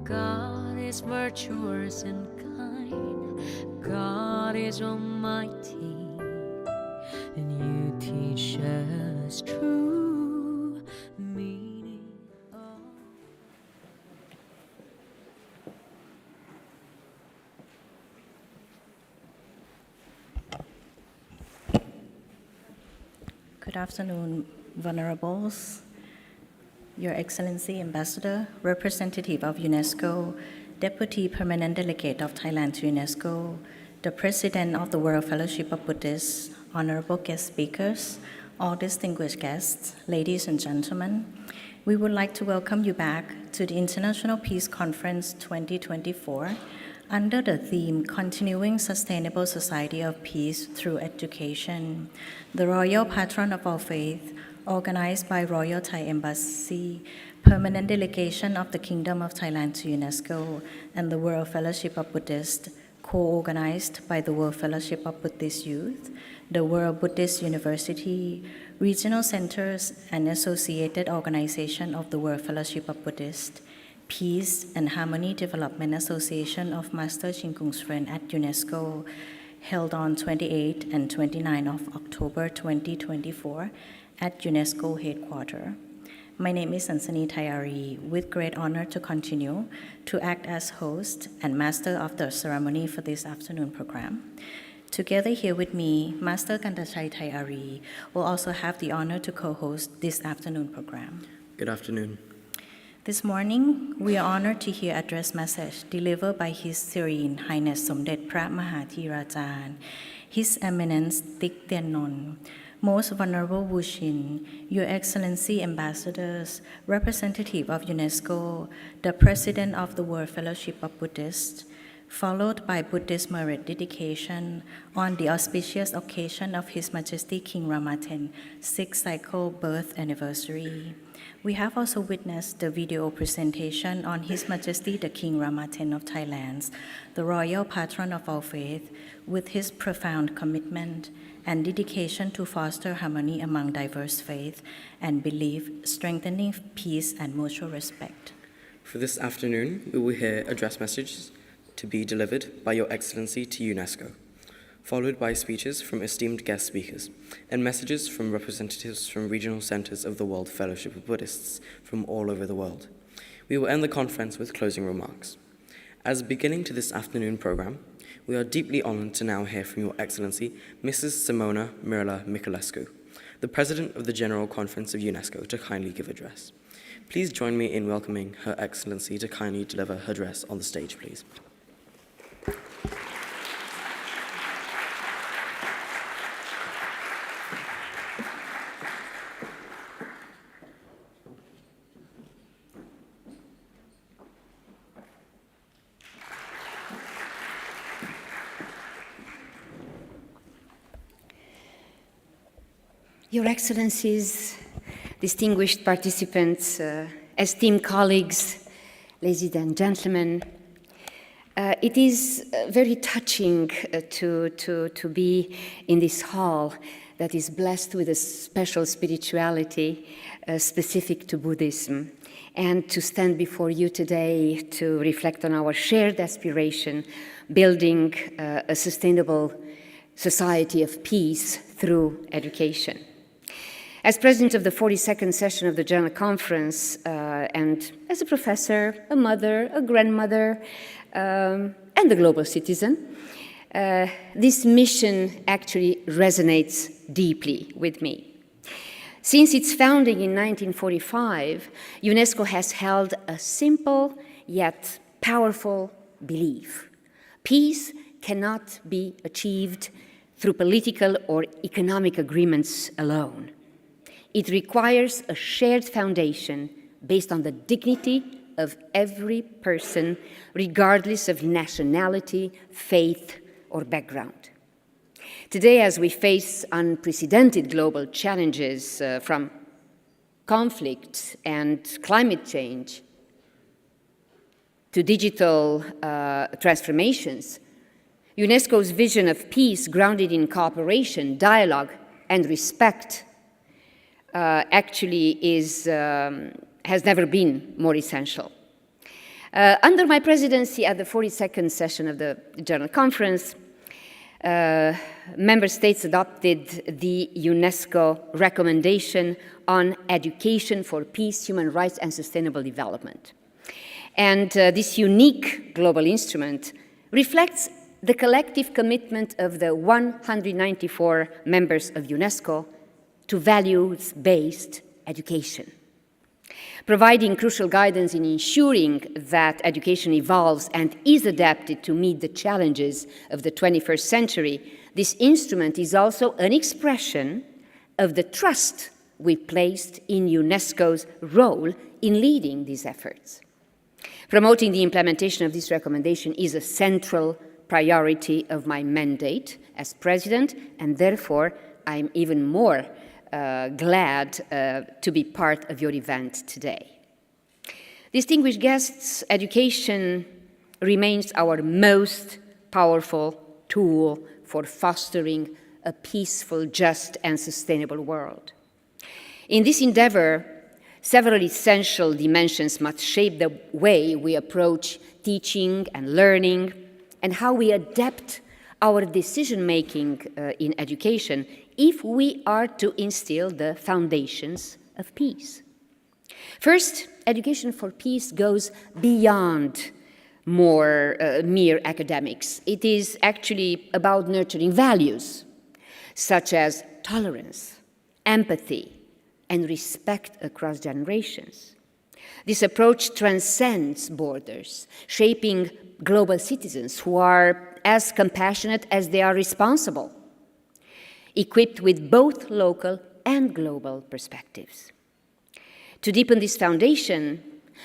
God is virtuous and kind. God is almighty, and you teach us true meaning of. Good afternoon, Venerables, Your Excellency Ambassador, Representative of UNESCO, Deputy Permanent Delegate of Thailand to UNESCO, the President of the World Fellowship of Buddhists, honorable guest speakers, all distinguished guests, ladies and gentlemen. We would like to welcome you back to the International Peace Conference 2024 under the theme Continuing Sustainable Society of Peace Through Education. The Royal Patron of All Faith, organized by Royal Thai Embassy, Permanent Delegation of the Kingdom of Thailand to UNESCO, and the World Fellowship of Buddhists, co-organized by the World Fellowship of Buddhist Youth, the World Buddhist University, regional centers, and associated organization of the World Fellowship of Buddhists, Peace and Harmony Development Association of Master Chingkung Suffren at UNESCO, held on 28th and 29th of October 2024 at UNESCO Headquarter. My name is Sansani Thayari, with great honor to continue to act as host and master of the ceremony for this afternoon program. Together here with me, Master Kantachai Thayari will also have the honor to co-host this afternoon program. Good afternoon. This morning, we are honored to hear address message delivered by His Serene Highness Somdet Phra Mahathirajาร, His Eminence Tik Tien Non, Most Venerable Wu Shin, Your Excellency Ambassadors, Representative of UNESCO, the President of the World Fellowship of Buddhists, followed by Buddhist merit dedication on the auspicious occasion of His Majesty King Rama X 6th cycle birth anniversary. We have also witnessed the video presentation on His Majesty the King Rama X of Thailand, the Royal Patron of All Faith, with his profound commitment and dedication to foster harmony among diverse faiths and belief, strengthening peace and mutual respect. For this afternoon, we will hear address messages to be delivered by Your Excellency to UNESCO, followed by speeches from esteemed guest speakers and messages from representatives from regional centers of the World Fellowship of Buddhists from all over the world. We will end the conference with closing remarks. As beginning to this afternoon program, we are deeply honored to now hear from Your Excellency Mrs. Simona Mirela Miculescu, the President of the General Conference of UNESCO, to kindly give address. Please join me in welcoming Her Excellency to kindly deliver her address on the stage, please. Your Excellencies, distinguished participants, esteemed colleagues, ladies and gentlemen, it is very touching to be in this hall that is blessed with a special spirituality specific to Buddhism, and to stand before you today to reflect on our shared aspiration, building a sustainable society of peace through education. As president of the 42nd session of the General Conference, and as a professor, a mother, a grandmother, and a global citizen, this mission actually resonates deeply with me. Since its founding in 1945, UNESCO has held a simple yet powerful belief: peace cannot be achieved through political or economic agreements alone. It requires a shared foundation based on the dignity of every person, regardless of nationality, faith, or background. Today, as we face unprecedented global challenges from conflict and climate change to digital transformations, UNESCO's vision of peace grounded in cooperation, dialogue, and respect actually has never been more essential. Under my presidency at the 42nd session of the General Conference, member states adopted the UNESCO recommendation on education for peace, human rights, and sustainable development. And this unique global instrument reflects the collective commitment of the 194 members of UNESCO to values-based education, providing crucial guidance in ensuring that education evolves and is adapted to meet the challenges of the 21st century. This instrument is also an expression of the trust we placed in UNESCO's role in leading these efforts. Promoting the implementation of this recommendation is a central priority of my mandate as president, and therefore I'm even more glad to be part of your event today. Distinguished guests, education remains our most powerful tool for fostering a peaceful, just, and sustainable world. In this endeavor, several essential dimensions must shape the way we approach teaching and learning and how we adapt our decision-making in education if we are to instill the foundations of peace. First, education for peace goes beyond mere academics. It is actually about nurturing values such as tolerance, empathy, and respect across generations. This approach transcends borders, shaping global citizens who are as compassionate as they are responsible, equipped with both local and global perspectives. To deepen this foundation,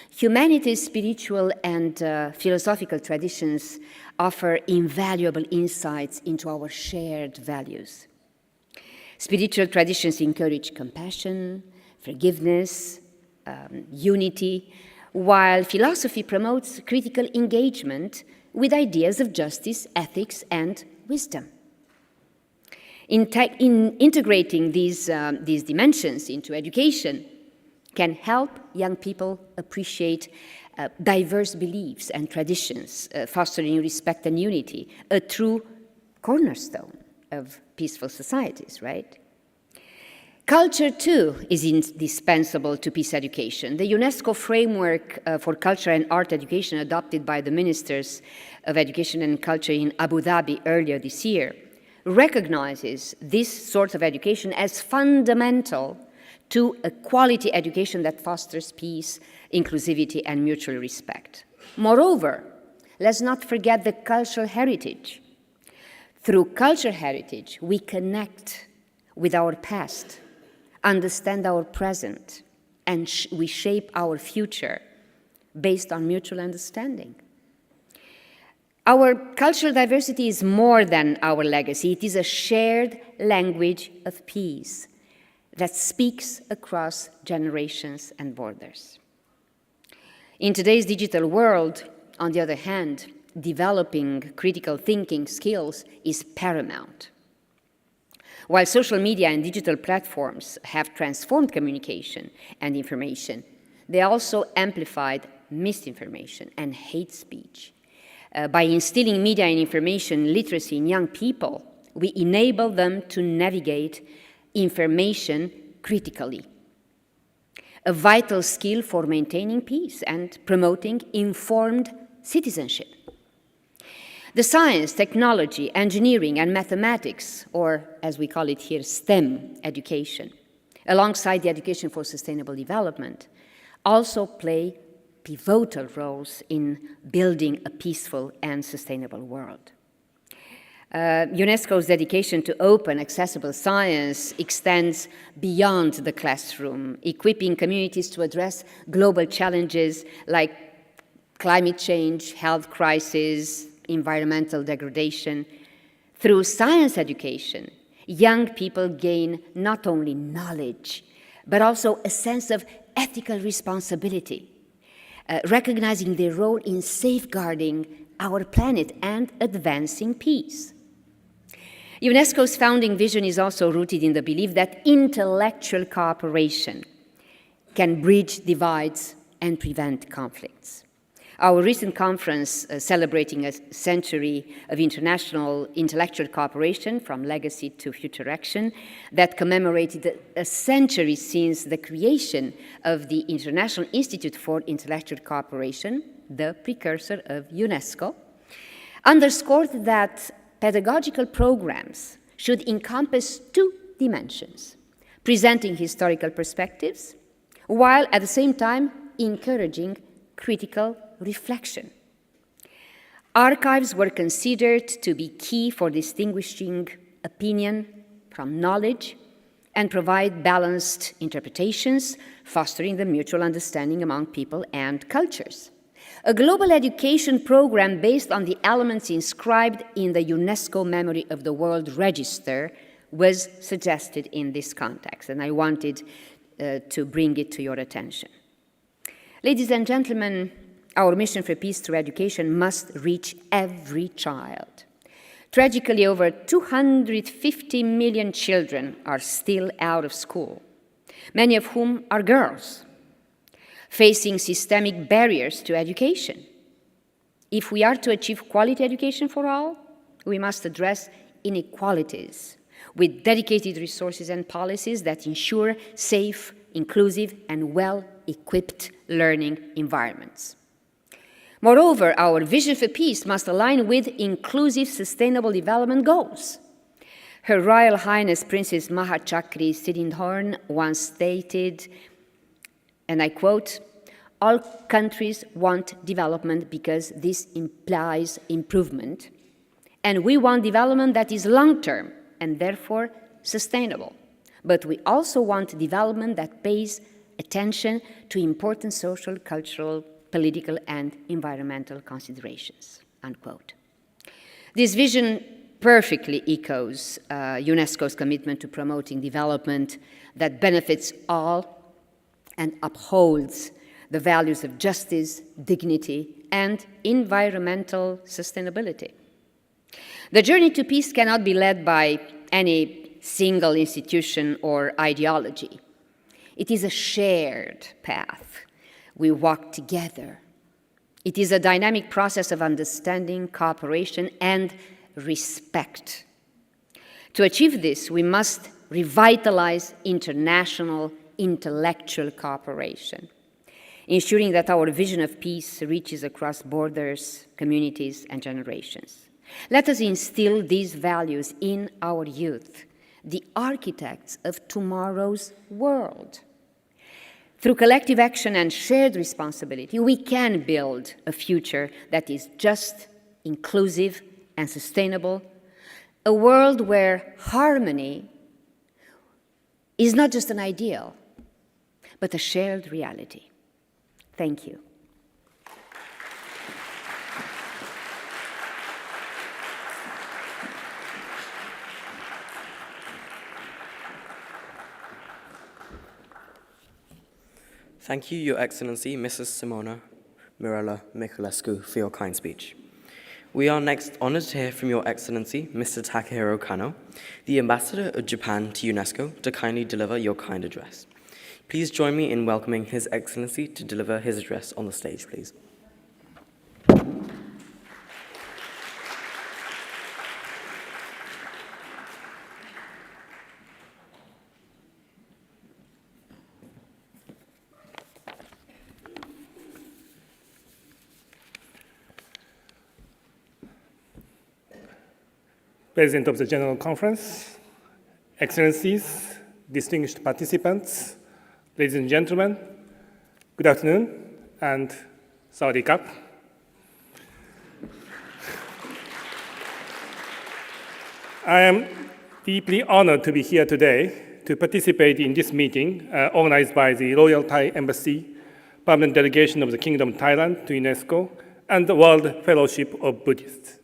humanity's spiritual and philosophical traditions offer invaluable insights into our shared values. Spiritual traditions encourage compassion, forgiveness, unity, while philosophy promotes critical engagement with ideas of justice, ethics, and wisdom. In integrating these dimensions into education can help young people appreciate diverse beliefs and traditions, fostering respect and unity, a true cornerstone of peaceful societies, right? Culture, too, is indispensable to peace education. The UNESCO framework for culture and art education adopted by the ministers of education and culture in Abu Dhabi earlier this year recognizes this sort of education as fundamental to a quality education that fosters peace, inclusivity, and mutual respect. Moreover, let's not forget the cultural heritage. Through cultural heritage, we connect with our past, understand our present, and we shape our future based on mutual understanding. Our cultural diversity is more than our legacy. It is a shared language of peace that speaks across generations and borders. In today's digital world, on the other hand, developing critical thinking skills is paramount. While social media and digital platforms have transformed communication and information, they also amplified misinformation and hate speech. By instilling media and information literacy in young people, we enable them to navigate information critically, a vital skill for maintaining peace and promoting informed citizenship. The science, technology, engineering, and mathematics, or as we call it here, STEM education, alongside the education for sustainable development, also play pivotal roles in building a peaceful and sustainable world. UNESCO's dedication to open, accessible science extends beyond the classroom, equipping communities to address global challenges like climate change, health crisis, environmental degradation. Through science education, young people gain not only knowledge, but also a sense of ethical responsibility, recognizing their role in safeguarding our planet and advancing peace. UNESCO's founding vision is also rooted in the belief that intellectual cooperation can bridge divides and prevent conflicts. Our recent conference celebrating a century of international intellectual cooperation from legacy to future action that commemorated a century since the creation of the International Institute for Intellectual Cooperation, the precursor of UNESCO, underscored that pedagogical programs should encompass two dimensions: presenting historical perspectives, while at the same time encouraging critical reflection. Archives were considered to be key for distinguishing opinion from knowledge and provide balanced interpretations, fostering the mutual understanding among people and cultures. A global education program based on the elements inscribed in the UNESCO Memory of the World Register was suggested in this context, and I wanted to bring it to your attention. Ladies and gentlemen, our mission for peace through education must reach every child. Tragically, over 250 million children are still out of school, many of whom are girls, facing systemic barriers to education. If we are to achieve quality education for all, we must address inequalities with dedicated resources and policies that ensure safe, inclusive, and well-equipped learning environments. Moreover, our vision for peace must align with inclusive sustainable development goals. Her Royal Highness Princess Mahachakri Sirindhorn once stated, and I quote, "All countries want development because this implies improvement, and we want development that is long-term and therefore sustainable. But we also want development that pays attention to important social, cultural, political, and environmental considerations," unquote. This vision perfectly echoes UNESCO's commitment to promoting development that benefits all and upholds the values of justice, dignity, and environmental sustainability. The journey to peace cannot be led by any single institution or ideology. It is a shared path. We walk together. It is a dynamic process of understanding, cooperation, and respect. To achieve this, we must revitalize international intellectual cooperation, ensuring that our vision of peace reaches across borders, communities, and generations. Let us instill these values in our youth, the architects of tomorrow's world. Through collective action and shared responsibility, we can build a future that is just, inclusive, and sustainable, a world where harmony is not just an ideal, but a shared reality. Thank you. Thank you, Your Excellency, Mrs. Simona Mirella Miculescu, for your kind speech. We are next honored to hear from Your Excellency, Mr. Takahiro Kano, the Ambassador of Japan to UNESCO, to kindly deliver your kind address. Please join me in welcoming His Excellency to deliver his address on the stage, please. President of the General Conference, Excellencies, distinguished participants, ladies and gentlemen, good afternoon, and Sawadee Krap. I am deeply honored to be here today to participate in this meeting organized by the Royal Thai Embassy, Permanent Delegation of the Kingdom of Thailand to UNESCO, and the World Fellowship of Buddhists.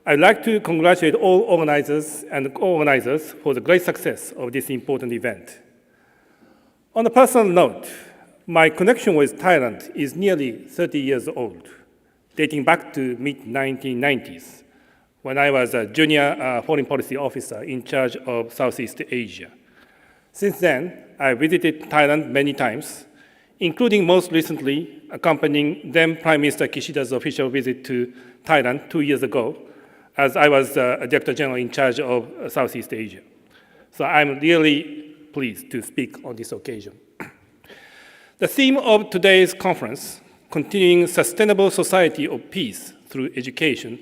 I'd like to congratulate all organizers and co-organizers for the great success of this important event. On a personal note, my connection with Thailand is nearly 30 years old, dating back to mid-1990s, when I was a junior foreign policy officer in charge of Southeast Asia. Since then, I visited Thailand many times, including most recently accompanying then Prime Minister Kishida's official visit to Thailand 2 years ago, as I was Director General in charge of Southeast Asia. So I'm really pleased to speak on this occasion. The theme of today's conference, Continuing Sustainable Society of Peace Through Education,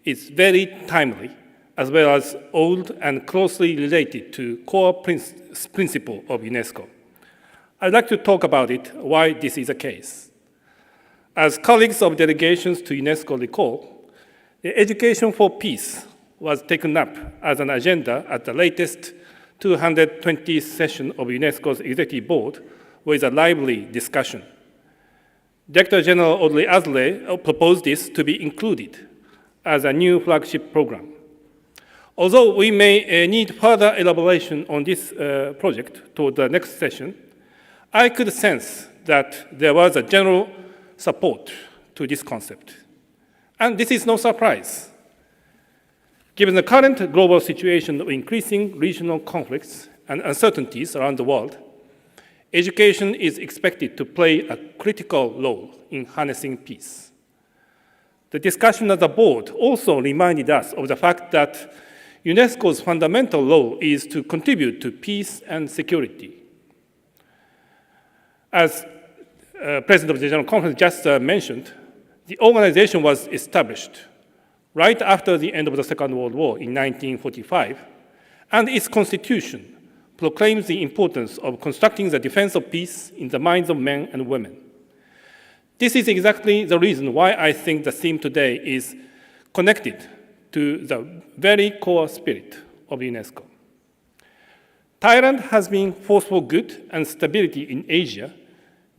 is very timely, as well as old and closely related to core principle of UNESCO. I'd like to talk about it, why this is the case. As colleagues of delegations to UNESCO recall, the Education for Peace was taken up as an agenda at the latest 220th session of UNESCO's Executive Board with a lively discussion. Director General Audrey Azoulay proposed this to be included as a new flagship program. Although we may need further elaboration on this project toward the next session, I could sense that there was a general support to this concept. And this is no surprise. Given the current global situation of increasing regional conflicts and uncertainties around the world, education is expected to play a critical role in harnessing peace. The discussion at the board also reminded us of the fact that UNESCO's fundamental role is to contribute to peace and security. As President of the General Conference just mentioned, the organization was established right after the end of the Second World War in 1945, and its constitution proclaims the importance of constructing the defense of peace in the minds of men and women. This is exactly the reason why I think the theme today is connected to the very core spirit of UNESCO. Thailand has been force for good and stability in Asia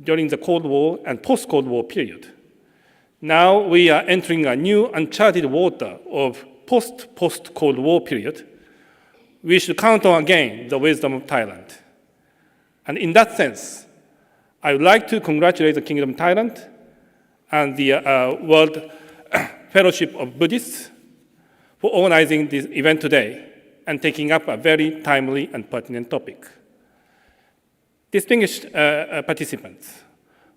during the Cold War and post-Cold War period. Now we are entering a new uncharted water of post-Cold War period. We should count on again the wisdom of Thailand. And in that sense, I would like to congratulate the Kingdom of Thailand and the World Fellowship of Buddhists for organizing this event today and taking up a very timely and pertinent topic. Distinguished participants,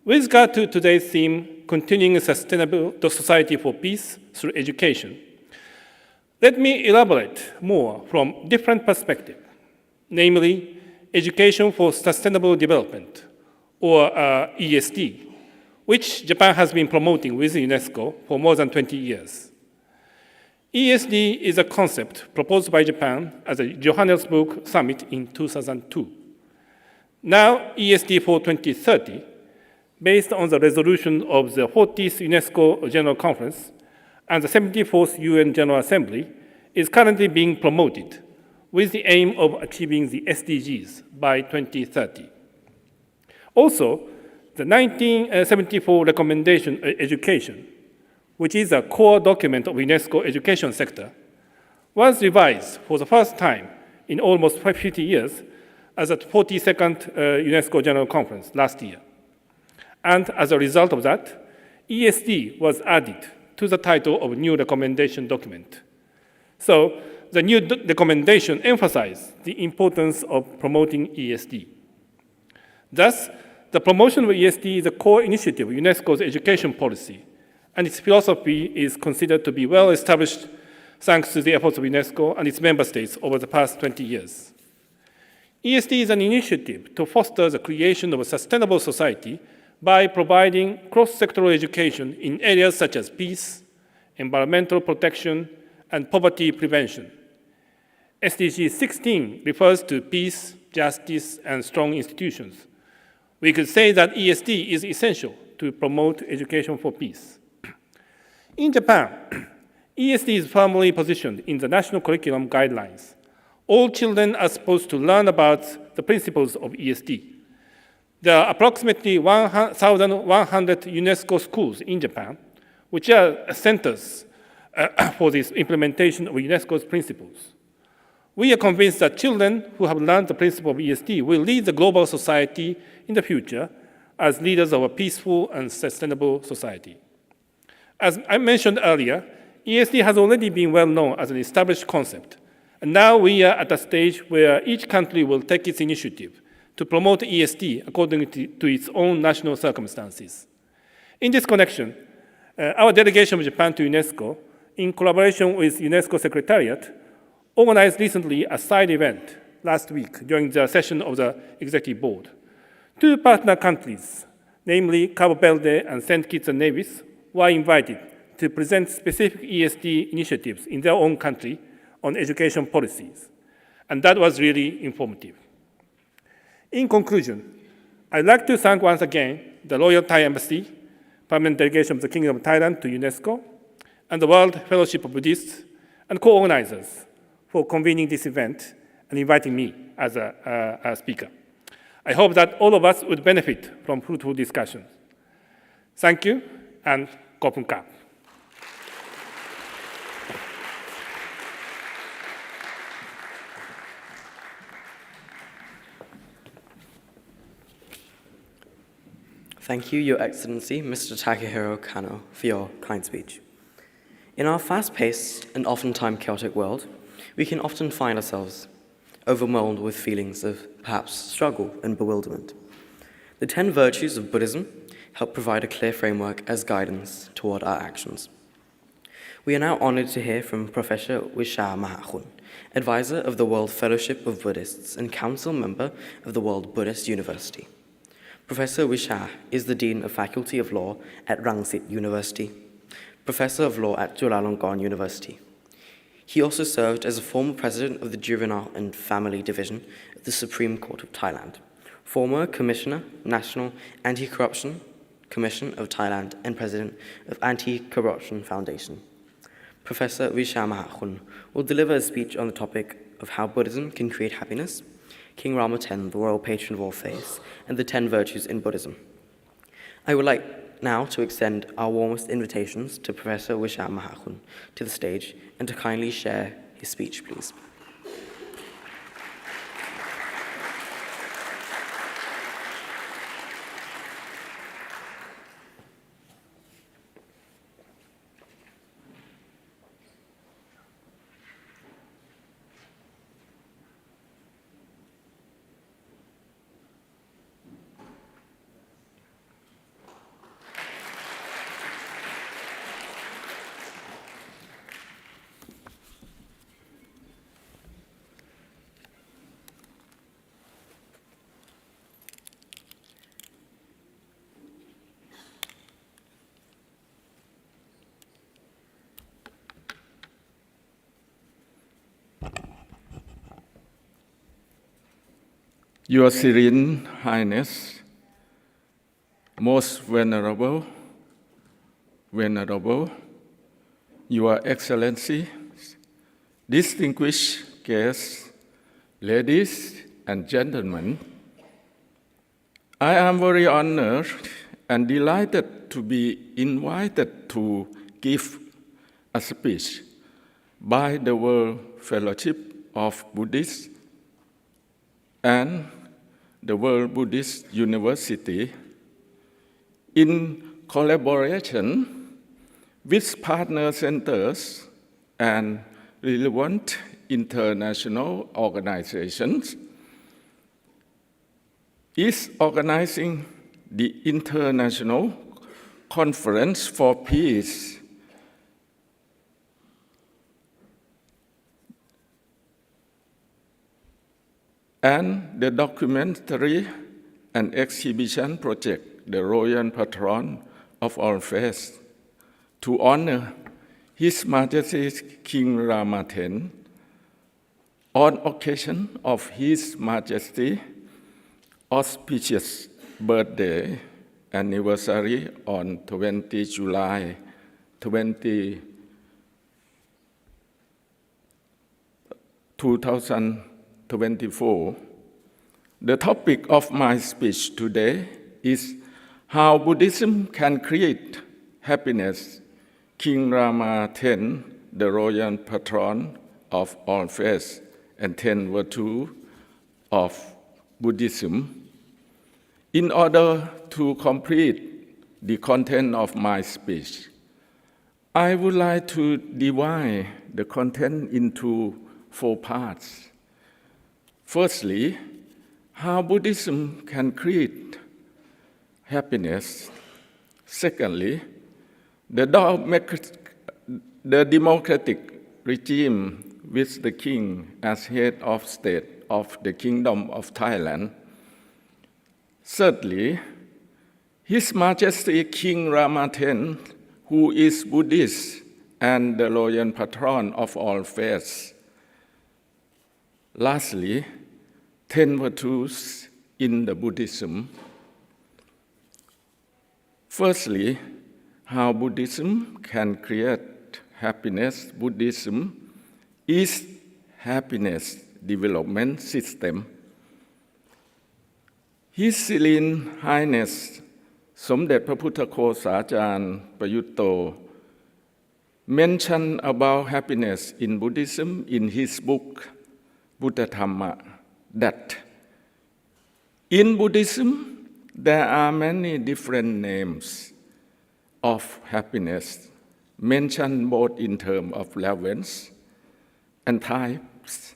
with regard to today's theme, Continuing a Sustainable Society for Peace Through Education, let me elaborate more from different perspectives, namely Education for Sustainable Development, or ESD, which Japan has been promoting with UNESCO for more than 20 years. ESD is a concept proposed by Japan at the Johannesburg Summit in 2002. Now, ESD for 2030, based on the resolution of the 40th UNESCO General Conference and the 74th UN General Assembly, is currently being promoted with the aim of achieving the SDGs by 2030. Also, the 1974 Recommendation on Education, which is a core document of UNESCO education sector, was revised for the first time in almost 50 years as at 42nd UNESCO General Conference last year. And as a result of that, ESD was added to the title of new recommendation document. So the new recommendation emphasized the importance of promoting ESD. Thus, the promotion of ESD is a core initiative of UNESCO's education policy, and its philosophy is considered to be well established thanks to the efforts of UNESCO and its member states over the past 20 years. ESD is an initiative to foster the creation of a sustainable society by providing cross-sectoral education in areas such as peace, environmental protection, and poverty prevention. SDG 16 refers to peace, justice, and strong institutions. We could say that ESD is essential to promote education for peace. In Japan, ESD is firmly positioned in the national curriculum guidelines. All children are supposed to learn about the principles of ESD. There are approximately 1,100 UNESCO schools in Japan, which are centers for this implementation of UNESCO's principles. We are convinced that children who have learned the principle of ESD will lead the global society in the future as leaders of a peaceful and sustainable society. As I mentioned earlier, ESD has already been well known as an established concept, and now we are at a stage where each country will take its initiative to promote ESD according to its own national circumstances. In this connection, our delegation of Japan to UNESCO, in collaboration with UNESCO Secretariat, organized recently a side event last week during the session of the Executive Board. 2 partner countries, namely Cabo Verde and St. Kitts and Nevis, were invited to present specific ESD initiatives in their own country on education policies, and that was really informative. In conclusion, I'd like to thank once again the Royal Thai Embassy, Permanent Delegation of the Kingdom of Thailand to UNESCO, and the World Fellowship of Buddhists, and co-organizers for convening this event and inviting me as a speaker. I hope that all of us would benefit from fruitful discussions. Thank you, and Kopun Kap. Thank you, Your Excellency, Mr. Takehiro Kano, for your kind speech. In our fast-paced and oftentimes chaotic world, we can often find ourselves overwhelmed with feelings of perhaps struggle and bewilderment. The 10 virtues of Buddhism help provide a clear framework as guidance toward our actions. We are now honored to hear from Professor Wisha Mahachun, advisor of the World Fellowship of Buddhists and council member of the World Buddhist University. Professor Wisha is the Dean of Faculty of Law at Rangsit University, Professor of Law at Chulalongkorn University. He also served as a former president of the Juvenile and Family Division of the Supreme Court of Thailand, former Commissioner, National Anti-Corruption Commission of Thailand, and president of Anti-Corruption Foundation. Professor Wisha Mahachun will deliver a speech on the topic of how Buddhism can create happiness, King Rama X, the royal patron of all faiths, and the 10 virtues in Buddhism. I would like now to extend our warmest invitations to Professor Wisha Mahachun to the stage and to kindly share his speech, please. Your Serene Highness, most venerable, Your Excellency, distinguished guests, ladies and gentlemen, I am very honored and delighted to be invited to give a speech by the World Fellowship of Buddhists and the World Buddhist University in collaboration with partner centers and relevant international organizations, is organizing the International Conference for Peace and the documentary and exhibition project, the Royal Patron of all faiths, to honor His Majesty King Rama X on occasion of His Majesty's auspicious birthday anniversary on 20 July 2024. The topic of my speech today is how Buddhism can create happiness. King Rama X, the royal patron of all faiths, and 10 virtues of Buddhism. In order to complete the content of my speech, I would like to divide the content into 4 parts. Firstly, how Buddhism can create happiness. Secondly, the democratic regime with the king as head of state of the Kingdom of Thailand. Thirdly, His Majesty King Rama X, who is Buddhist and the royal patron of all faiths. Lastly, 10 virtues in the Buddhism. Firstly, how Buddhism can create happiness. Buddhism is happiness development system. His Serene Highness สมเด็จพระพุทธโฆษาจารย์ประยุตโต mentioned about happiness in Buddhism in his book Buddha Dhamma that in Buddhism there are many different names of happiness mentioned both in terms of levels and types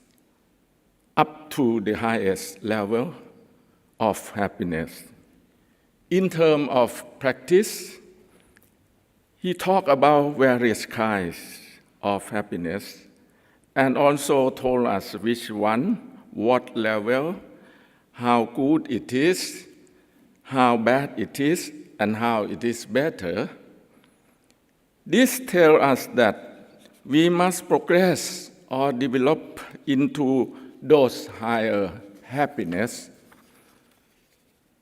up to the highest level of happiness. In terms of practice, he talked about various kinds of happiness and also told us which one, what level, how good it is, how bad it is, and how it is better. This tells us that we must progress or develop into those higher happiness.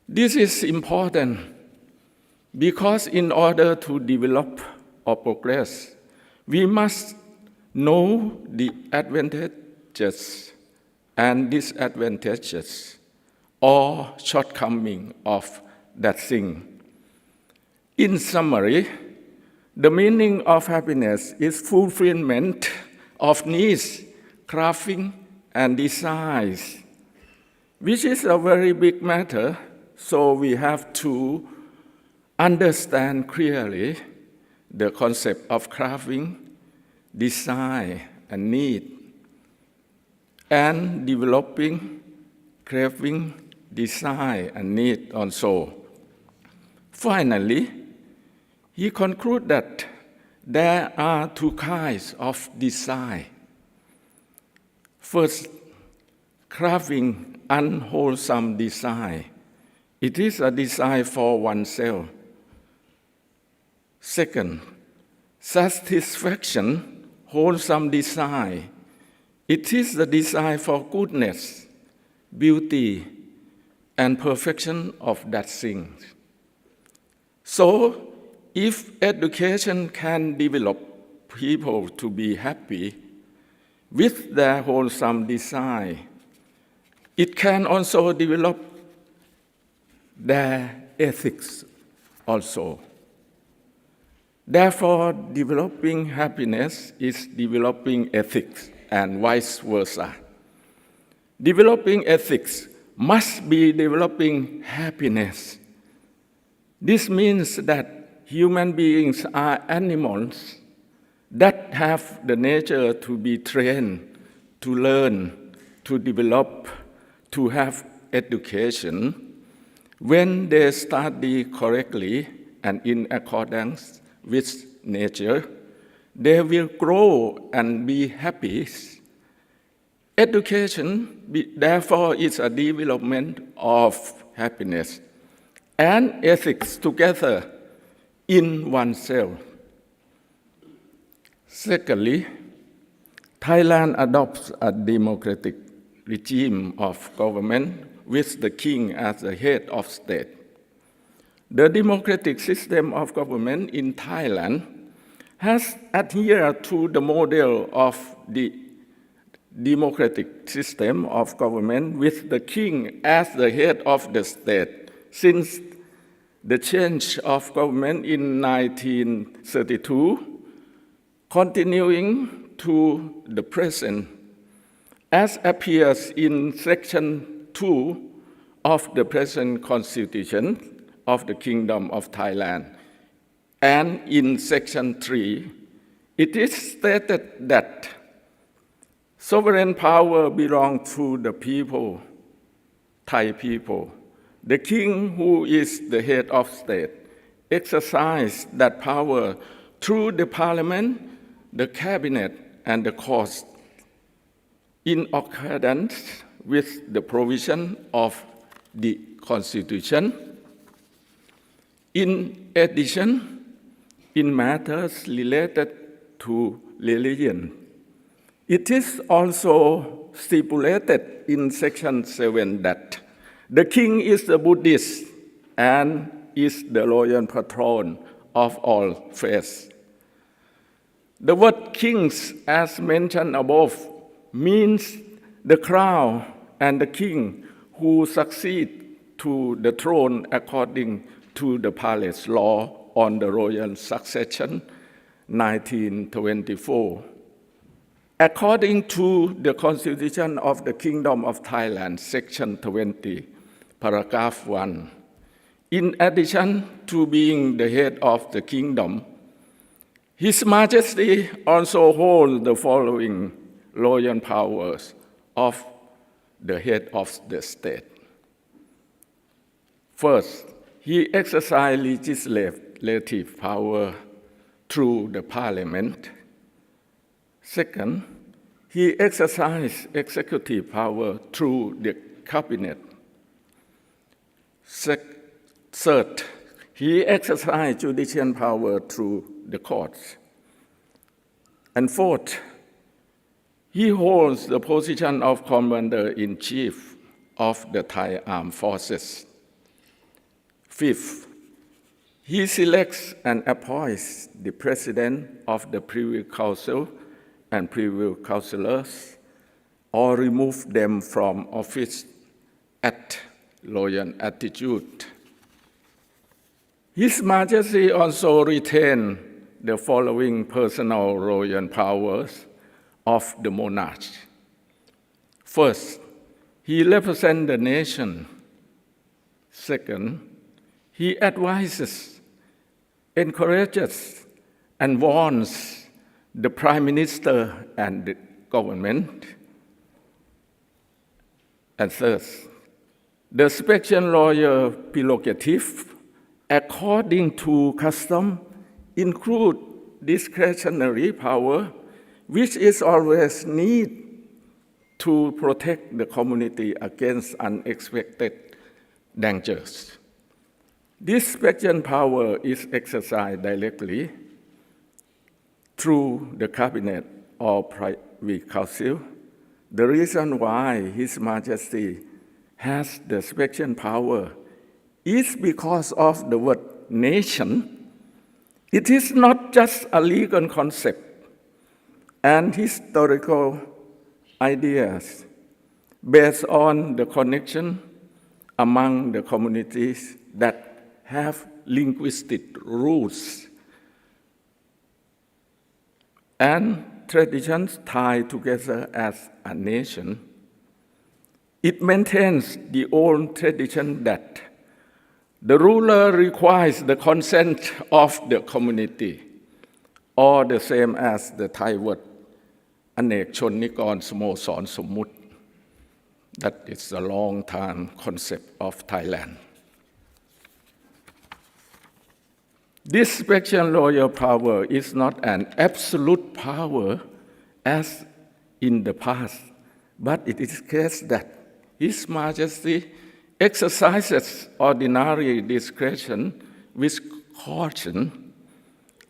This is important because in order to develop or progress, we must know the advantages and disadvantages or shortcomings of that thing. In summary, the meaning of happiness is fulfillment of needs, craving, and desires, which is a very big matter, so we have to understand clearly the concept of craving, desire, and need, and developing craving, desire, and need also. Finally, he concluded that there are two kinds of desire. First, craving, unwholesome desire. It is a desire for oneself. Second, satisfaction, wholesome desire. It is the desire for goodness, beauty, and perfection of that thing. So, if education can develop people to be happy with their wholesome desire, it can also develop their ethics also. Therefore, developing happiness is developing ethics and vice versa. Developing ethics must be developing happiness. This means that human beings are animals that have the nature to be trained, to learn, to develop, to have education. When they study correctly and in accordance with nature, they will grow and be happy. Education, therefore, is a development of happiness and ethics together in oneself. Secondly, Thailand adopts a democratic regime of government with the king as the head of state. The democratic system of government in Thailand has adhered to the model of the democratic system of government with the king as the head of the state since the change of government in 1932, continuing to the present, as appears in Section 2 of the present Constitution of the Kingdom of Thailand. And in Section 3, it is stated that sovereign power belongs to the people Thai people. The king, who is the head of state, exercises that power through the parliament, the cabinet, and the courts in accordance with the provision of the Constitution. In addition, in matters related to religion, it is also stipulated in Section 7 that the king is a Buddhist and is the royal patron of all faiths. The word kings, as mentioned above, means the crown and the king who succeed to the throne according to the palace law on the royal succession, 1924. According to the Constitution of the Kingdom of Thailand, Section 20, Paragraph 1, in addition to being the head of the kingdom, His Majesty also holds the following royal powers of the head of the state. First, he exercises legislative power through the parliament. Second, he exercises executive power through the cabinet. Third, he exercises judicial power through the courts. And fourth, he holds the position of Commander-in-Chief of the Thai Armed Forces. Fifth, he selects and appoints the President of the Privy Council and Privy Councillors, or remove them from office at royal attitude. His Majesty also retains the following personal royal powers of the monarch. First, he represents the nation. Second, he advises, encourages, and warns the Prime Minister and the government. And third, the special royal prerogative, according to custom, include discretionary power, which is always needed to protect the community against unexpected dangers. This special power is exercised directly through the cabinet or privy council. The reason why His Majesty has the special power is because of the word nation. It is not just a legal concept and historical ideas based on the connection among the communities that have linguistic roots and traditions tied together as a nation. It maintains the old tradition that the ruler requires the consent of the community, or the same as the Thai word อเนกชนนิกรสโมสรสมมุติ That is a long-time concept of Thailand. This special royal power is not an absolute power as in the past, but it is the case that His Majesty exercises ordinary discretion with caution.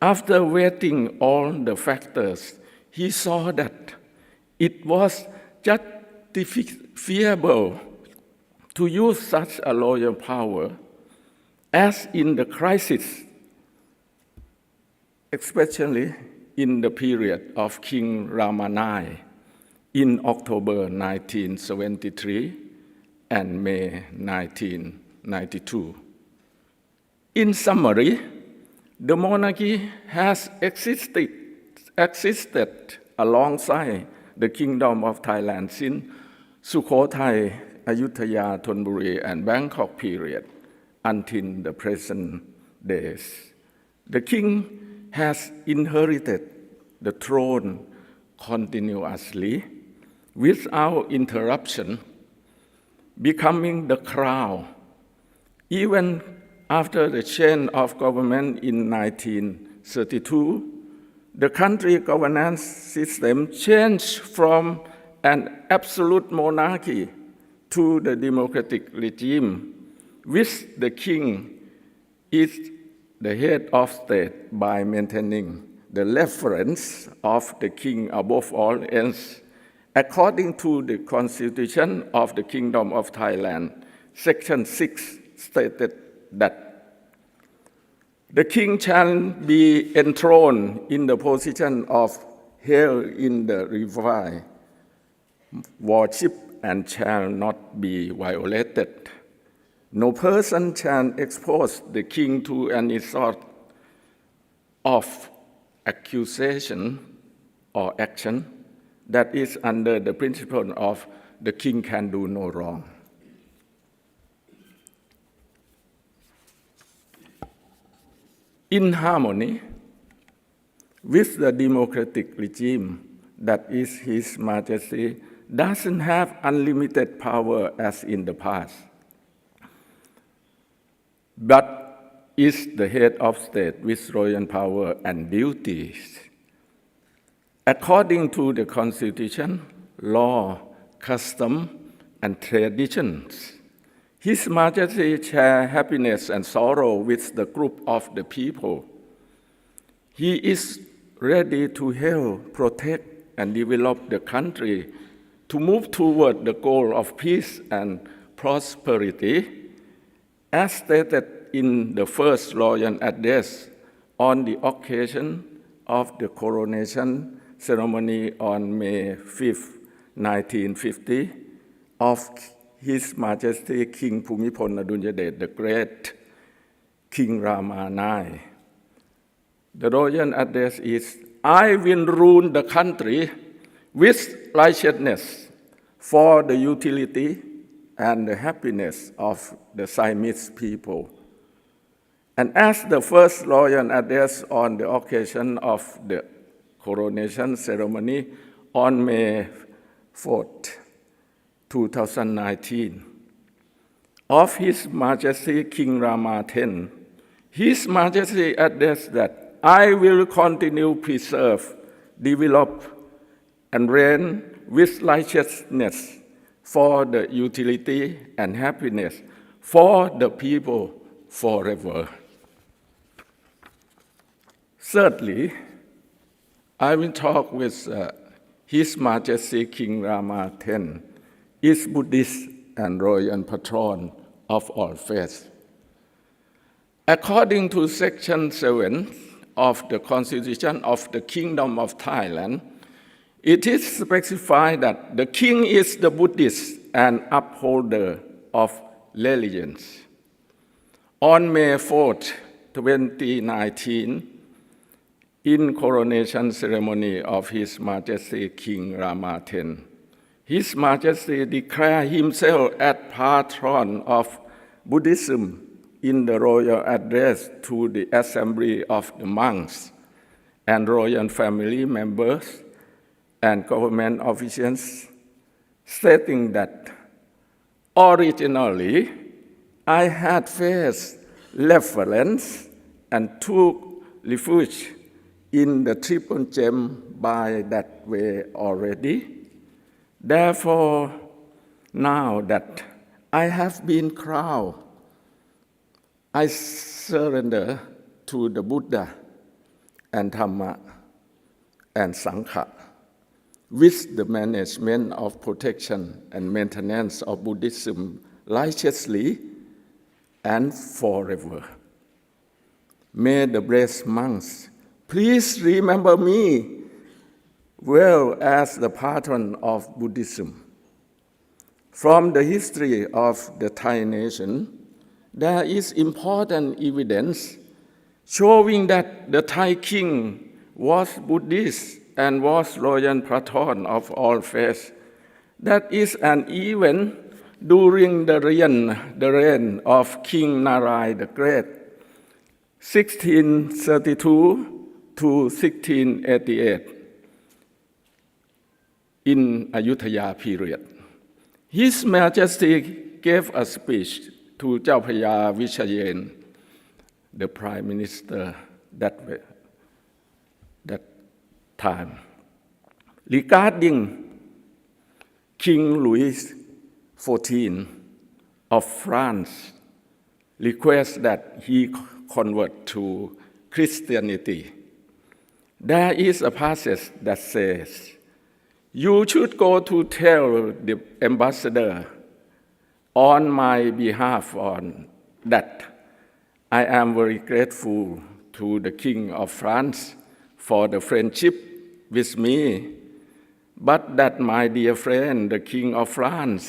After weighing all the factors, he saw that it was justifiable to use such a royal power as in the crisis, especially in the period of King Rama IX in October 1973 and May 1992. In summary, the monarchy has existed alongside the Kingdom of Thailand since Sukhothai, Ayutthaya, Thonburi, and Bangkok period until the present days. The king has inherited the throne continuously without interruption. becoming the crown. Even after the change of government in 1932, the country governance system changed from an absolute monarchy to the democratic regime, which the king is the head of state by maintaining the reverence of the king above all else. According to the Constitution of the Kingdom of Thailand, Section 6 stated that the king shall be enthroned in the position of held in the revered worship and shall not be violated. No person shall expose the king to any sort of accusation or action that is under the principle of the king can do no wrong. In harmony with the democratic regime, that is, His Majesty doesn't have unlimited power as in the past, but is the head of state with royal power and duties. According to the Constitution, law, custom, and traditions, His Majesty shares happiness and sorrow with the group of the people. He is ready to help, protect, and develop the country to move toward the goal of peace and prosperity, as stated in the first royal address on the occasion of the coronation ceremony on May 5, 1950, of His Majesty King Bhumibol Adulyadej the Great, King Rama IX. The royal address is, I will rule the country with righteousness for the utility and the happiness of the Siamese people. And as the first royal address on the occasion of the coronation ceremony on May 4th, 2019, of His Majesty King Rama X, His Majesty addressed that I will continue preserve, develop, and reign with righteousness for the utility and happiness for the people forever. Thirdly, I will talk with His Majesty King Rama X, is Buddhist and royal patron of all faiths. According to Section 7 of the Constitution of the Kingdom of Thailand, it is specified that the king is the Buddhist and upholder of religions. On May 4, 2019, in coronation ceremony of His Majesty King Rama X, His Majesty declared himself as patron of Buddhism in the royal address to the Assembly of the Monks and royal family members and government officials, stating that originally I had faced reference and took refuge in the Triple Gem by that way already. Therefore, now that I have been crowned, I surrender to the Buddha and Dhamma and Sangha with the management of protection and maintenance of Buddhism righteously and forever. May the blessed monks please remember me well as the patron of Buddhism. From the history of the Thai nation, there is important evidence showing that the Thai king was Buddhist and was royal patron of all faiths. That is an event during the reign of King Narai the Great, 1632 to 1688, in Ayutthaya period. His Majesty gave a speech to เจ้าพระยาวิเชยน the Prime Minister that time, regarding King Louis XIV of France request that he convert to Christianity. There is a passage that says, "You should go to tell the ambassador on my behalf on that I am very grateful to the King of France for the friendship with me, but that my dear friend, the King of France,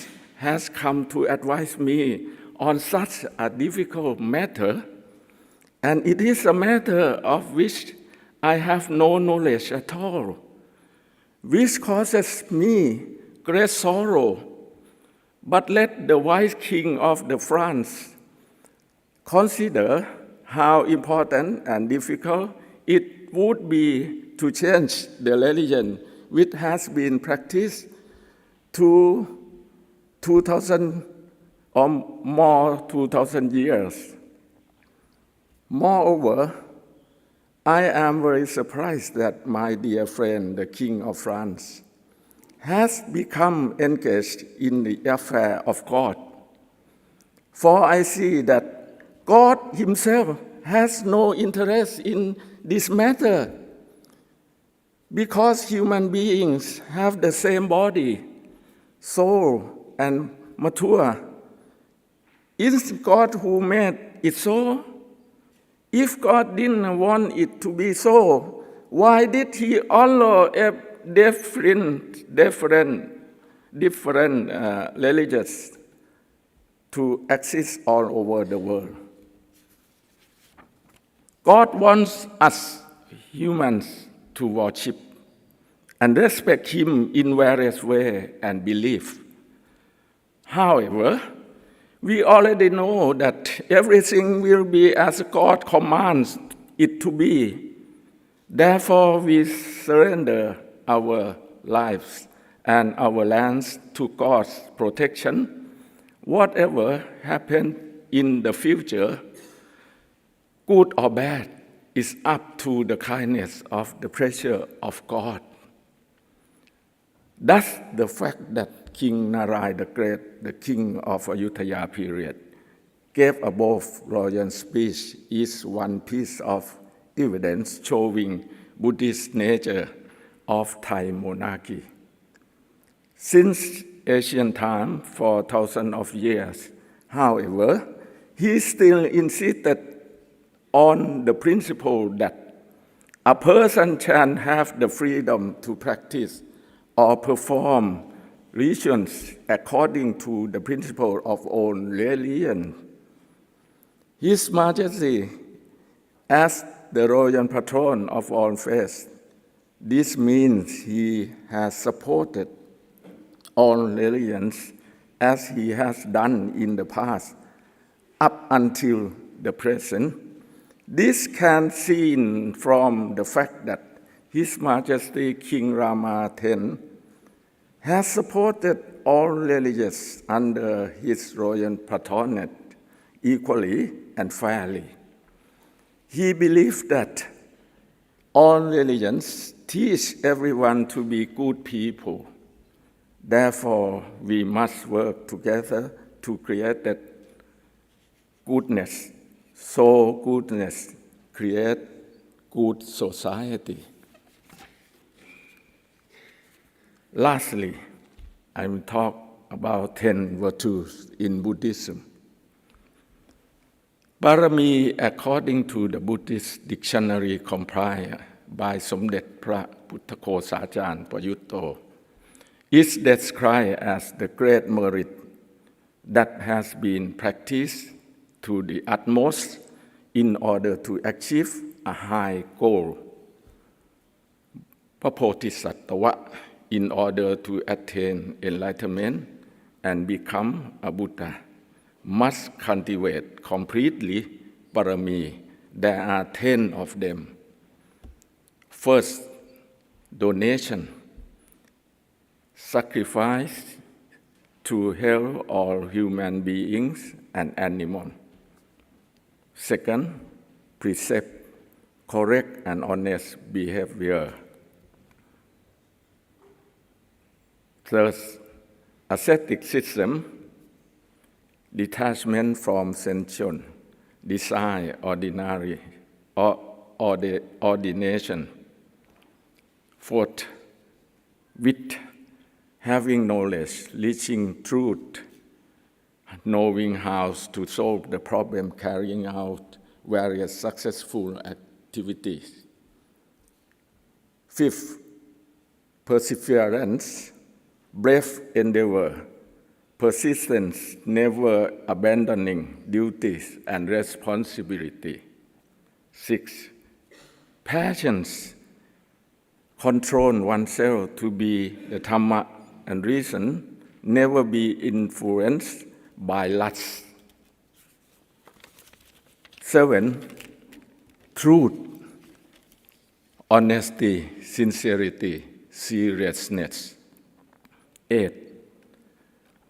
has come to advise me on such a difficult matter, and it is a matter of which I have no knowledge at all, which causes me great sorrow. But let the wise King of the France consider how important and difficult it would be to change the religion which has been practiced to 2,000 or more 2,000 years. Moreover, I am very surprised that my dear friend, the King of France, has become engaged in the affair of God. For I see that God Himself has no interest in this matter, because human beings have the same body, soul, and matter. Is God who made it so? If God didn't want it to be so, why did He allow different religions to exist all over the world? God wants us humans to worship and respect Him in various ways and belief. However, we already know that everything will be as God commands it to be. Therefore, we surrender our lives and our lands to God's protection. Whatever happens in the future, good or bad, is up to the kindness of the pressure of God. Thus, the fact that King Narai the Great, the king of Ayutthaya period, gave above royal speech is one piece of evidence showing Buddhist nature of Thai monarchy. Since ancient time, for thousands of years, however, he still insisted on the principle that a person can have the freedom to practice or perform religions according to the principle of own religion. His Majesty, as the royal patron of all faiths, this means he has supported all religions as he has done in the past up until the present. This can be seen from the fact that His Majesty King Rama X has supported all religions under his royal patronage equally and fairly. He believed that all religions teach everyone to be good people. Therefore, we must work together to create that goodness. So goodness create good society. Lastly, I will talk about 10 virtues in Buddhism. Parami, according to the Buddhist dictionary compiled by สมเด็จพระพุทธโฆษาจารย์ประยุตโต, is described as the great merit that has been practiced to the utmost in order to achieve a high goal. พระโพธิสัตวะ in order to attain enlightenment and become a Buddha, must cultivate completely parami. There are 10 of them. First, donation, sacrifice, to help all human beings and animals. Second, precept correct and honest behavior. Third, ascetic system, detachment from sensual desire, ordinary, or the ordination. Fourth, with having knowledge, reaching truth, knowing how to solve the problem, carrying out various successful activities. Fifth, perseverance, brave endeavor, persistence, never abandoning duties and responsibility. Six, patience, control oneself to be the Dhamma and reason, never be influenced by lust. Seven, truth, honesty, sincerity, seriousness. Eight,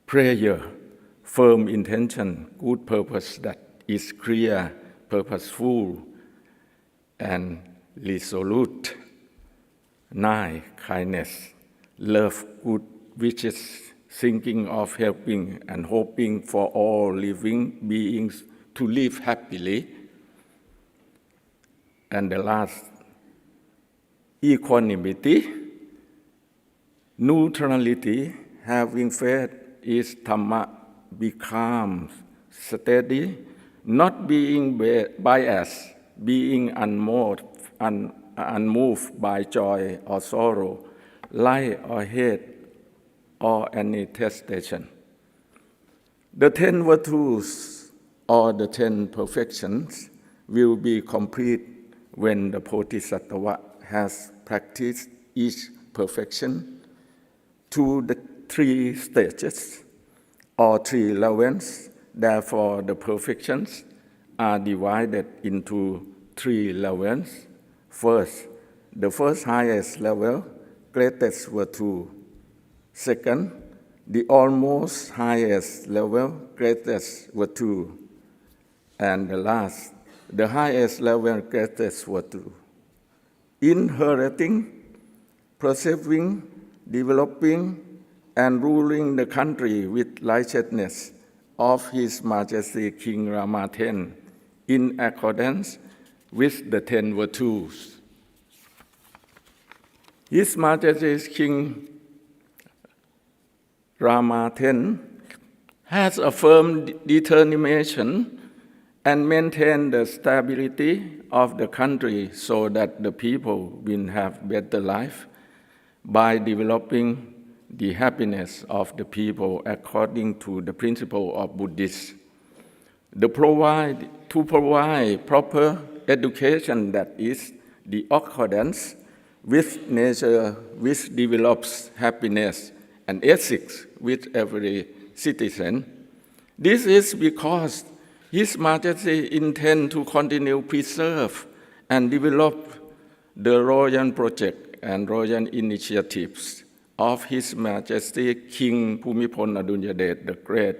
prayer, firm intention, good purpose that is clear, purposeful, and resolute. 9, kindness, love, good wishes, thinking of helping and hoping for all living beings to live happily. And the last, equanimity, neutrality, having faith is Dhamma, be calm, steady, not being biased, being unmoved by joy or sorrow, light or hate, or any testation. The 10 virtues or the 10 perfections will be complete when the Bodhisattva has practiced each perfection to the 3 stages or 3 levels. Therefore, the perfections are divided into 3 levels. First, the first highest level, greatest virtue. Second, the almost highest level, greatest virtue. And the last, the highest level, greatest virtue. Inheriting, preserving, developing, and ruling the country with righteousness of His Majesty King Rama X in accordance with the 10 virtues. His Majesty King Rama X has a firm determination and maintain the stability of the country so that the people will have better life by developing the happiness of the people according to the principle of Buddhists. To provide proper education that is the accordance with nature, which develops happiness and ethics with every citizen. This is because His Majesty intends to continue preserve and develop the royal project and royal initiatives of His Majesty King Bhumibol Adulyadej the Great,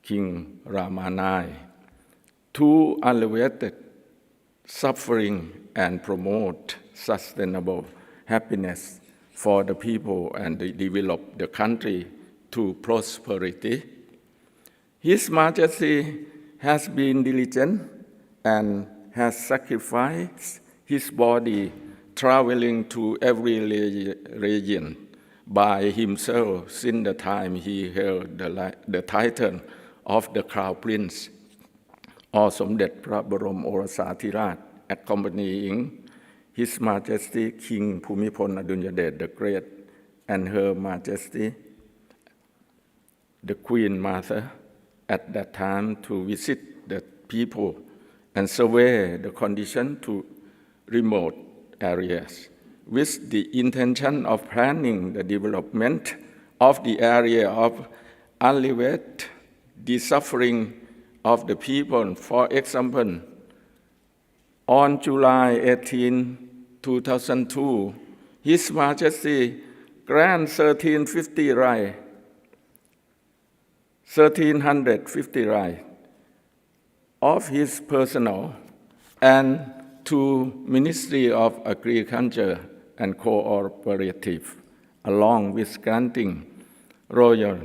King Rama IX, to alleviate suffering and promote sustainable happiness for the people and develop the country to prosperity. His Majesty has been diligent and has sacrificed his body traveling to every region by himself since the time he held the title of the Crown Prince or Somdet Phra Barom Orasa Thirat, accompanying His Majesty King Bhumibol Adulyadej the Great and Her Majesty the Queen Mother at that time to visit the people and survey the condition to remote areas with the intention of planning the development of the area of alleviate the suffering of the people. For example, on July 18, 2002, His Majesty granted 1350 rights 1,350 rights of his personnel and to Ministry of Agriculture and Cooperative, along with granting royal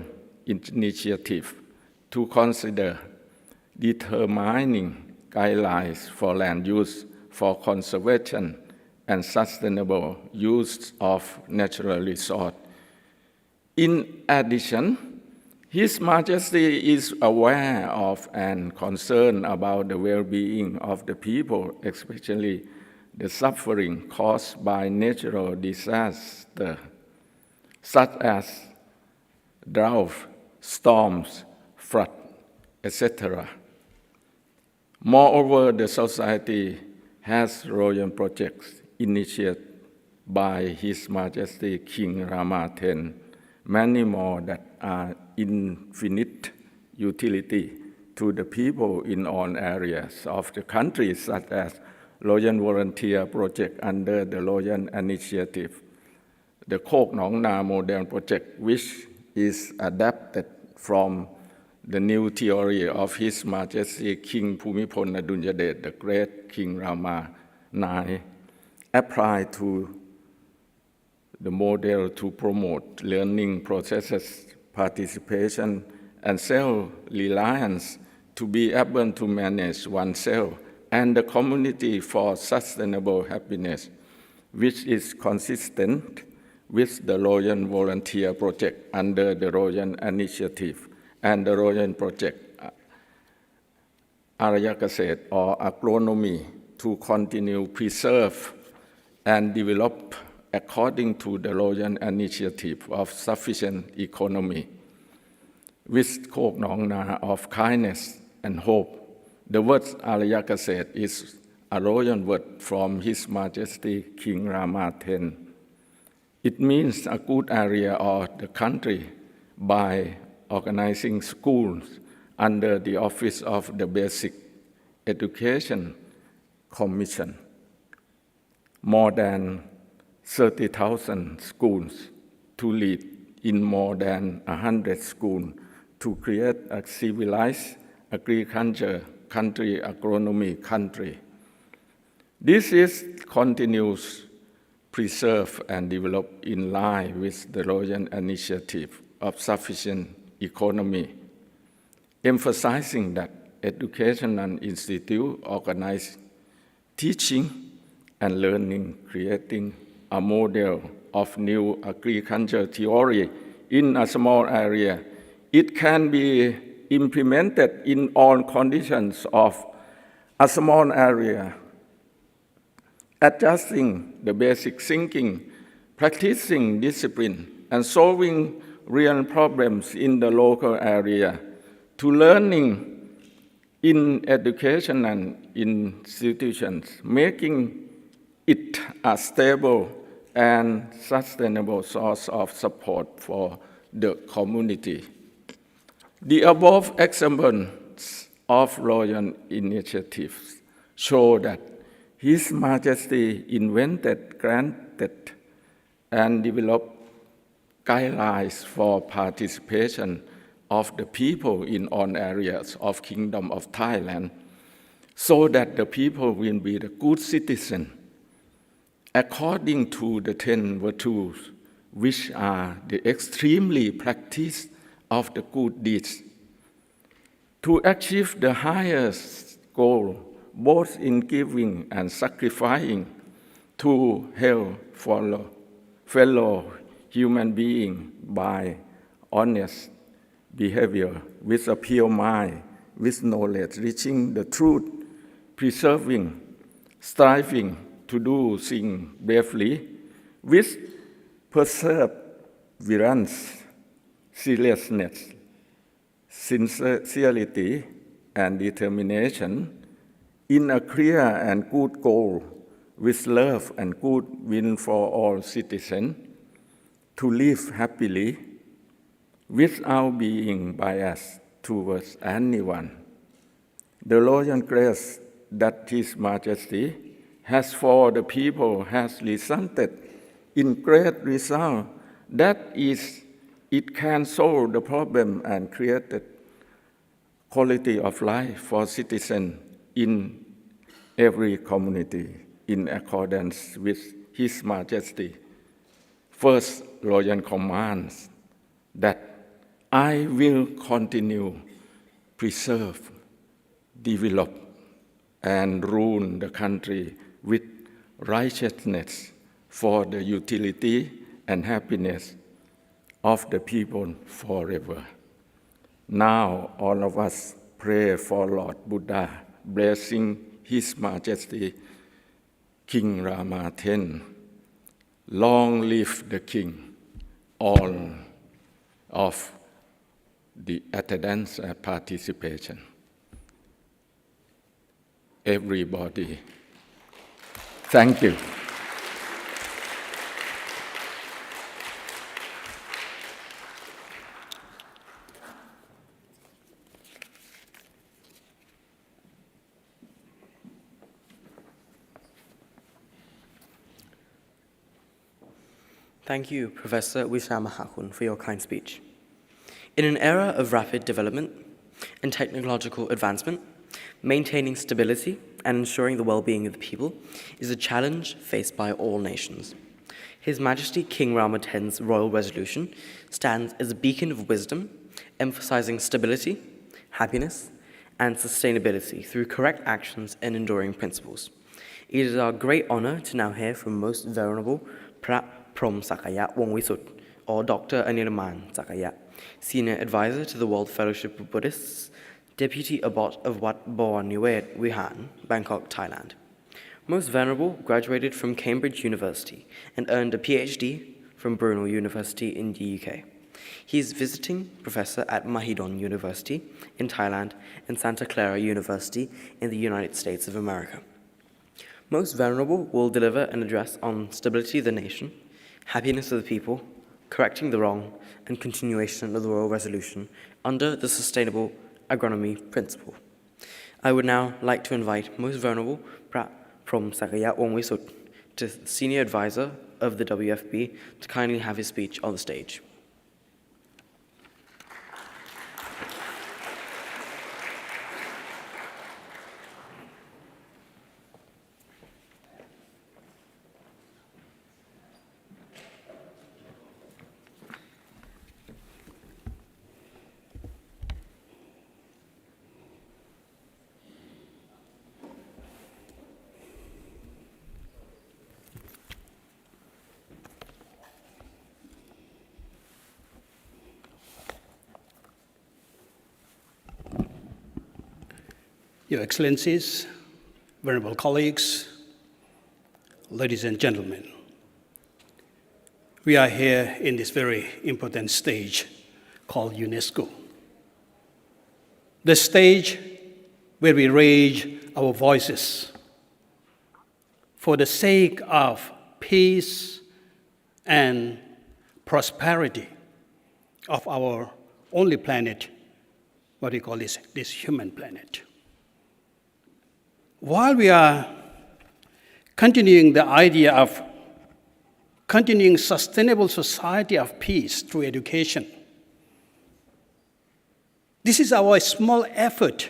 initiative to consider determining guidelines for land use for conservation and sustainable use of natural resources. In addition, His Majesty is aware of and concerned about the well-being of the people, especially the suffering caused by natural disasters, such as drought, storms, flood, etc. Moreover, the Society has royal projects initiated by His Majesty King Rama X, many more that are infinite utility to the people in all areas of the country, such as Royal Volunteer Project under the Royal Initiative, the Khok Nong Na Model Project, which is adapted from the new theory of His Majesty King Bhumibol Adulyadej, the great King Rama IX, applied to the model to promote learning processes, participation, and self-reliance to be able to manage oneself and the community for sustainable happiness, which is consistent with the Royal Volunteer Project under the Royal Initiative and the Royal Project Arayakaset or agronomy to continue preserve and develop according to the Royal Initiative of Sufficient Economy, with Khok Nong Na of kindness and hope. The word Arayakaset is a royal word from His Majesty King Rama X. It means a good area of the country by organizing schools under the Office of the Basic Education Commission. More than 30,000 schools to lead in more than 100 schools to create a civilized agriculture country, agronomy country. This is continuous, preserve and develop in line with the Royal Initiative of Sufficient Economy, emphasizing that educational institutes organize teaching and learning, creating a model of new agriculture theory in a small area. It can be implemented in all conditions of a small area, adjusting the basic thinking, practicing discipline, and solving real problems in the local area, to learning in educational institutions, making it a stable and sustainable source of support for the community. The above examples of royal initiatives show that His Majesty invented, granted, and developed guidelines for participation of the people in all areas of Kingdom of Thailand, so that the people will be the good citizen according to the 10 virtues, which are the extremely practice of the good deeds. To achieve the highest goal, both in giving and sacrificing to help fellow human beings by honest behavior, with a pure mind, with knowledge, reaching the truth, preserving, striving to do things bravely, with perseverance, seriousness, sincerity, and determination, in a clear and good goal, with love and goodwill for all citizens, to live happily, without being biased towards anyone. The royal grace that His Majesty has for the people has resulted in great result. That is, it can solve the problem and create quality of life for citizens in every community in accordance with His Majesty First Royal Commands that I will continue, preserve, develop, and rule the country with righteousness for the utility and happiness of the people forever. Now, all of us pray for Lord Buddha, blessing His Majesty King Rama X. Long live the King. All of the attendance and participation. Everybody, thank you. Thank you, Professor Wishamahakun, for your kind speech. In an era of rapid development and technological advancement, maintaining stability and ensuring the well-being of the people is a challenge faced by all nations. His Majesty King Rama X's royal resolution stands as a beacon of wisdom, emphasizing stability, happiness, and sustainability through correct actions and enduring principles. It is our great honor to now hear from Most Venerable Prom Sakaya Wongwisut, or Dr. Anirman Sakaya, Senior Advisor to the World Fellowship of Buddhists, Deputy Abbot of Wat Bawaniwet Wihan, Bangkok, Thailand. Most Venerable graduated from Cambridge University and earned a PhD from Brunel University in the UK. He is visiting professor at Mahidol University in Thailand and Santa Clara University in the United States of America. Most Venerable will deliver an address on stability of the nation, happiness of the people, correcting the wrong, and continuation of the Royal Resolution under the Sustainable Agronomy Principle. I would now like to invite Most Venerable Prom Sakaya Wongwisut, the Senior Advisor of the WFBY, to kindly have his speech on the stage. Your Excellencies, venerable colleagues, ladies and gentlemen, we are here in this very important stage called UNESCO. The stage where we raise our voices for the sake of peace and prosperity of our only planet, what we call this human planet. While we are continuing the idea of continuing sustainable society of peace through education, this is our small effort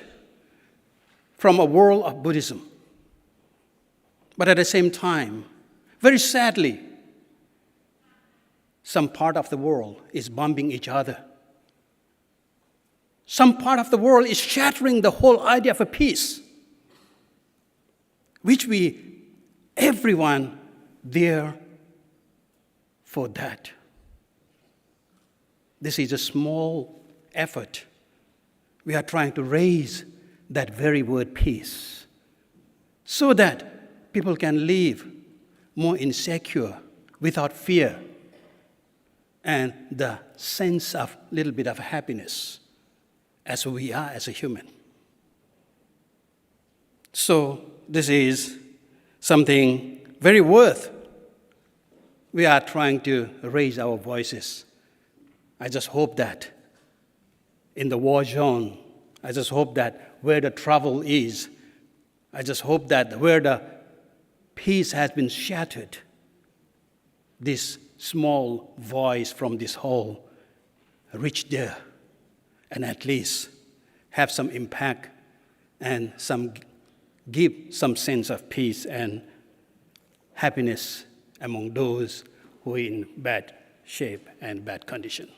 from a world of Buddhism. But at the same time, very sadly, some part of the world is bombing each other. Some part of the world is shattering the whole idea of a peace, which everyone there for that. This is a small effort. We are trying to raise that very word peace so that people can live more insecure, without fear, and the sense of a little bit of happiness as we are as a human. So this is something very worth. We are trying to raise our voices. I just hope that in the war zone, I just hope that where the trouble is, I just hope that where the peace has been shattered, this small voice from this hall reach there and at least have some impact and give some sense of peace and happiness among those who are in bad shape and bad condition.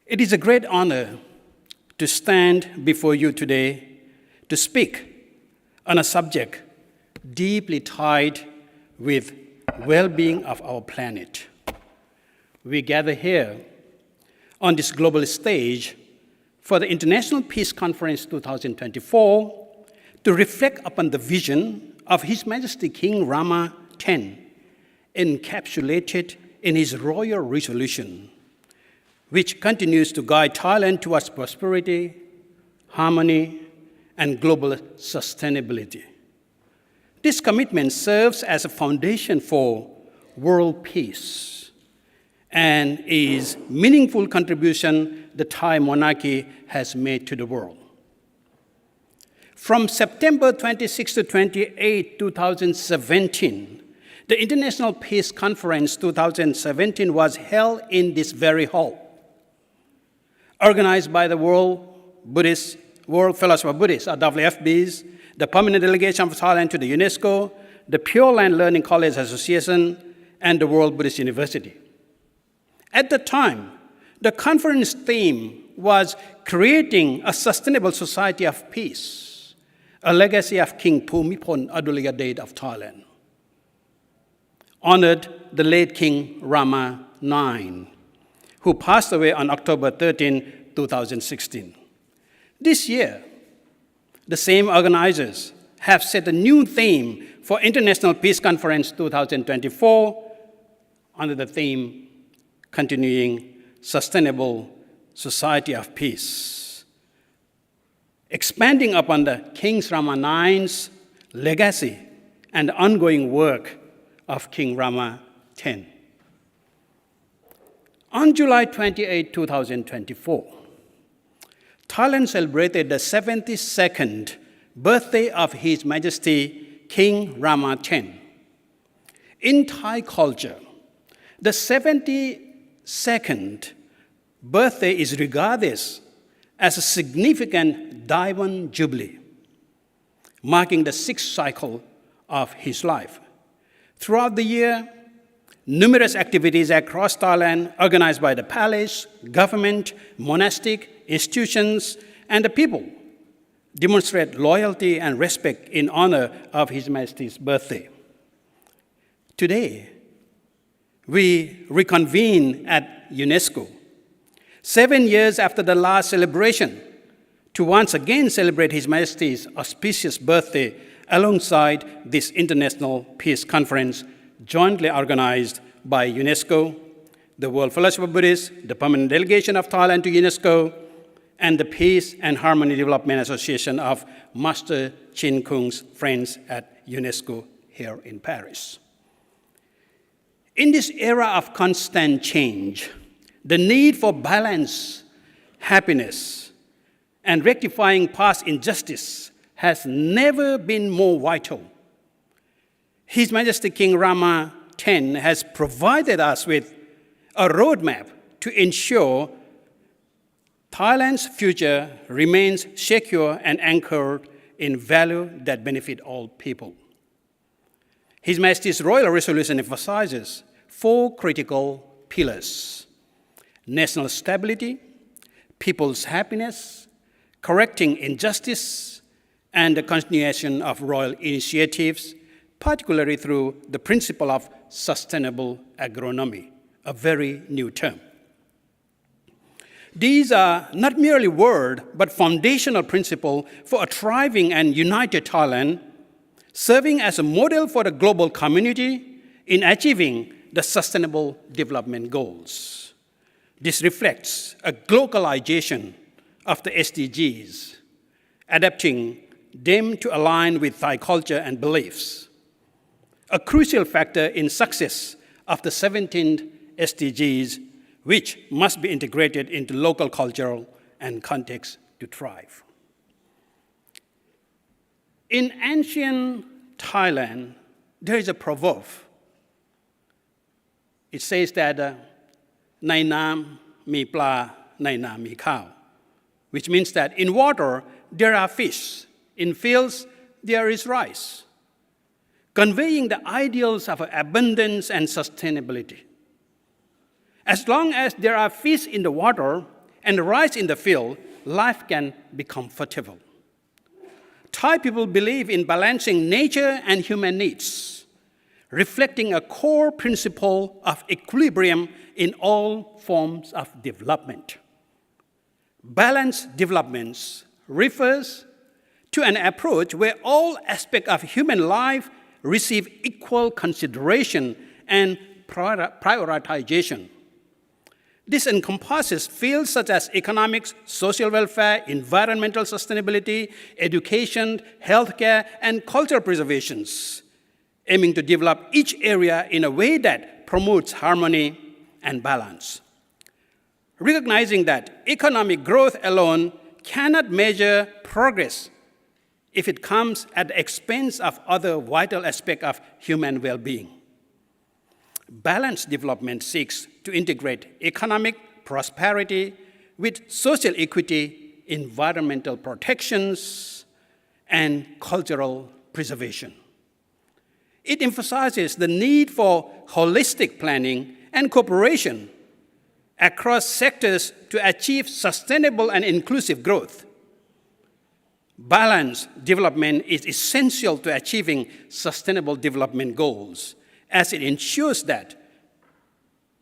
It is a great honor to stand before you today to speak on a subject deeply tied with well-being of our planet. We gather here on this global stage for the International Peace Conference 2024 to reflect upon the vision of His Majesty King Rama X, encapsulated in his royal resolution, which continues to guide Thailand towards prosperity, harmony, and global sustainability. This commitment serves as a foundation for world peace and is a meaningful contribution the Thai monarchy has made to the world. From September 26 to 28, 2017, the International Peace Conference 2017 was held in this very hall, organized by the World Fellowship of Buddhists, or WFBYs, the Permanent Delegation of Thailand to the UNESCO, the Pure Land Learning College Association, and the World Buddhist University. At the time, the conference theme was Creating a Sustainable Society of Peace, a legacy of King Bhumibol Adulyadej of Thailand. Honored the late King Rama IX, who passed away on October 13, 2016. This year, the same organizers have set a new theme for International Peace Conference 2024 under the theme Continuing Sustainable Society of Peace, expanding upon the King Rama IX's legacy and the ongoing work of King Rama X. On July 28, 2024, Thailand celebrated the 72nd birthday of His Majesty King Rama X. In Thai culture, the 72nd birthday is regarded as a significant Diamond Jubilee, marking the 6th cycle of his life. Throughout the year, numerous activities across Thailand, organized by the palace, government, monastic institutions, and the people, demonstrate loyalty and respect in honor of His Majesty's birthday. Today, we reconvene at UNESCO, 7 years after the last celebration, to once again celebrate His Majesty's auspicious birthday alongside this International Peace Conference jointly organized by UNESCO, the World Fellowship of Buddhists, the Permanent Delegation of Thailand to UNESCO, and the Peace and Harmony Development Association of Master Chin Kung's friends at UNESCO here in Paris. In this era of constant change, the need for balance, happiness, and rectifying past injustice has never been more vital. His Majesty King Rama X has provided us with a roadmap to ensure Thailand's future remains secure and anchored in values that benefit all people. His Majesty's Royal Resolution emphasizes 4 critical pillars: national stability, people's happiness, correcting injustice, and the continuation of royal initiatives, particularly through the principle of sustainable agronomy, a very new term. These are not merely words, but foundational principles for a thriving and united Thailand, serving as a model for the global community in achieving the Sustainable Development Goals. This reflects a globalization of the SDGs, adapting them to align with Thai culture and beliefs, a crucial factor in success of the 17 SDGs, which must be integrated into local cultural and context to thrive. In ancient Thailand, there is a proverb. It says that ในน้ำมีปลาในนามีข้าว which means that in water there are fish, in fields there is rice, conveying the ideals of abundance and sustainability. As long as there are fish in the water and rice in the field, life can be comfortable. Thai people believe in balancing nature and human needs, reflecting a core principle of equilibrium in all forms of development. Balanced development refers to an approach where all aspects of human life receive equal consideration and prioritization. This encompasses fields such as economics, social welfare, environmental sustainability, education, healthcare, and cultural preservations, aiming to develop each area in a way that promotes harmony and balance. Recognizing that economic growth alone cannot measure progress if it comes at the expense of other vital aspects of human well-being. Balanced development seeks to integrate economic prosperity with social equity, environmental protections, and cultural preservation. It emphasizes the need for holistic planning and cooperation across sectors to achieve sustainable and inclusive growth. Balanced development is essential to achieving sustainable development goals, as it ensures that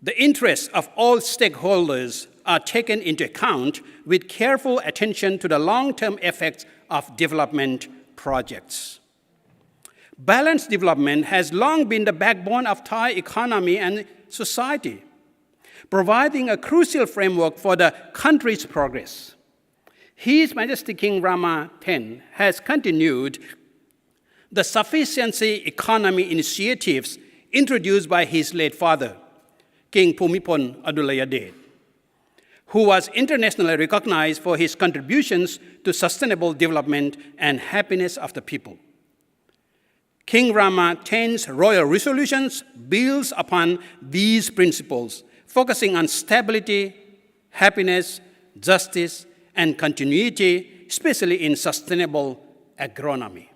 the interests of all stakeholders are taken into account with careful attention to the long-term effects of development projects. Balanced development has long been the backbone of Thai economy and society, providing a crucial framework for the country's progress. His Majesty King Rama X has continued the sufficiency economy initiatives introduced by his late father, King Bhumibol Adulyadej, who was internationally recognized for his contributions to sustainable development and happiness of the people. King Rama X's royal resolutions builds upon these principles, focusing on stability, happiness, justice, and continuity, especially in sustainable agronomy.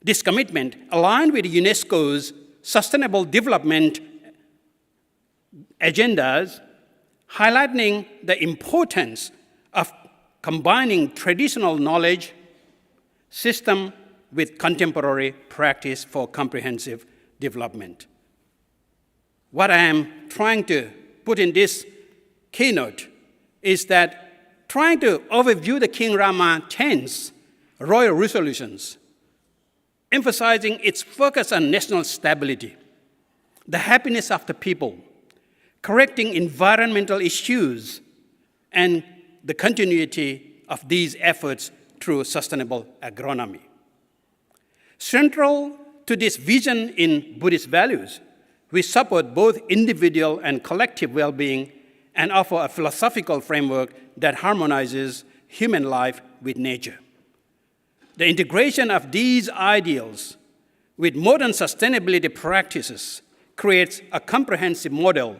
This commitment aligned with UNESCO's sustainable development agendas, highlighting the importance of combining traditional knowledge system with contemporary practice for comprehensive development. What I am trying to put in this keynote is that trying to overview the King Rama X's royal resolutions, emphasizing its focus on national stability, the happiness of the people, correcting environmental issues, and the continuity of these efforts through sustainable agronomy. Central to this vision in Buddhist values, we support both individual and collective well-being and offer a philosophical framework that harmonizes human life with nature. The integration of these ideals with modern sustainability practices creates a comprehensive model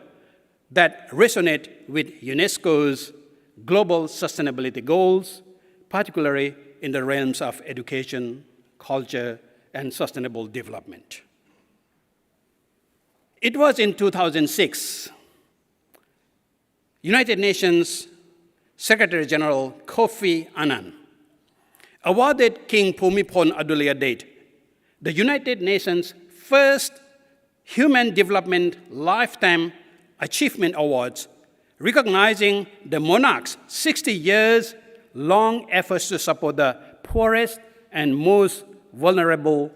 that resonates with UNESCO's global sustainability goals, particularly in the realms of education, culture, and sustainable development. It was in 2006, United Nations Secretary General Kofi Annan awarded King Bhumibol Adulyadej the United Nations first Human Development Lifetime Achievement Awards, recognizing the monarch's 60 years long efforts to support the poorest and most vulnerable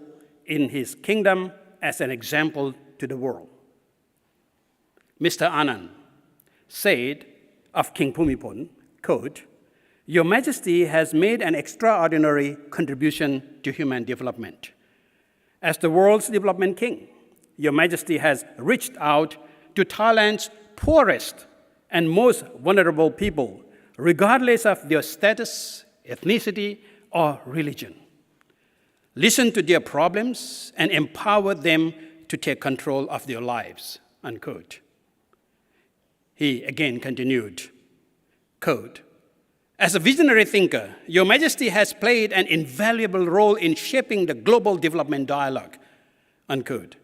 in his kingdom as an example to the world. Mr. Anand said of King Bhumibol, quote, "Your Majesty has made an extraordinary contribution to human development. As the world's development king, Your Majesty has reached out to Thailand's poorest and most vulnerable people, regardless of their status, ethnicity, or religion. Listen to their problems and empower them to take control of their lives," unquote. He again continued, quote, As a visionary thinker, Your Majesty has played an invaluable role in shaping the global development dialogue, unquote.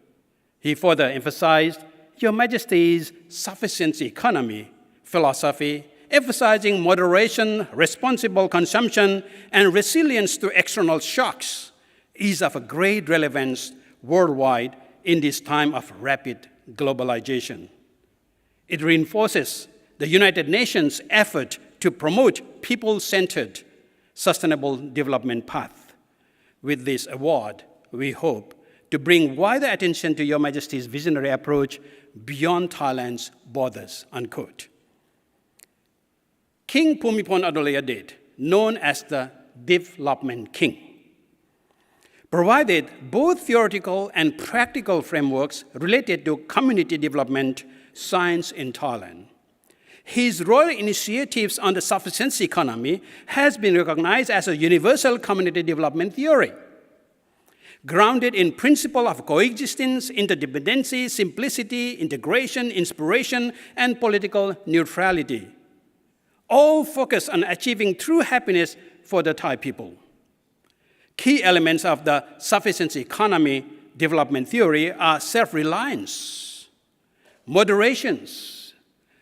He further emphasized Your Majesty's sufficiency economy philosophy, emphasizing moderation, responsible consumption, and resilience to external shocks is of a great relevance worldwide in this time of rapid globalization. It reinforces the United Nations' effort to promote people-centered, sustainable development path. With this award, we hope to bring wider attention to Your Majesty's visionary approach beyond Thailand's borders, unquote. King Bhumibol Adulyadej, known as the Development King, provided both theoretical and practical frameworks related to community development science in Thailand. His royal initiatives on the sufficiency economy has been recognized as a universal community development theory, grounded in principle of coexistence, interdependency, simplicity, integration, inspiration, and political neutrality, all focused on achieving true happiness for the Thai people. Key elements of the sufficiency economy development theory are self-reliance, moderation,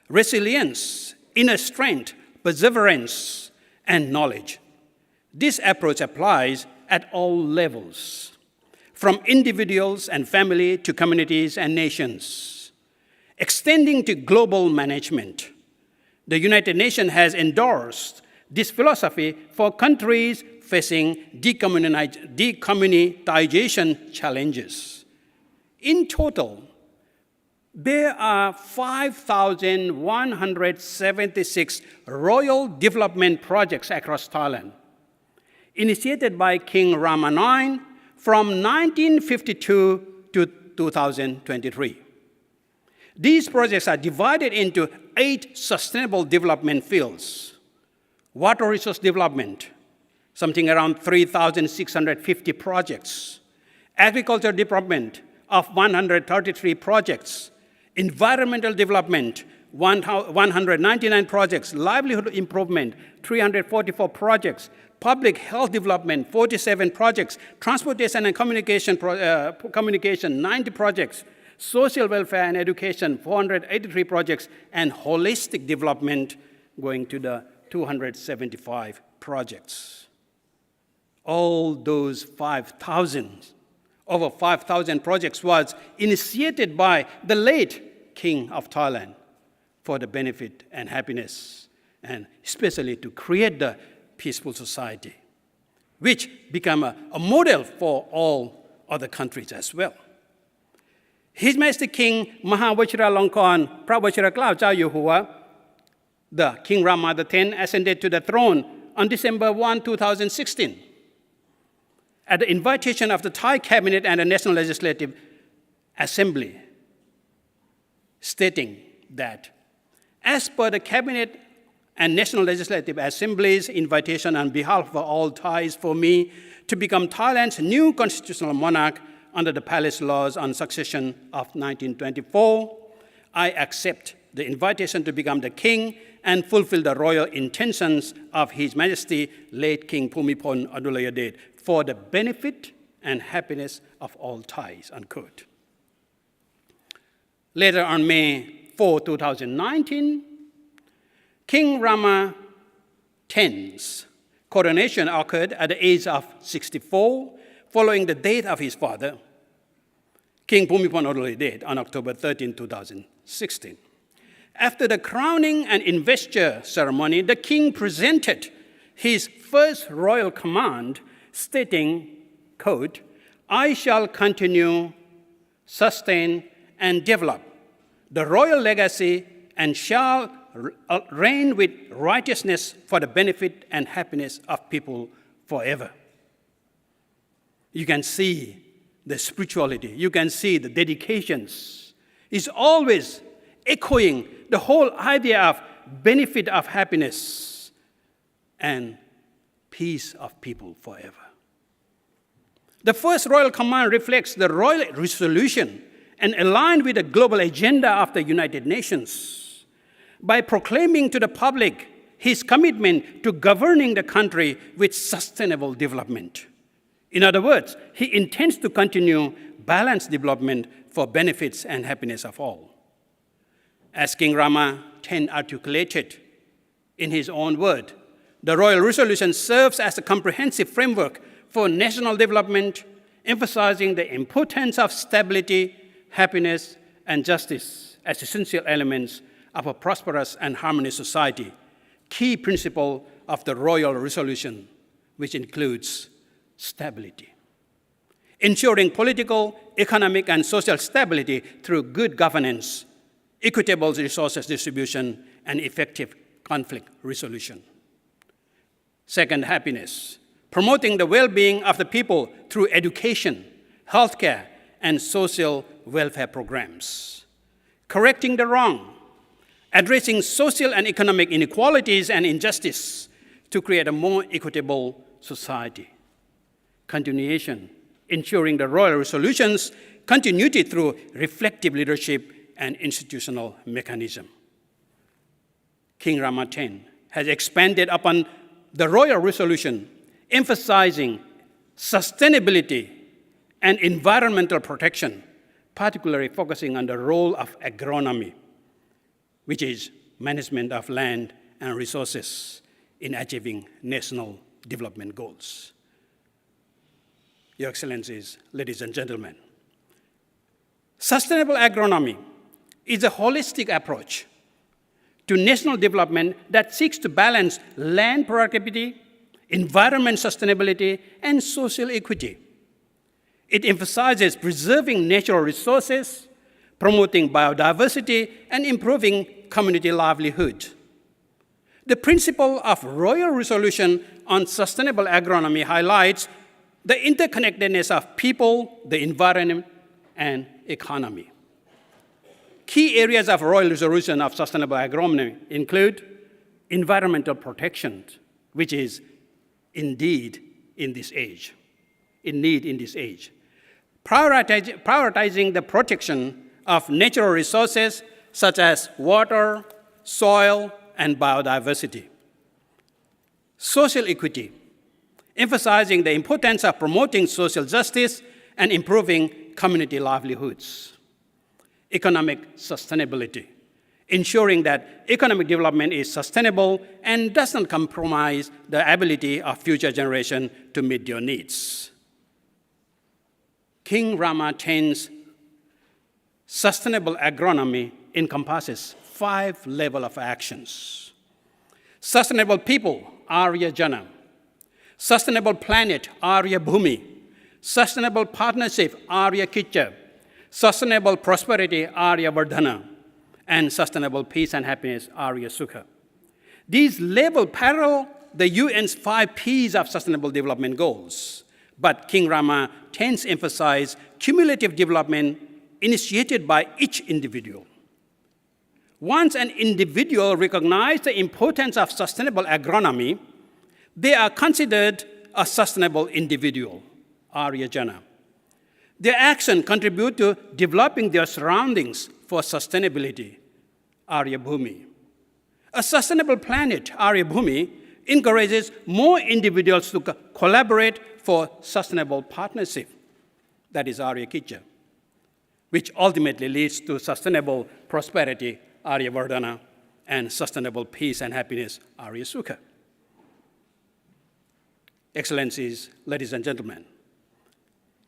resilience, inner strength, perseverance, and knowledge. This approach applies at all levels, from individuals and family to communities and nations, extending to global management. The United Nations has endorsed this philosophy for countries facing decommunitization challenges. In total, there are 5,176 royal development projects across Thailand, initiated by King Rama IX from 1952 to 2023. These projects are divided into 8 sustainable development fields. Water resource development, something around 3,650 projects. Agriculture development of 133 projects. Environmental development, 199 projects. Livelihood improvement, 344 projects. Public health development, 47 projects. Transportation and communication, 90 projects. Social welfare and education, 483 projects. And holistic development, going to the 275 projects. All those over 5,000 projects was initiated by the late King of Thailand for the benefit and happiness, and especially to create the peaceful society, which became a model for all other countries as well. His Majesty King Mahawachiralongkorn Pravachiraklao Chao Yuhua, the King Rama X, ascended to the throne on December 1, 2016, at the invitation of the Thai Cabinet and the National Legislative Assembly, stating that, as per the Cabinet and National Legislative Assembly's invitation on behalf of all Thais for me to become Thailand's new constitutional monarch under the Palace Laws on Succession of 1924, I accept the invitation to become the king and fulfill the royal intentions of His Majesty late King Bhumibol Adulyadej for the benefit and happiness of all Thais, unquote. Later on May 4, 2019, King Rama X's coronation occurred at the age of 64, following the death of his father, King Bhumibol Adulyadej, on October 13, 2016. After the crowning and investiture ceremony, the king presented his first royal command, stating, quote, I shall continue, sustain, and develop the royal legacy and shall reign with righteousness for the benefit and happiness of people forever. You can see the spirituality, you can see the dedications. It's always echoing the whole idea of benefit of happiness and peace of people forever. The first royal command reflects the royal resolution and aligned with the global agenda of the United Nations by proclaiming to the public his commitment to governing the country with sustainable development. In other words, he intends to continue balanced development for benefits and happiness of all. As King Rama X articulated in his own word, the Royal Resolution serves as a comprehensive framework for national development, emphasizing the importance of stability, happiness, and justice as essential elements of a prosperous and harmonious society, key principle of the Royal Resolution, which includes stability. Ensuring political, economic, and social stability through good governance, equitable resources distribution, and effective conflict resolution. Second, happiness. Promoting the well-being of the people through education, healthcare, and social welfare programs. Correcting the wrong. Addressing social and economic inequalities and injustice to create a more equitable society. Continuation. Ensuring the Royal Resolution's continuity through reflective leadership and institutional mechanism. King Rama X has expanded upon the Royal Resolution, emphasizing sustainability and environmental protection, particularly focusing on the role of agronomy, which is management of land and resources in achieving national development goals. Your Excellencies, ladies and gentlemen, sustainable agronomy is a holistic approach to national development that seeks to balance land productivity, environment sustainability, and social equity. It emphasizes preserving natural resources, promoting biodiversity, and improving community livelihood. The principle of Royal Resolution on Sustainable Agronomy highlights the interconnectedness of people, the environment, and economy. Key areas of Royal Resolution of Sustainable Agronomy include environmental protection, which is in need in this age. Prioritizing the protection of natural resources such as water, soil, and biodiversity. Social equity, emphasizing the importance of promoting social justice and improving community livelihoods. Economic sustainability, ensuring that economic development is sustainable and does not compromise the ability of future generations to meet their needs. King Rama X's sustainable agronomy encompasses 5 levels of actions. Sustainable people, Arya Jana. Sustainable planet, Arya Bhumi. Sustainable partnership, Arya Kitcha. Sustainable prosperity, Arya Vardhana. And sustainable peace and happiness, Arya Sukha. These labels parallel the UN's 5 Ps of Sustainable Development Goals, but King Rama X emphasized cumulative development initiated by each individual. Once an individual recognizes the importance of sustainable agronomy, they are considered a sustainable individual, Arya Jana. Their action contribute to developing their surroundings for sustainability, Arya Bhumi. A sustainable planet, Arya Bhumi, encourages more individuals to collaborate for sustainable partnership, that is Arya Kitcha, which ultimately leads to sustainable prosperity, Arya Vardhana, and sustainable peace and happiness, Arya Sukha. Excellencies, ladies and gentlemen,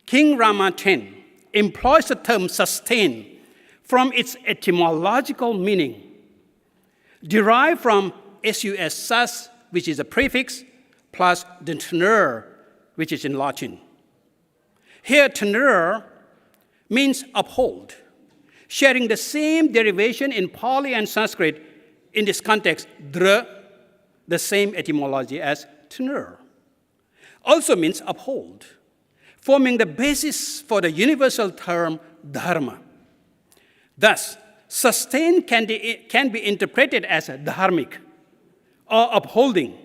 King Rama X employs the term sustain from its etymological meaning, derived from sus, sus, which is a prefix, plus the tenere, which is in Latin. Here, tenere means uphold, sharing the same derivation in Pali and Sanskrit. In this context, dra, the same etymology as tenere, also means uphold, forming the basis for the universal term dharma. Thus, sustain can be interpreted as dharmic or upholding.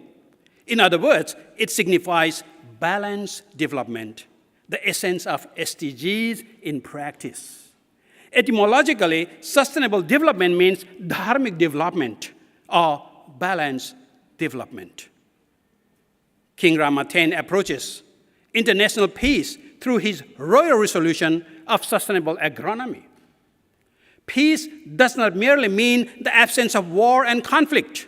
In other words, it signifies balanced development, the essence of SDGs in practice. Etymologically, sustainable development means dharmic development or balanced development. King Rama X approaches international peace through his royal resolution of sustainable agronomy. Peace does not merely mean the absence of war and conflict.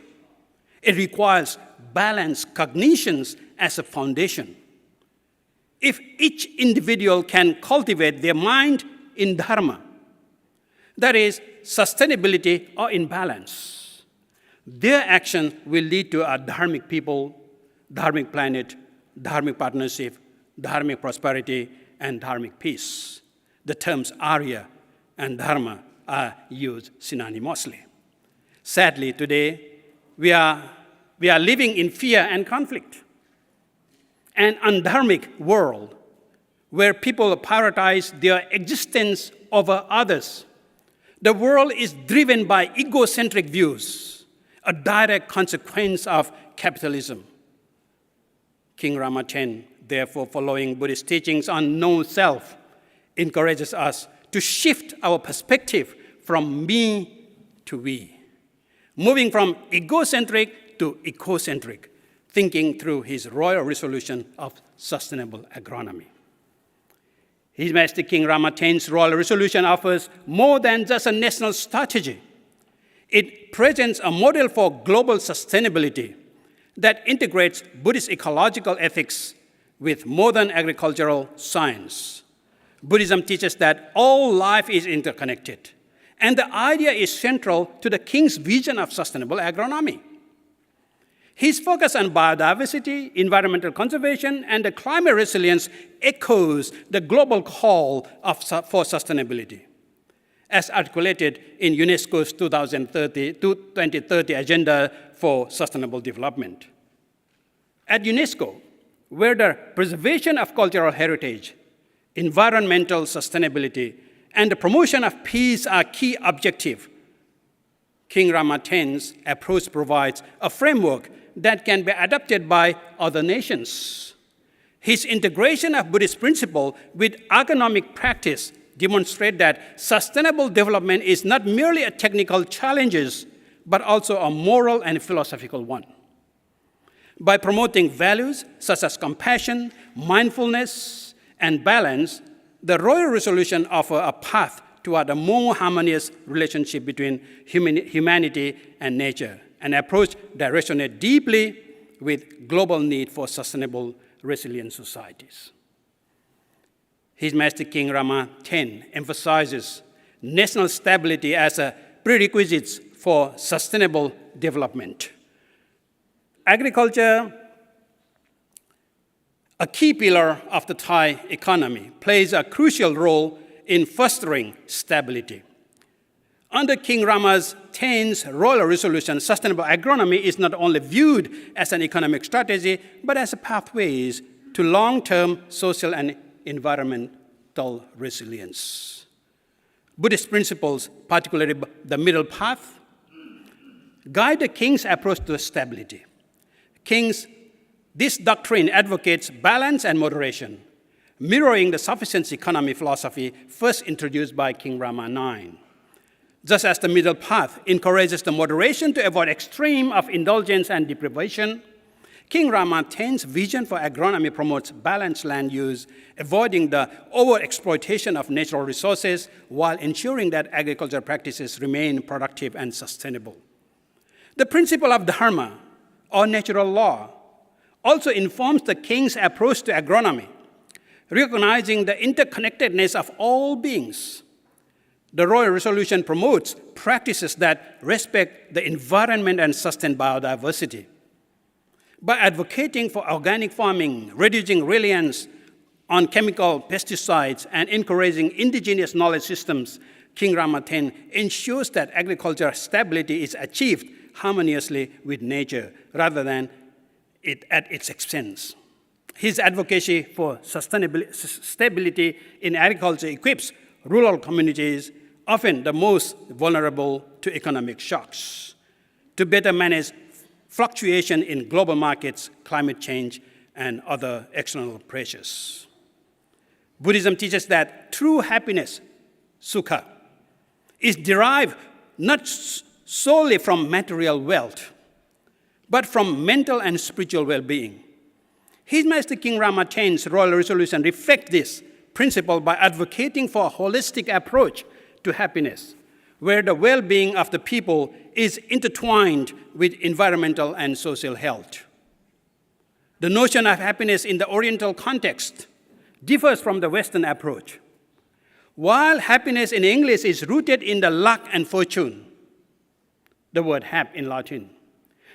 It requires balanced cognitions as a foundation. If each individual can cultivate their mind in dharma, that is, sustainability or in balance, their action will lead to a dharmic people, dharmic planet, dharmic partnership, dharmic prosperity, and dharmic peace. The terms Arya and Dharma are used synonymously. Sadly, today, we are living in fear and conflict. An undharmic world where people prioritize their existence over others. The world is driven by egocentric views, a direct consequence of capitalism. King Rama X, therefore, following Buddhist teachings on no self, encourages us to shift our perspective from me to we, moving from egocentric to ecocentric, thinking through his royal resolution of sustainable agronomy. His Majesty King Rama X's royal resolution offers more than just a national strategy. It presents a model for global sustainability that integrates Buddhist ecological ethics with modern agricultural science. Buddhism teaches that all life is interconnected, and the idea is central to the king's vision of sustainable agronomy. His focus on biodiversity, environmental conservation, and the climate resilience echoes the global call for sustainability, as articulated in UNESCO's 2030 Agenda for Sustainable Development. At UNESCO, where the preservation of cultural heritage, environmental sustainability, and the promotion of peace are key objectives, King Rama X's approach provides a framework that can be adopted by other nations. His integration of Buddhist principle with economic practice demonstrates that sustainable development is not merely a technical challenge, but also a moral and philosophical one. By promoting values such as compassion, mindfulness, and balance, the Royal Resolution offers a path toward a more harmonious relationship between humanity and nature, an approach that resonates deeply with global need for sustainable, resilient societies. His Majesty King Rama X emphasizes national stability as a prerequisite for sustainable development. Agriculture, a key pillar of the Thai economy, plays a crucial role in fostering stability. Under King Rama X's royal resolution, sustainable agronomy is not only viewed as an economic strategy, but as a pathway to long-term social and environmental resilience. Buddhist principles, particularly the middle path, guide the king's approach to stability. This doctrine advocates balance and moderation, mirroring the sufficiency economy philosophy first introduced by King Rama IX. Just as the middle path encourages the moderation to avoid extreme of indulgence and deprivation, King Rama X's vision for agronomy promotes balanced land use, avoiding the overexploitation of natural resources while ensuring that agricultural practices remain productive and sustainable. The principle of dharma, or natural law, also informs the king's approach to agronomy, recognizing the interconnectedness of all beings. The Royal Resolution promotes practices that respect the environment and sustain biodiversity. By advocating for organic farming, reducing reliance on chemical pesticides, and encouraging indigenous knowledge systems, King Rama X ensures that agricultural stability is achieved harmoniously with nature rather than at its expense. His advocacy for stability in agriculture equips rural communities, often the most vulnerable to economic shocks, to better manage fluctuation in global markets, climate change, and other external pressures. Buddhism teaches that true happiness, sukha, is derived not solely from material wealth, but from mental and spiritual well-being. His Majesty King Rama X's royal resolution reflects this principle by advocating for a holistic approach to happiness, where the well-being of the people is intertwined with environmental and social health. The notion of happiness in the Oriental context differs from the Western approach. While happiness in English is rooted in the luck and fortune, the word hap in Latin,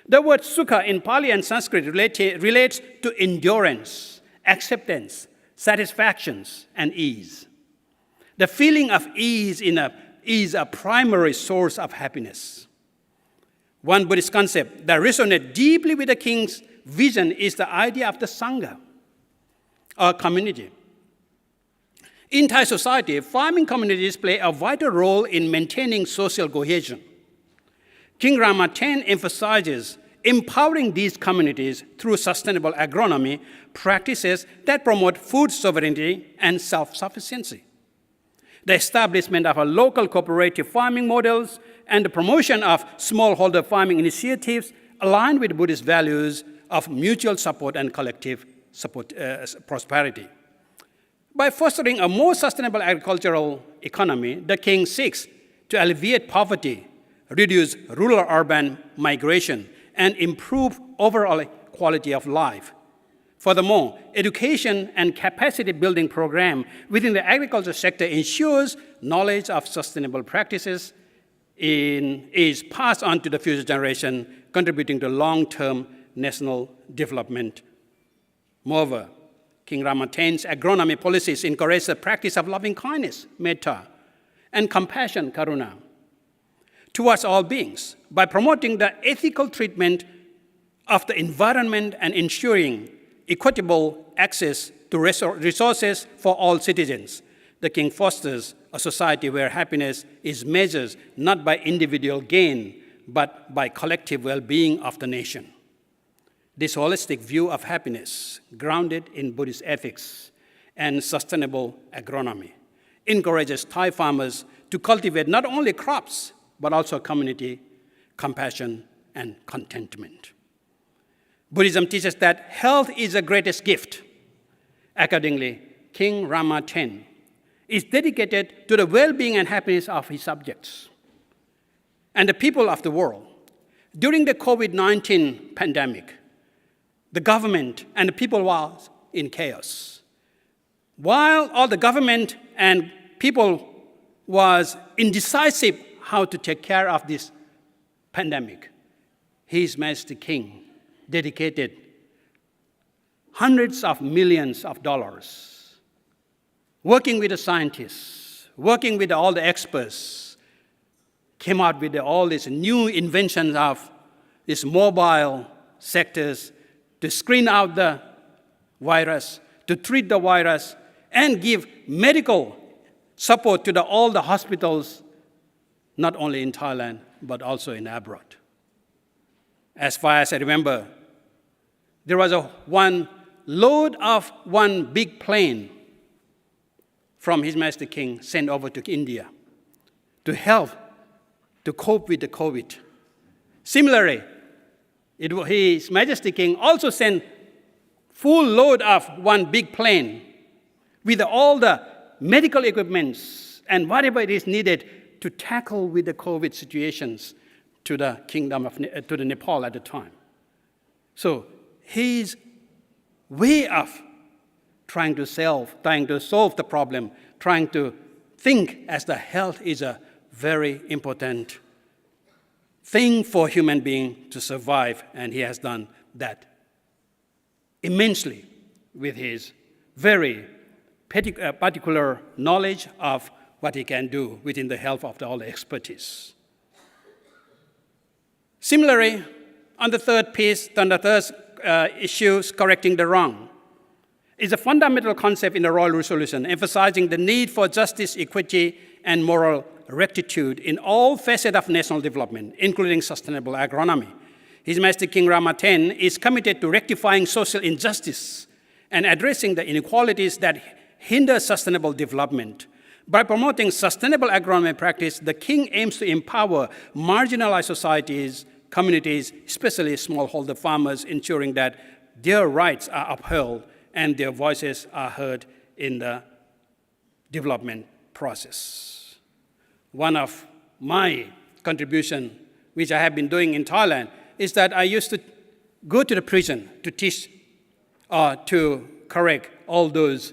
the word sukha in Pali and Sanskrit relates to endurance, acceptance, satisfactions, and ease. The feeling of ease is a primary source of happiness. One Buddhist concept that resonates deeply with the king's vision is the idea of the Sangha, or community. In Thai society, farming communities play a vital role in maintaining social cohesion. King Rama X emphasizes empowering these communities through sustainable agronomy practices that promote food sovereignty and self-sufficiency. The establishment of a local cooperative farming models and the promotion of smallholder farming initiatives align with Buddhist values of mutual support and collective prosperity. By fostering a more sustainable agricultural economy, the king seeks to alleviate poverty, reduce rural-urban migration, and improve overall quality of life. Furthermore, education and capacity building program within the agriculture sector ensures knowledge of sustainable practices is passed on to the future generation, contributing to long-term national development. Moreover, King Rama X's agronomy policies encourage the practice of loving kindness, metta, and compassion, karuna, towards all beings by promoting the ethical treatment of the environment and ensuring equitable access to resources for all citizens. The king fosters a society where happiness is measured not by individual gain, but by collective well-being of the nation. This holistic view of happiness, grounded in Buddhist ethics and sustainable agronomy, encourages Thai farmers to cultivate not only crops, but also community, compassion, and contentment. Buddhism teaches that health is the greatest gift. Accordingly, King Rama X is dedicated to the well-being and happiness of his subjects and the people of the world. During the COVID-19 pandemic, the government and the people were in chaos. While all the government and people was indecisive how to take care of this pandemic, His Majesty King dedicated hundreds of millions of dollars, working with the scientists, working with all the experts, came out with all these new inventions of these mobile sectors to screen out the virus, to treat the virus, and give medical support to all the hospitals, not only in Thailand, but also in abroad. As far as I remember, there was one load of one big plane from His Majesty King sent over to India to help to cope with the COVID. Similarly, His Majesty King also sent full load of one big plane with all the medical equipments and whatever it is needed to tackle with the COVID situations to the kingdom of to the Nepal at the time. So his way of trying to solve the problem, trying to think as the health is a very important thing for human being to survive, and he has done that immensely with his very particular knowledge of what he can do within the help of all the expertise. Similarly, on the third piece, on the third issue, correcting the wrong, is a fundamental concept in the Royal Resolution, emphasizing the need for justice, equity, and moral rectitude in all facets of national development, including sustainable agronomy. His Majesty King Rama X is committed to rectifying social injustice and addressing the inequalities that hinder sustainable development. By promoting sustainable agronomy practice, the king aims to empower marginalized societies communities, especially smallholder farmers, ensuring that their rights are upheld and their voices are heard in the development process. One of my contributions, which I have been doing in Thailand, is that I used to go to the prison to teach or to correct all those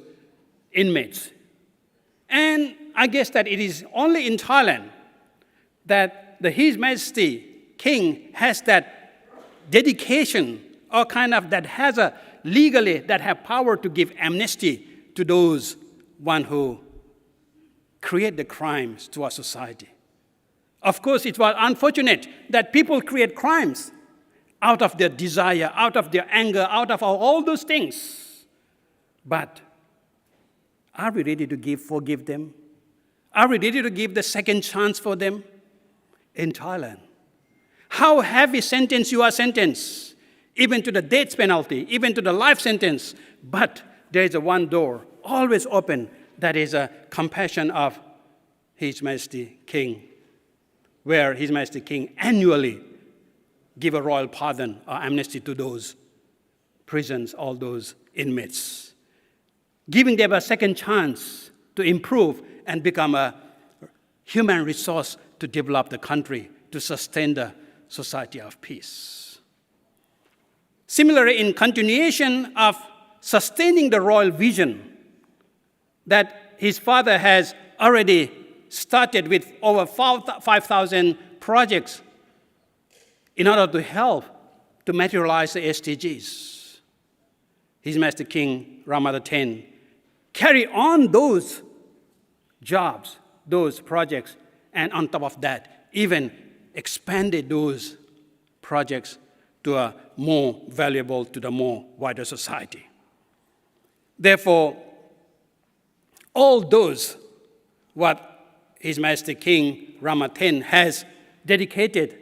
inmates. And I guess that it is only in Thailand that His Majesty King has that dedication or kind of that has a legally that have power to give amnesty to those one who create the crimes to our society. Of course, it was unfortunate that people create crimes out of their desire, out of their anger, out of all those things. But are we ready to forgive them? Are we ready to give the second chance for them? In Thailand, how heavy sentence you are sentenced, even to the death penalty, even to the life sentence, but there is one door always open, that is a compassion of His Majesty King, where His Majesty King annually give a royal pardon or amnesty to those prisons, all those inmates, giving them a second chance to improve and become a human resource to develop the country, to sustain the society of peace. Similarly, in continuation of sustaining the royal vision that his father has already started with over 5,000 projects in order to help to materialize the SDGs. His Majesty King Rama X carry on those jobs, those projects, and on top of that, even expanded those projects to a more valuable to the more wider society. Therefore, all those what His Majesty King Rama X has dedicated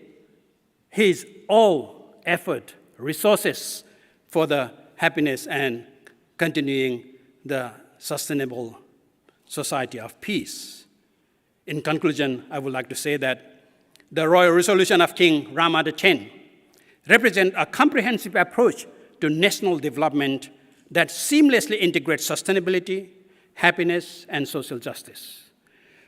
his all effort, resources for the happiness and continuing the sustainable society of peace. In conclusion, I would like to say that the royal resolution of King Rama X represents a comprehensive approach to national development that seamlessly integrates sustainability, happiness, and social justice.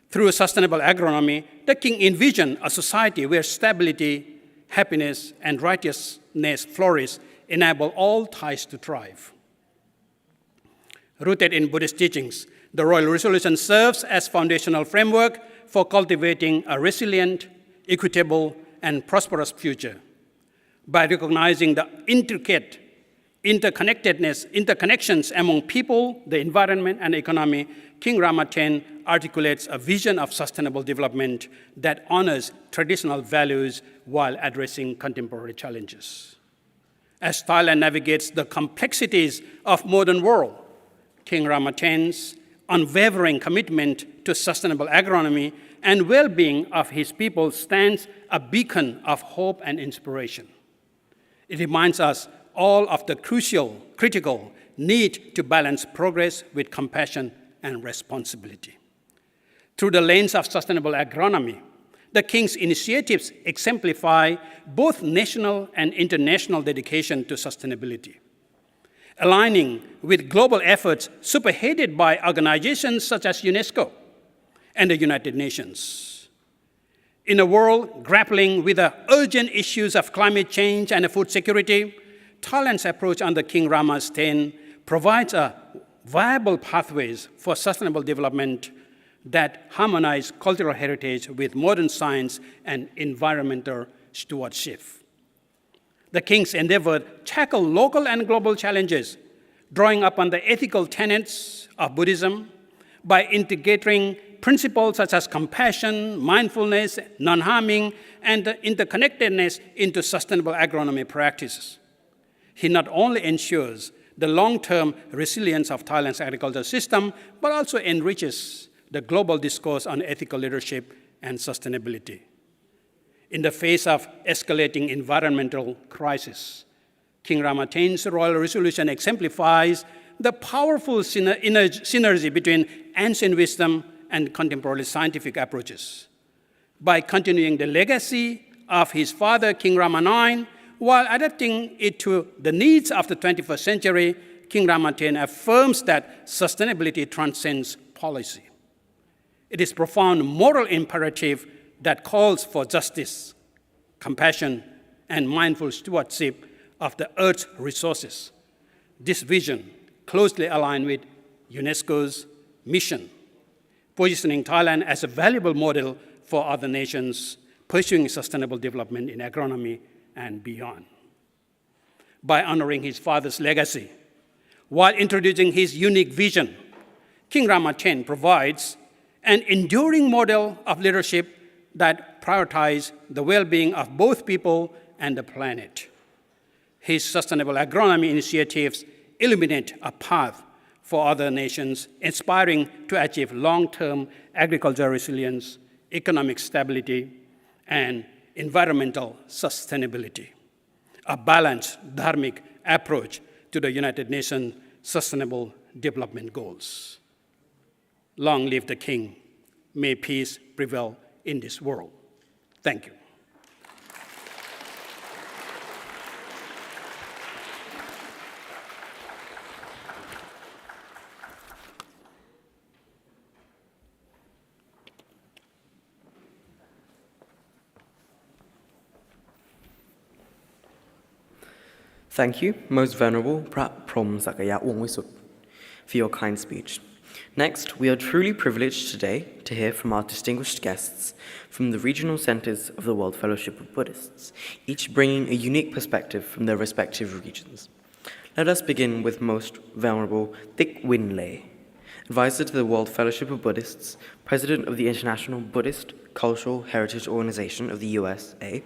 Through sustainable agronomy, the king envisioned a society where stability, happiness, and righteousness flourish, enable all Thais to thrive. Rooted in Buddhist teachings, the Royal Resolution serves as foundational framework for cultivating a resilient, equitable, and prosperous future. By recognizing the intricate interconnections among people, the environment, and economy, King Rama X articulates a vision of sustainable development that honors traditional values while addressing contemporary challenges. As Thailand navigates the complexities of modern world, King Rama X's unwavering commitment to sustainable agronomy and well-being of his people stands a beacon of hope and inspiration. It reminds us all of the critical need to balance progress with compassion and responsibility. Through the lens of sustainable agronomy, the King's initiatives exemplify both national and international dedication to sustainability, aligning with global efforts spearheaded by organizations such as UNESCO and the United Nations. In a world grappling with the urgent issues of climate change and food security, Thailand's approach under King Rama X provides a viable pathways for sustainable development that harmonize cultural heritage with modern science and environmental stewardship. The King's endeavor tackle local and global challenges, drawing upon the ethical tenets of Buddhism by integrating principles such as compassion, mindfulness, non-harming, and interconnectedness into sustainable agronomy practices. He not only ensures the long-term resilience of Thailand's agricultural system, but also enriches the global discourse on ethical leadership and sustainability. In the face of escalating environmental crisis, King Rama X's Royal Resolution exemplifies the powerful synergy between ancient wisdom and contemporary scientific approaches. By continuing the legacy of his father, King Rama IX, while adapting it to the needs of the 21st century. King Rama X affirms that sustainability transcends policy. It is a profound moral imperative that calls for justice, compassion, and mindful stewardship of the Earth's resources. This vision closely aligned with UNESCO's mission, positioning Thailand as a valuable model for other nations pursuing sustainable development in agronomy and beyond. By honoring his father's legacy, while introducing his unique vision, King Rama X provides an enduring model of leadership that prioritizes the well-being of both people and the planet. His sustainable agronomy initiatives illuminate a path for other nations, inspiring to achieve long-term agricultural resilience, economic stability, and environmental sustainability. A balanced dharmic approach to the United Nations Sustainable Development Goals. Long live the King. May peace prevail in this world. Thank you. Thank you, Most Venerable Patron Sakaya Wongwisut, for your kind speech. Next, we are truly privileged today to hear from our distinguished guests from the regional centers of the World Fellowship of Buddhists, each bringing a unique perspective from their respective regions. Let us begin with Most Venerable Thich Win Lay, advisor to the World Fellowship of Buddhists, president of the International Buddhist Cultural Heritage Organization of the USA.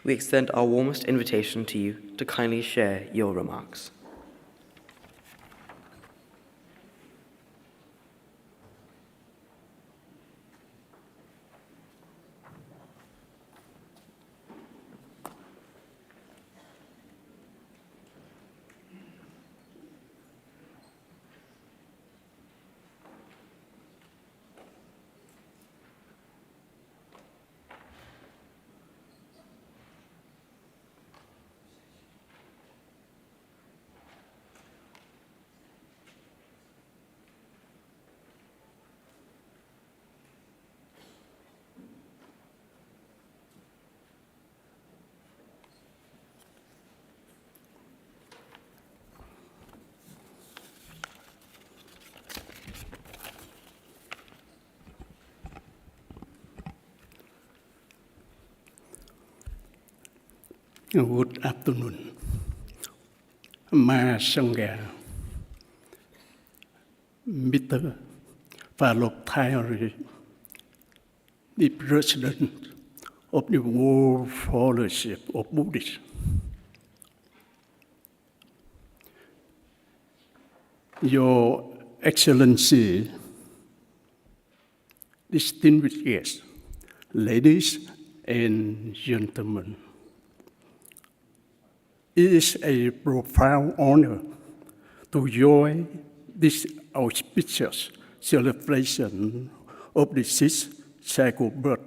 We extend our warmest invitation to you to kindly share your remarks. Good afternoon. Ma Sangha, Mr. Farlok Thai, the President of the World Fellowship of Buddhists. Your Excellency, distinguished guests, ladies and gentlemen, it is a profound honor to join this auspicious celebration of the 6th sacred birth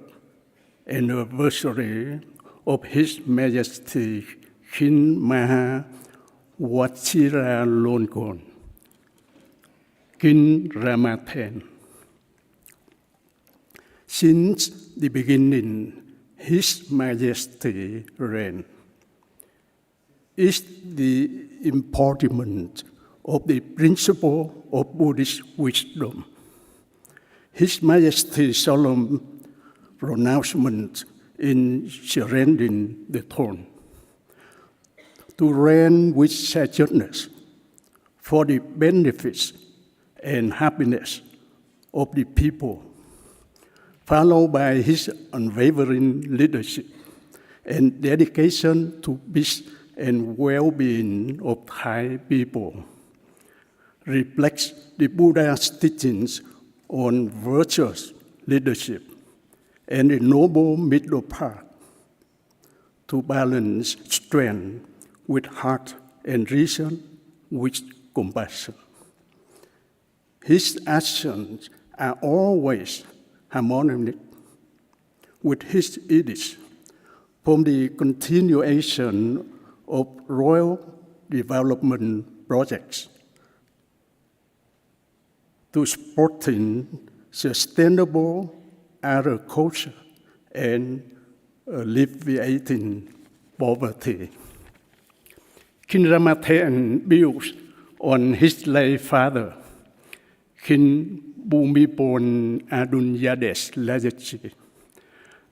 anniversary of His Majesty King Maha Vajiralongkorn, King Rama X. Since the beginning, His Majesty's reign is the embodiment of the principle of Buddhist wisdom. His Majesty's solemn pronouncement in surrendering the throne to reign with sagaciousness for the benefits and happiness of the people, followed by his unwavering leadership and dedication to peace and well-being of Thai people, reflects the Buddha's teachings on virtuous leadership and a noble middle path to balance strength with heart and reason with compassion. His actions are always harmonious with his edicts, from the continuation of rural development projects to supporting sustainable agriculture and alleviating poverty. King Ramaten built on his late father, King Bhumibol Adulyadej's legacy,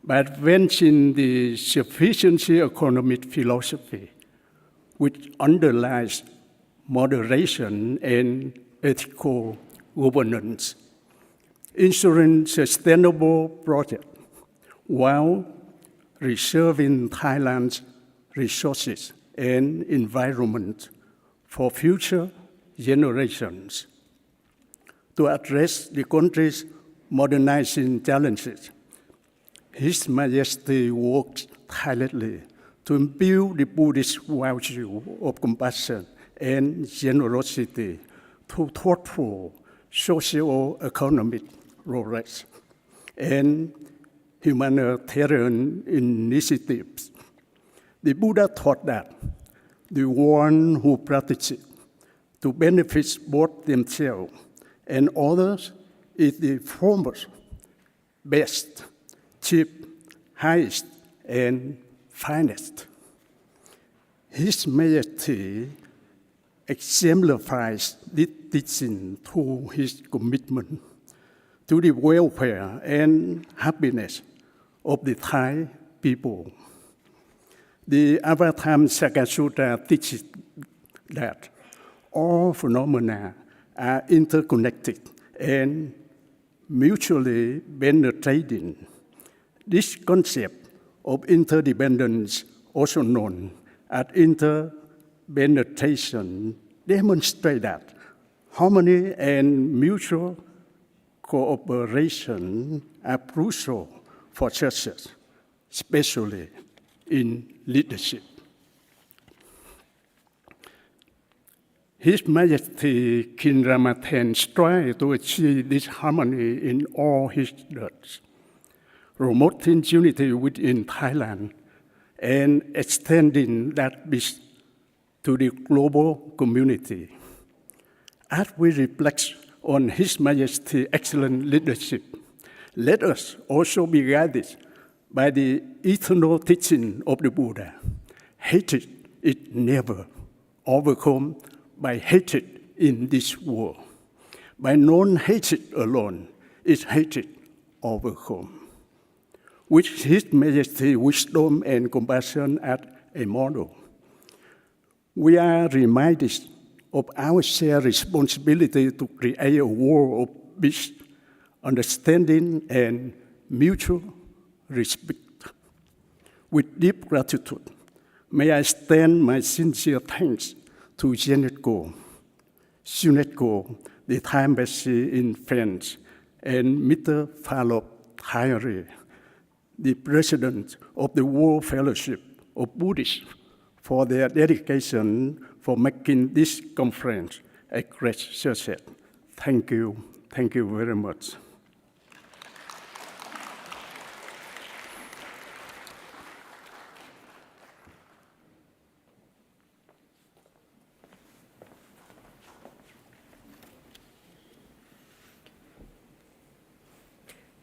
by advancing the sufficiency economic philosophy, which underlies moderation and ethical governance, ensuring sustainable projects while reserving Thailand's resources and environment for future generations. To address the country's modernizing challenges, His Majesty worked tirelessly to imbue the Buddhist value of compassion and generosity through thoughtful socio-economic progress and humanitarian initiatives. The Buddha taught that the one who practices to benefit both themselves and others is the foremost, best, chief, highest, and finest. His Majesty exemplifies this teaching through his commitment to the welfare and happiness of the Thai people. The Avatam Saka Sutra teaches that all phenomena are interconnected and mutually penetrating. This concept of interdependence, also known as interpenetration, demonstrates that harmony and mutual cooperation are crucial for success, especially in leadership. His Majesty King Ramaten strives to achieve this harmony in all his deeds, promoting unity within Thailand and extending that peace to the global community. As we reflect on His Majesty's excellent leadership, let us also be guided by the eternal teaching of the Buddha. Hatred is never overcome by hatred in this world. By non-hatred alone is hatred overcome. With His Majesty's wisdom and compassion as a model, we are reminded of our shared responsibility to create a world of peace, understanding, and mutual respect. With deep gratitude, may I extend my sincere thanks to UNESCO, the Thai Embassy in France, and Mr. Phallop Thayare, the President of the World Fellowship of Buddhists, for their dedication for making this conference a great success. Thank you. Thank you very much.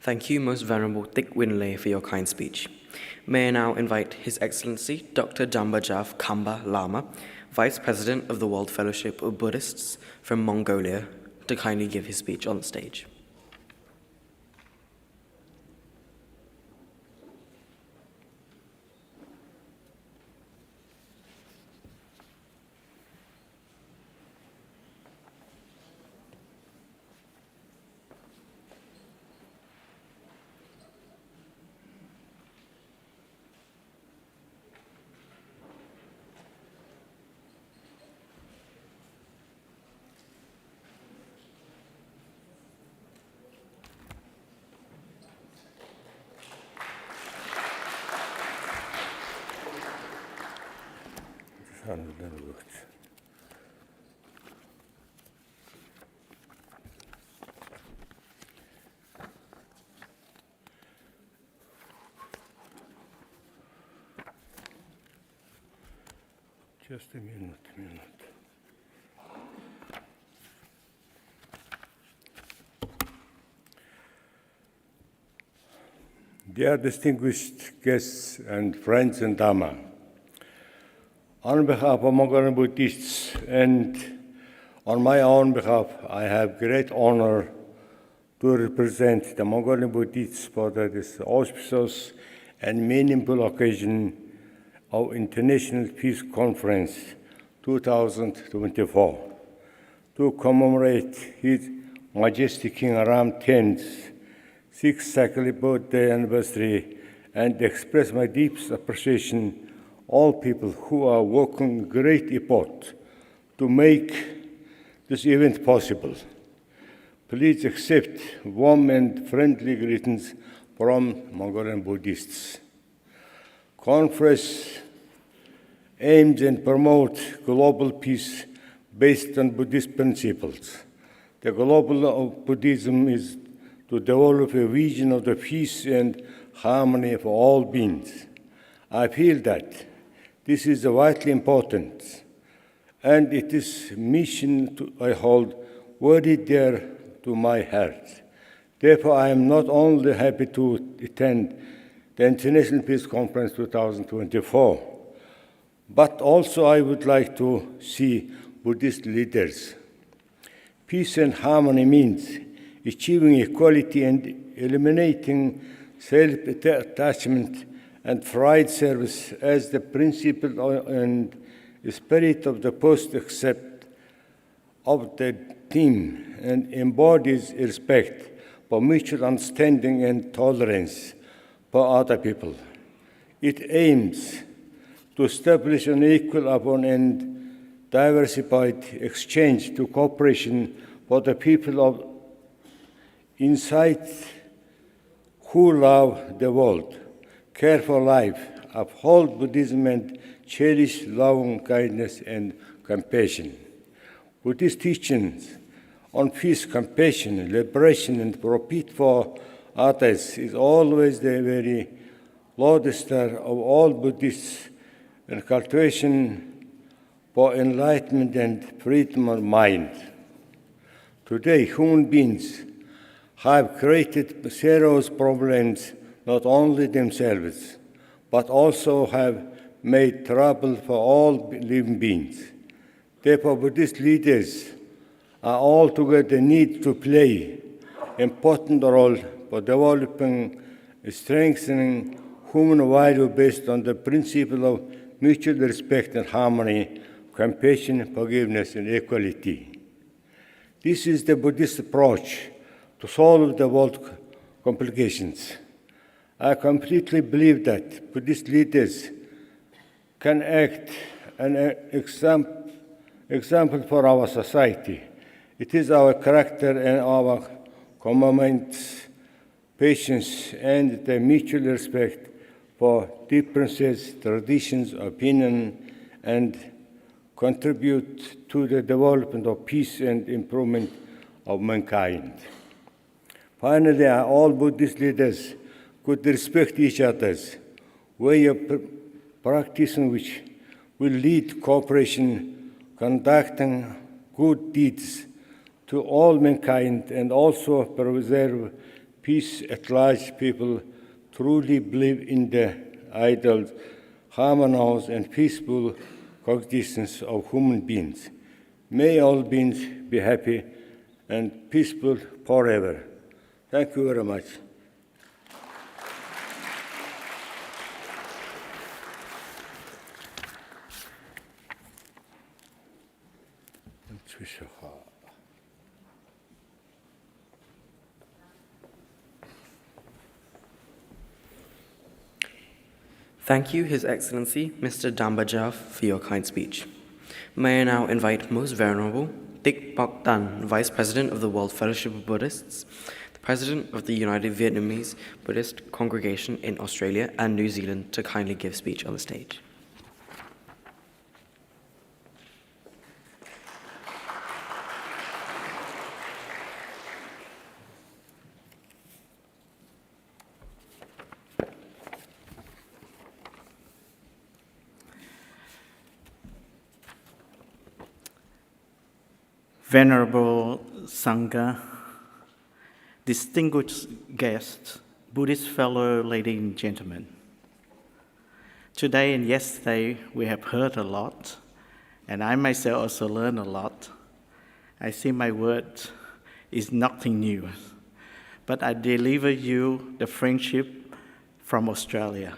Thank you, Most Venerable Thich Winlay, for your kind speech. May I now invite His Excellency Dr. Jambajav Khamba Lama, Vice President of the World Fellowship of Buddhists from Mongolia, to kindly give his speech on the stage. Just a minute. Dear distinguished guests and friends in Dharma, on behalf of Mongolian Buddhists and on my own behalf, I have great honor to represent the Mongolian Buddhists for this auspicious and meaningful occasion of International Peace Conference 2024 to commemorate His Majesty King Ram X's 6th sacred birthday anniversary and express my deepest appreciation all people who are working great effort to make this event possible. Please accept warm and friendly greetings from Mongolian Buddhists. Conference aims and promotes global peace based on Buddhist principles. The goal of Buddhism is to develop a vision of the peace and harmony for all beings. I feel that this is vitally important, and it is a mission I hold very dear to my heart. Therefore, I am not only happy to attend the International Peace Conference 2024, but also I would like to see Buddhist leaders. Peace and harmony means achieving equality and eliminating self-attachment and pride service as the principle and spirit of the post-accept of the theme and embodies respect for mutual understanding and tolerance for other people. It aims to establish an equal, open, and diversified exchange to cooperation for the people of inside who love the world, care for life, uphold Buddhism, and cherish loving kindness and compassion. Buddhist teachings on peace, compassion, liberation, and profit for others is always the very lodestar of all Buddhists and cultivation for enlightenment and freedom of mind. Today, human beings have created serious problems, not only themselves, but also have made trouble for all living beings. Therefore, Buddhist leaders are altogether need to play an important role for developing, strengthening human value based on the principle of mutual respect and harmony, compassion, forgiveness, and equality. This is the Buddhist approach to solve the world complications. I completely believe that Buddhist leaders can act an example for our society. It is our character and our commitment, patience, and the mutual respect for differences, traditions, opinion, and contribute to the development of peace and improvement of mankind. Finally, all Buddhist leaders could respect each other's way of practicing, which will lead cooperation, conducting good deeds to all mankind, and also preserve peace at large. People truly believe in the ideal, harmonious, and peaceful coexistence of human beings. May all beings be happy and peaceful forever. Thank you very much. Thank you, His Excellency, Mr. Dambajav, for your kind speech. May I now invite Most Venerable Dik Bok Dan, Vice President of the World Fellowship of Buddhists, the President of the United Vietnamese Buddhist Congregation in Australia and New Zealand, to kindly give speech on the stage. Venerable Sangha, distinguished guests, Buddhist fellow ladies and gentlemen. Today and yesterday we have heard a lot, and I myself also learned a lot. I see my word is nothing new, but I deliver you the friendship from Australia.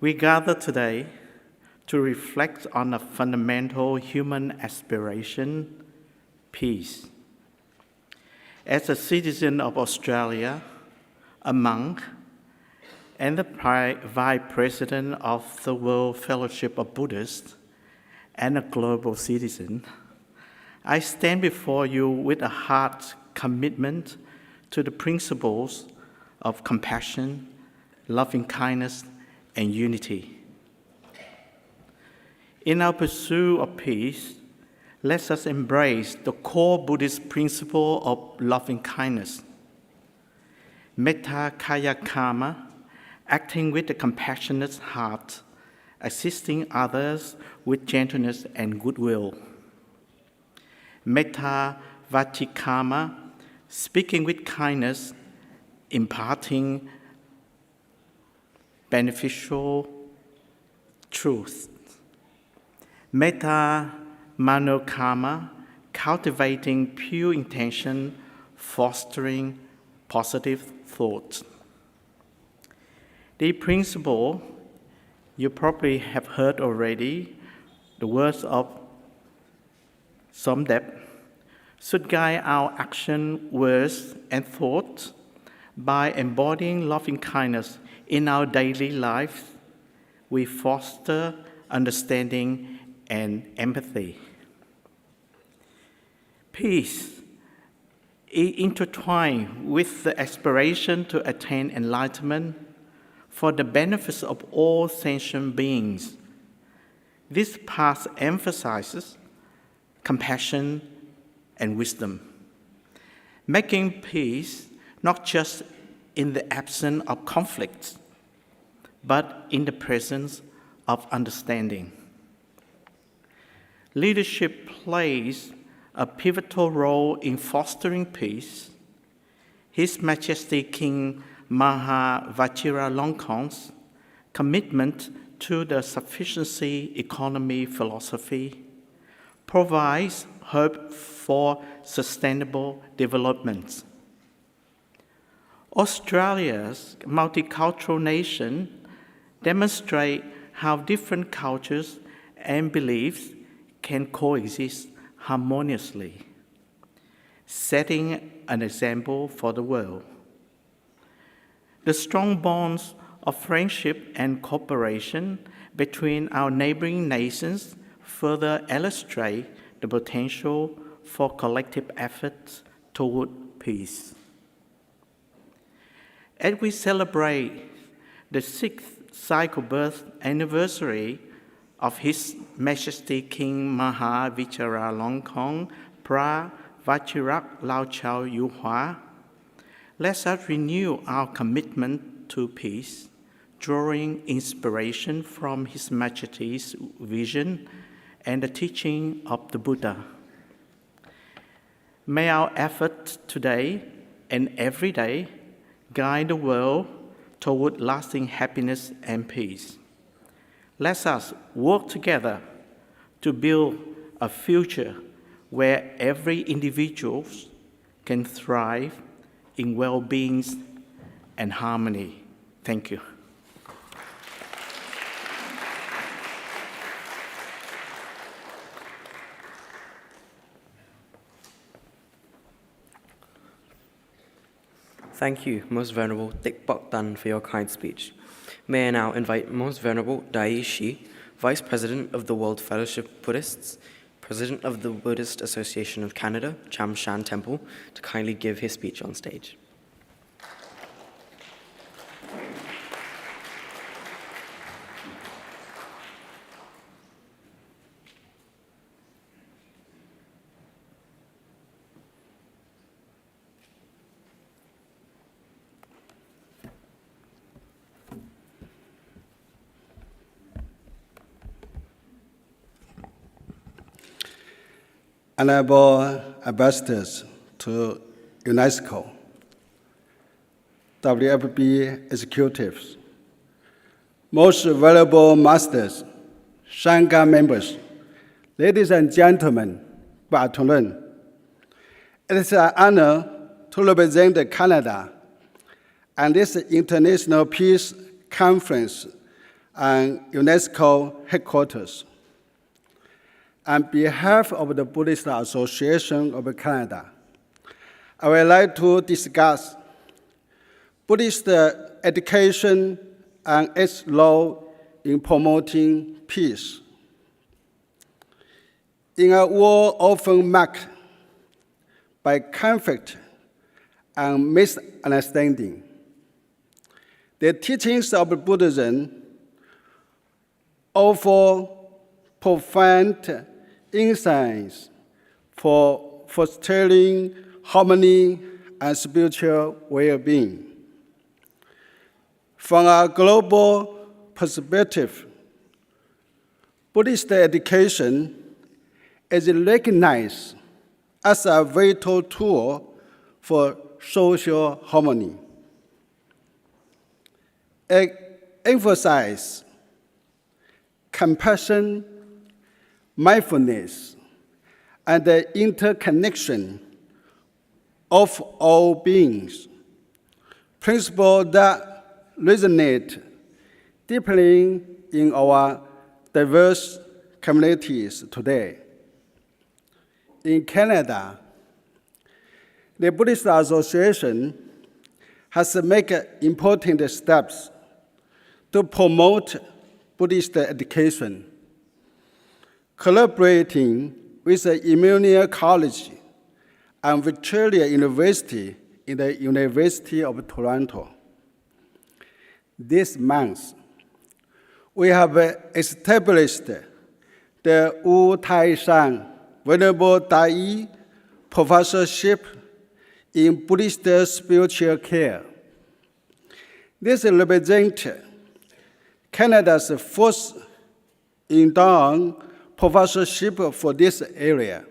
We gather today to reflect on a fundamental human aspiration, peace. As a citizen of Australia, a monk, and the Vice President of the World Fellowship of Buddhists, and a global citizen, I stand before you with a heart commitment to the principles of compassion, loving kindness, and unity. In our pursuit of peace, let us embrace the core Buddhist principle of loving kindness. Metta kaya karma, acting with a compassionate heart, assisting others with gentleness and goodwill. Metta vati karma, speaking with kindness, imparting beneficial truth. Metta mano karma, cultivating pure intention, fostering positive thoughts. The principle you probably have heard already, the words of Somdep, should guide our action, words, and thoughts by embodying loving kindness in our daily life. We foster understanding and empathy. Peace is intertwined with the aspiration to attain enlightenment for the benefits of all sentient beings. This path emphasizes compassion and wisdom, making peace not just in the absence of conflicts, but in the presence of understanding. Leadership plays a pivotal role in fostering peace. His Majesty King Maha Vajiralongkorn's commitment to the sufficiency economy philosophy provides hope for sustainable development. Australia's multicultural nation demonstrates how different cultures and beliefs can coexist harmoniously, setting an example for the world. The strong bonds of friendship and cooperation between our neighboring nations further illustrate the potential for collective efforts toward peace. As we celebrate the 6th cycle birth anniversary of His Majesty King Maha Vajiralongkorn Pra Vachirak Lao Chao Yu Hua, let us renew our commitment to peace, drawing inspiration from His Majesty's vision and the teaching of the Buddha. May our efforts today and every day guide the world toward lasting happiness and peace. Let us work together to build a future where every individual can thrive in well-being and harmony. Thank you. Thank you, Most Venerable Thich Bok Tan, for your kind speech. May I now invite Most Venerable Dai Shi, Vice President of the World Fellowship of Buddhists, President of the Buddhist Association of Canada, Cham Shan Temple, to kindly give his speech on stage. honorable ambassadors to UNESCO, WFBY executives, most valuable masters, Sangha members, ladies and gentlemen, Patron. It is an honor to represent Canada and this International Peace Conference and UNESCO Headquarters. On behalf of the Buddhist Association of Canada, I would like to discuss Buddhist education and its role in promoting peace. In a world often marked by conflict and misunderstanding, the teachings of Buddhism offer profound insights for fostering harmony and spiritual well-being. From a global perspective, Buddhist education is recognized as a vital tool for social harmony. It emphasizes compassion, mindfulness, and the interconnection of all beings, principles that resonate deeply in our diverse communities today. In Canada, the Buddhist Association has made important steps to promote Buddhist education, collaborating with the Emmanuel College and Victoria University in the University of Toronto. This month, we have established the Wu Tai Shan Venerable Dai Professorship in Buddhist spiritual care. This represents Canada's first endowed professorship for this area,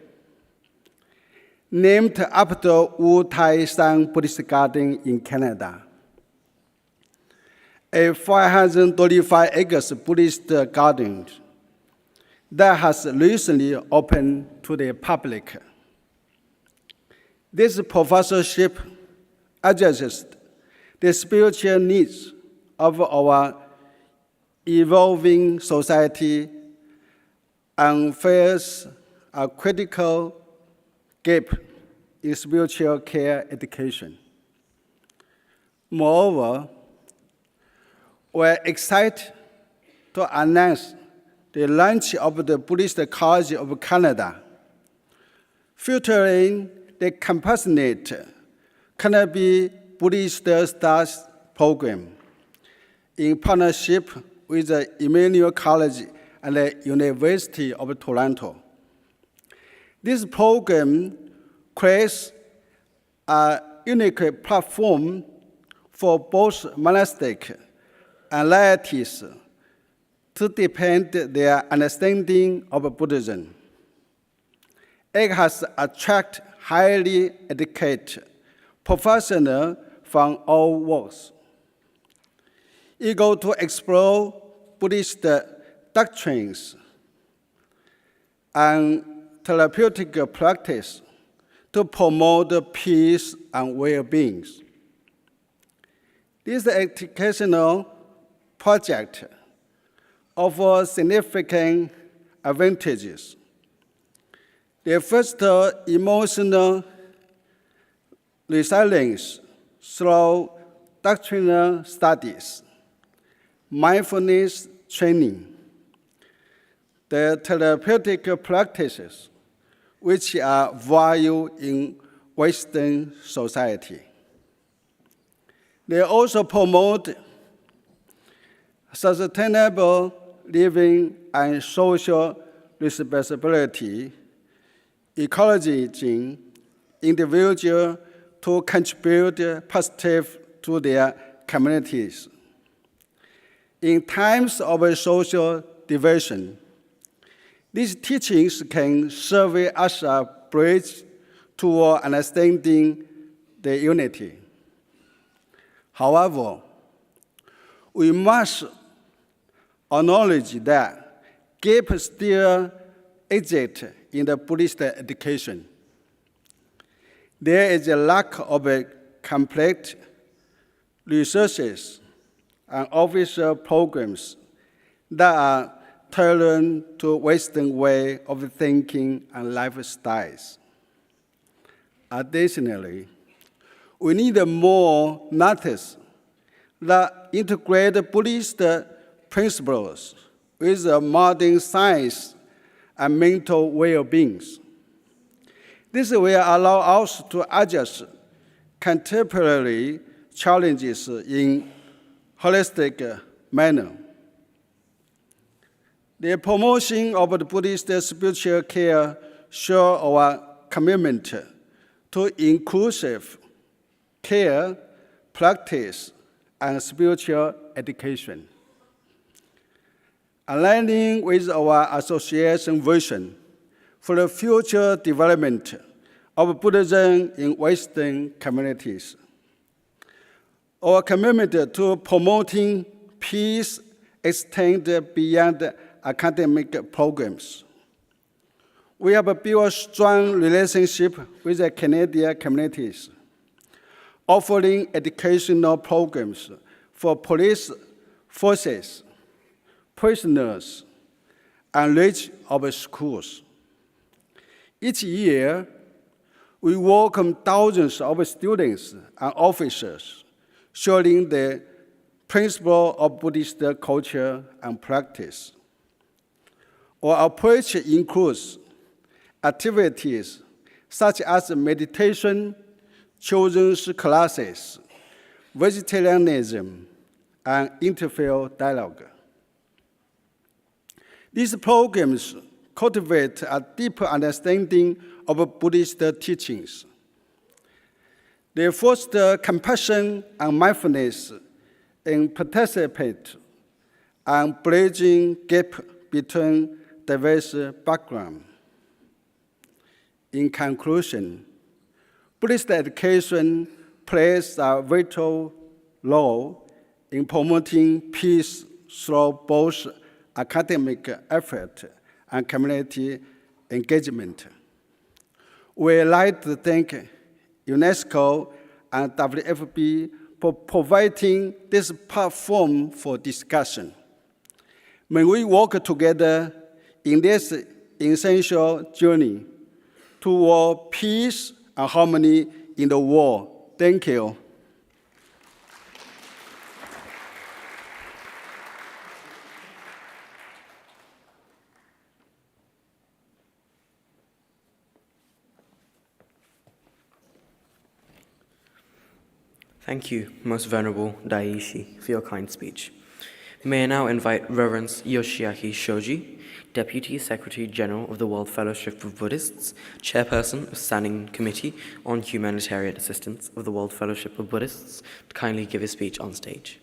named after Wu Tai Shan Buddhist Garden in Canada, a 535 acres Buddhist garden that has recently opened to the public. This professorship addresses the spiritual needs of our evolving society and fills a critical gap in spiritual care education. Moreover, we're excited to announce the launch of the Buddhist College of Canada, featuring the compassionate Canopy Buddhist Studies program in partnership with the Emmanuel College and the University of Toronto. This program creates a unique platform for both monastic and laities to deepen their understanding of Buddhism. It has attracted highly educated professionals from all walks, eager to explore Buddhist doctrines and therapeutic practice to promote peace and well-being. This educational project offers significant advantages. They foster emotional resilience through doctrinal studies, mindfulness training, the therapeutic practices which are valued in Western society. They also promote sustainable living and social responsibility, encouraging individuals to contribute positively to their communities. In times of social division, These teachings can serve as a bridge toward understanding the unity. However, we must acknowledge that gaps still exist in the Buddhist education. There is a lack of complete resources and official programs that are tailored to Western way of thinking and lifestyles. Additionally, we need more methods that integrate Buddhist principles with modern science and mental well-being. This will allow us to address contemporary challenges in holistic manner. The promotion of the Buddhist spiritual care shows our commitment to inclusive care, practice, and spiritual education. Aligning with our association vision for the future development of Buddhism in Western communities. Our commitment to promoting peace extends beyond academic programs. We have built a strong relationship with the Canadian communities, offering educational programs for police forces, prisoners, and range of schools. Each year, we welcome thousands of students and officers, sharing the principle of Buddhist culture and practice. Our approach includes activities such as meditation, children's classes, vegetarianism, and interfaith dialogue. These programs cultivate a deeper understanding of Buddhist teachings. They foster compassion and mindfulness and participate and bridging gap between diverse backgrounds. In conclusion, Buddhist education plays a vital role in promoting peace through both academic effort and community engagement. We'd like to thank UNESCO and WFBY for providing this platform for discussion. May we work together in this essential journey toward peace and harmony in the world. Thank you. Thank you, Most Venerable Daiichi, for your kind speech. May I now invite Reverend Yoshiaki Shoji, Deputy Secretary General of the World Fellowship of Buddhists, Chairperson of Standing Committee on Humanitarian Assistance of the World Fellowship of Buddhists, to kindly give his speech on stage.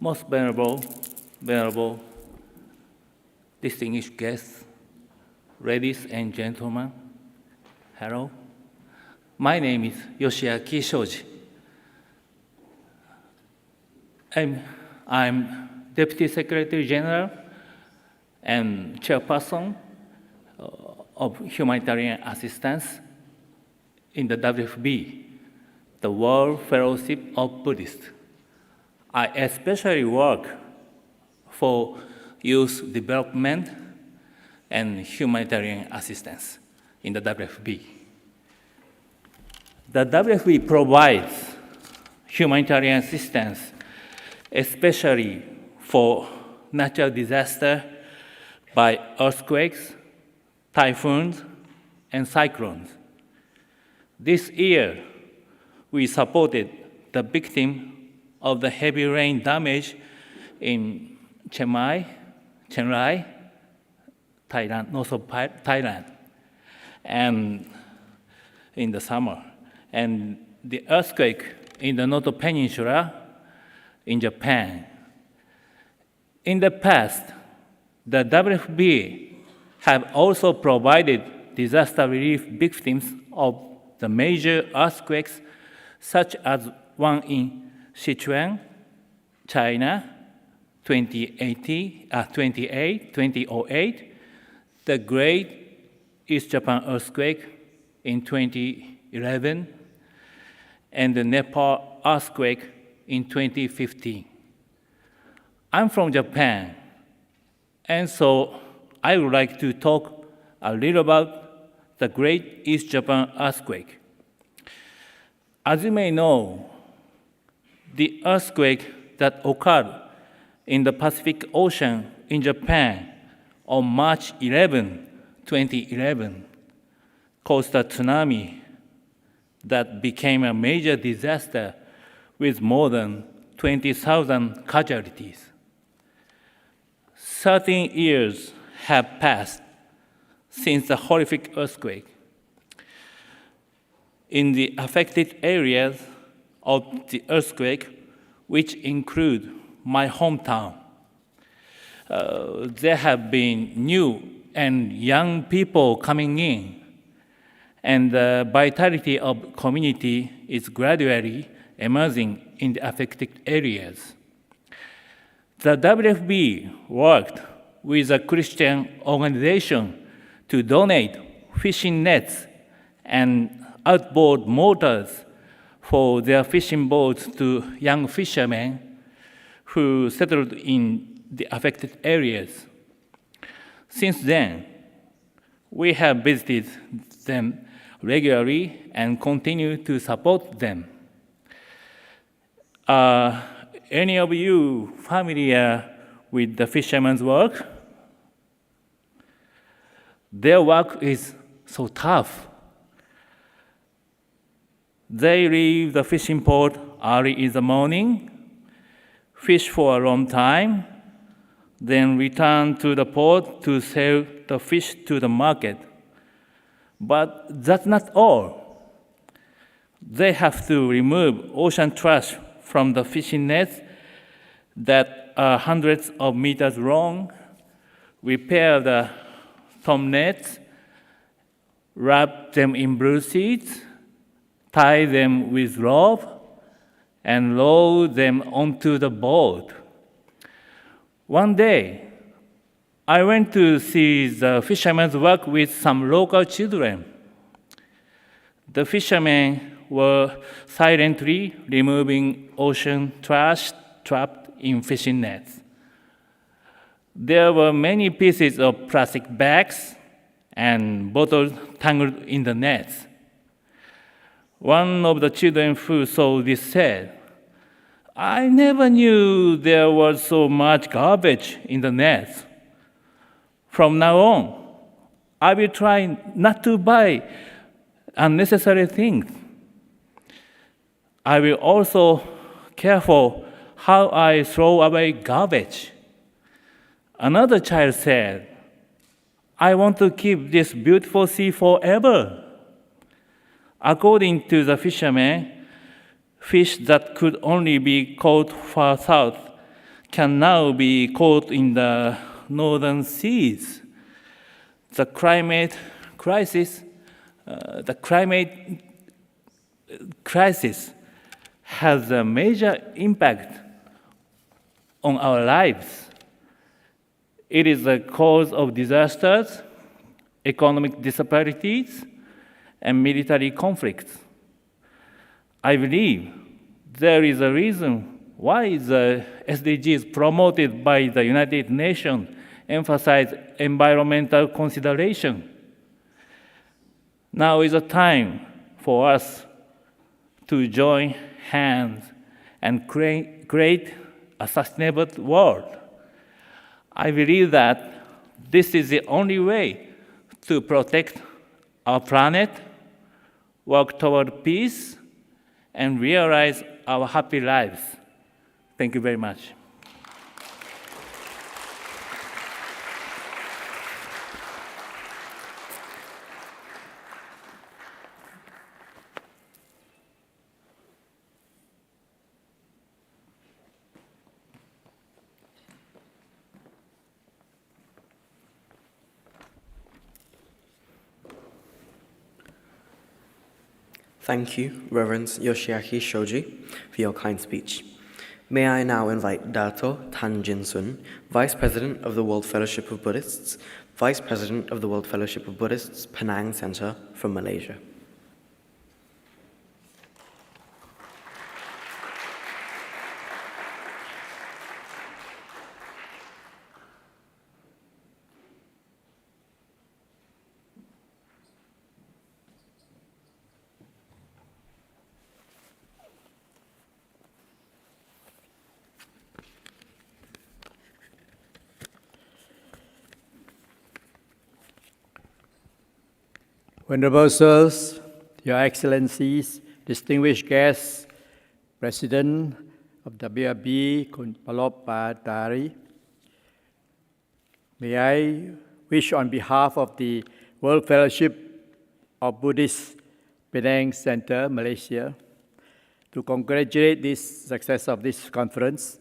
Most venerable, distinguished guests, ladies and gentlemen, hello. My name is Yoshiaki Shoji. I'm Deputy Secretary General and Chairperson of Humanitarian Assistance in the WFBY, the World Fellowship of Buddhists. I especially work for youth development, and humanitarian assistance in the WFB. The WFB provides humanitarian assistance, especially for natural disaster by earthquakes, typhoons, and cyclones. This year, we supported the victim of the heavy rain damage in Chiang Rai, Thailand, north of Thailand, and in the summer, and the earthquake in the Noto Peninsula in Japan. In the past, the WFB have also provided disaster relief victims of the major earthquakes, such as one in Sichuan, China, 2008, the Great East Japan earthquake in 2011, and the Nepal earthquake in 2015. I'm from Japan, and so I would like to talk a little about the Great East Japan earthquake. As you may know, the earthquake that occurred in the Pacific Ocean in Japan on March 11, 2011, caused a tsunami that became a major disaster with more than 20,000 casualties. 13 years have passed since the horrific earthquake. In the affected areas of the earthquake, which include my hometown, there have been new and young people coming in, and the vitality of community is gradually emerging in the affected areas. The WFB worked with a Christian organization to donate fishing nets and outboard motors for their fishing boats to young fishermen who settled in the affected areas. Since then, we have visited them regularly and continue to support them. Are any of you familiar with the fishermen's work? Their work is so tough. They leave the fishing port early in the morning, fish for a long time, then return to the port to sell the fish to the market. But that's not all. They have to remove ocean trash from the fishing nets that are hundreds of meters long, repair the tom nets, wrap them in blue sheets, tie them with rope, and load them onto the boat. One day, I went to see the fishermen's work with some local children. The fishermen were silently removing ocean trash trapped in fishing nets. There were many pieces of plastic bags and bottles tangled in the nets. One of the children who saw this said, "I never knew there was so much garbage in the nets. From now on, I will try not to buy unnecessary things. I will also careful how I throw away garbage." Another child said, "I want to keep this beautiful sea forever." According to the fishermen, fish that could only be caught far south can now be caught in the northern seas. The climate crisis has a major impact on our lives. It is the cause of disasters, economic disparities, and military conflicts. I believe there is a reason why the SDGs promoted by the United Nations emphasize environmental consideration? Now is the time for us to join hands and create a sustainable world. I believe that this is the only way to protect our planet, work toward peace, and realize our happy lives. Thank you very much. Thank you, Reverend Yoshiaki Shoji, for your kind speech. May I now invite Dato Tan Jin Sun, Vice President of the World Fellowship of Buddhists, Vice President of the World Fellowship of Buddhists, Penang Center from Malaysia. Venerable Sirs, Your Excellencies, distinguished guests, President of WFBY, Kun Palop Patari, may I wish on behalf of the World Fellowship of Buddhists, Penang Center, Malaysia, to congratulate this success of this conference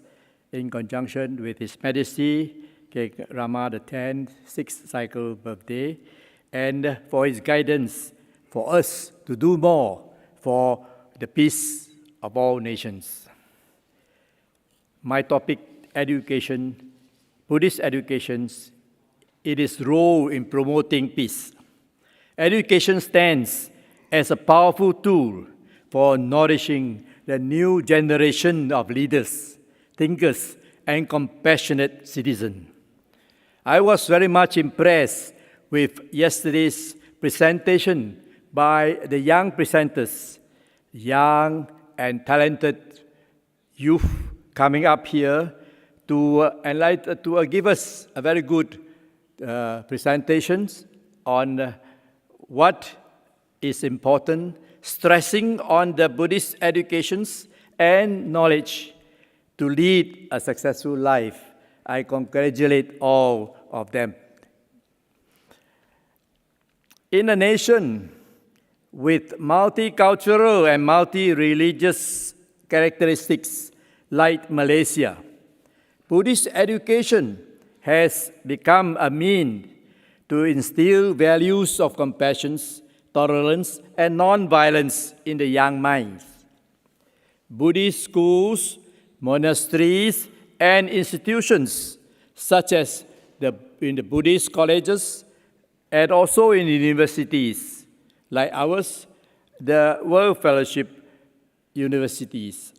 in conjunction with His Majesty King Rama X, 6th cycle birthday, and for his guidance for us to do more for the peace of all nations. My topic, education, Buddhist educations, it is role in promoting peace. Education stands as a powerful tool for nourishing the new generation of leaders, thinkers, and compassionate citizens. I was very much impressed with yesterday's presentation by the young presenters, young and talented youth coming up here to give us a very good presentations on what is important, stressing on the Buddhist educations and knowledge to lead a successful life. I congratulate all of them. In a nation with multicultural and multi-religious characteristics like Malaysia, Buddhist education has become a means to instill values of compassion, tolerance, and non-violence in the young minds. Buddhist schools, monasteries, and institutions such as in the Buddhist colleges and also in universities like ours, the World Fellowship universities.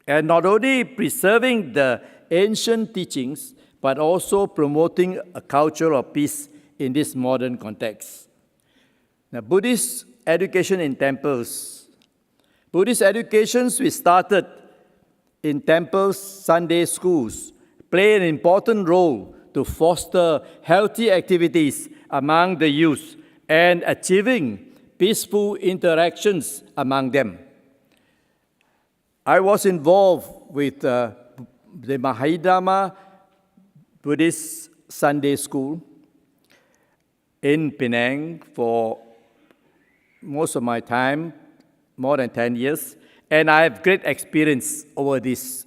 And not only preserving the ancient teachings, but also promoting a culture of peace in this modern context. Now, Buddhist education in temples. Buddhist educations we started in temples, Sunday schools, play an important role to foster healthy activities among the youth and achieving peaceful interactions among them. I was involved with the Mahidama Buddhist Sunday School in Penang for most of my time, more than 10 years, and I have great experience over this.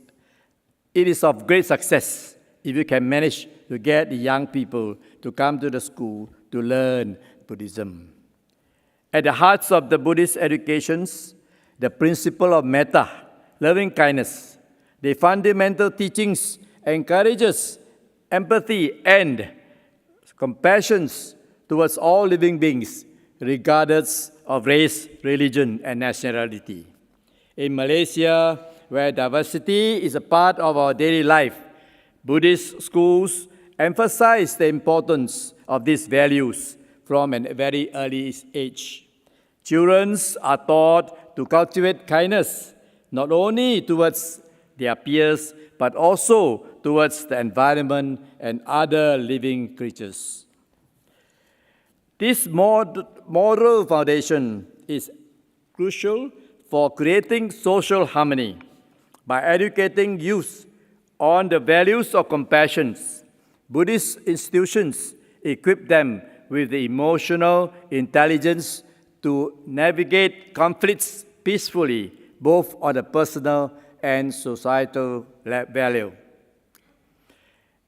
It is of great success if you can manage to get the young people to come to the school to learn Buddhism. At the heart of the Buddhist educations, the principle of metta, loving kindness, the fundamental teachings encourages empathy and compassion towards all living beings, regardless of race, religion, and nationality. In Malaysia, where diversity is a part of our daily life. Buddhist schools emphasize the importance of these values from a very early age. Children are taught to cultivate kindness, not only towards their peers, but also towards the environment and other living creatures. This moral foundation is crucial for creating social harmony. By educating youth on the values of compassion, Buddhist institutions equip them with the emotional intelligence to navigate conflicts peacefully, both on a personal and societal value.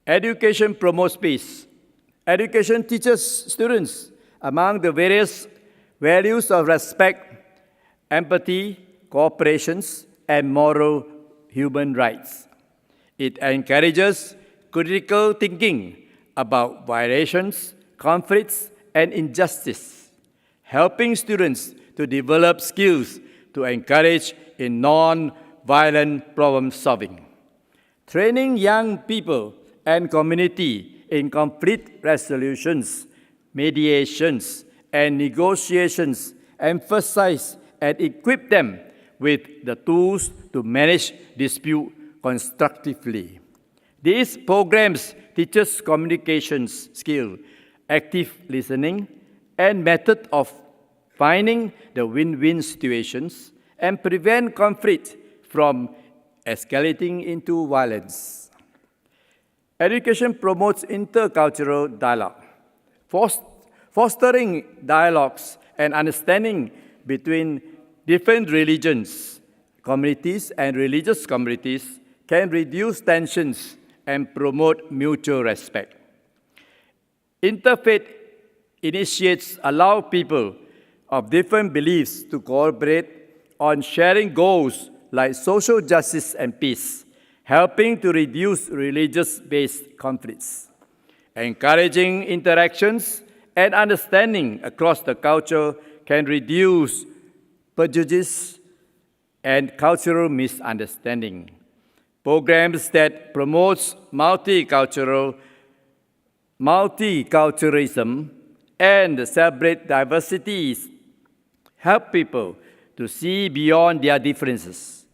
Education promotes peace. Education teaches students among the various values of respect, empathy, cooperation, and moral human rights. It encourages critical thinking about violations, conflicts, and injustice, helping students to develop skills to encourage in non-violent problem solving. Training young people and community in conflict resolutions, mediations, and negotiations emphasize and equip them with the tools to manage dispute constructively. These programs teach communications skill, active listening, and method of finding the win-win situations and prevent conflict from escalating into violence. Education promotes intercultural dialogue, fostering dialogues and understanding between different religions, communities, and religious communities can reduce tensions and promote mutual respect. Interfaith initiates allow people of different beliefs to cooperate on sharing goals like social justice and peace, helping to reduce religious-based conflicts. Encouraging interactions and understanding across the culture can reduce prejudice and cultural misunderstanding. Programs that promote multiculturalism and celebrate diversities help people to see beyond their differences,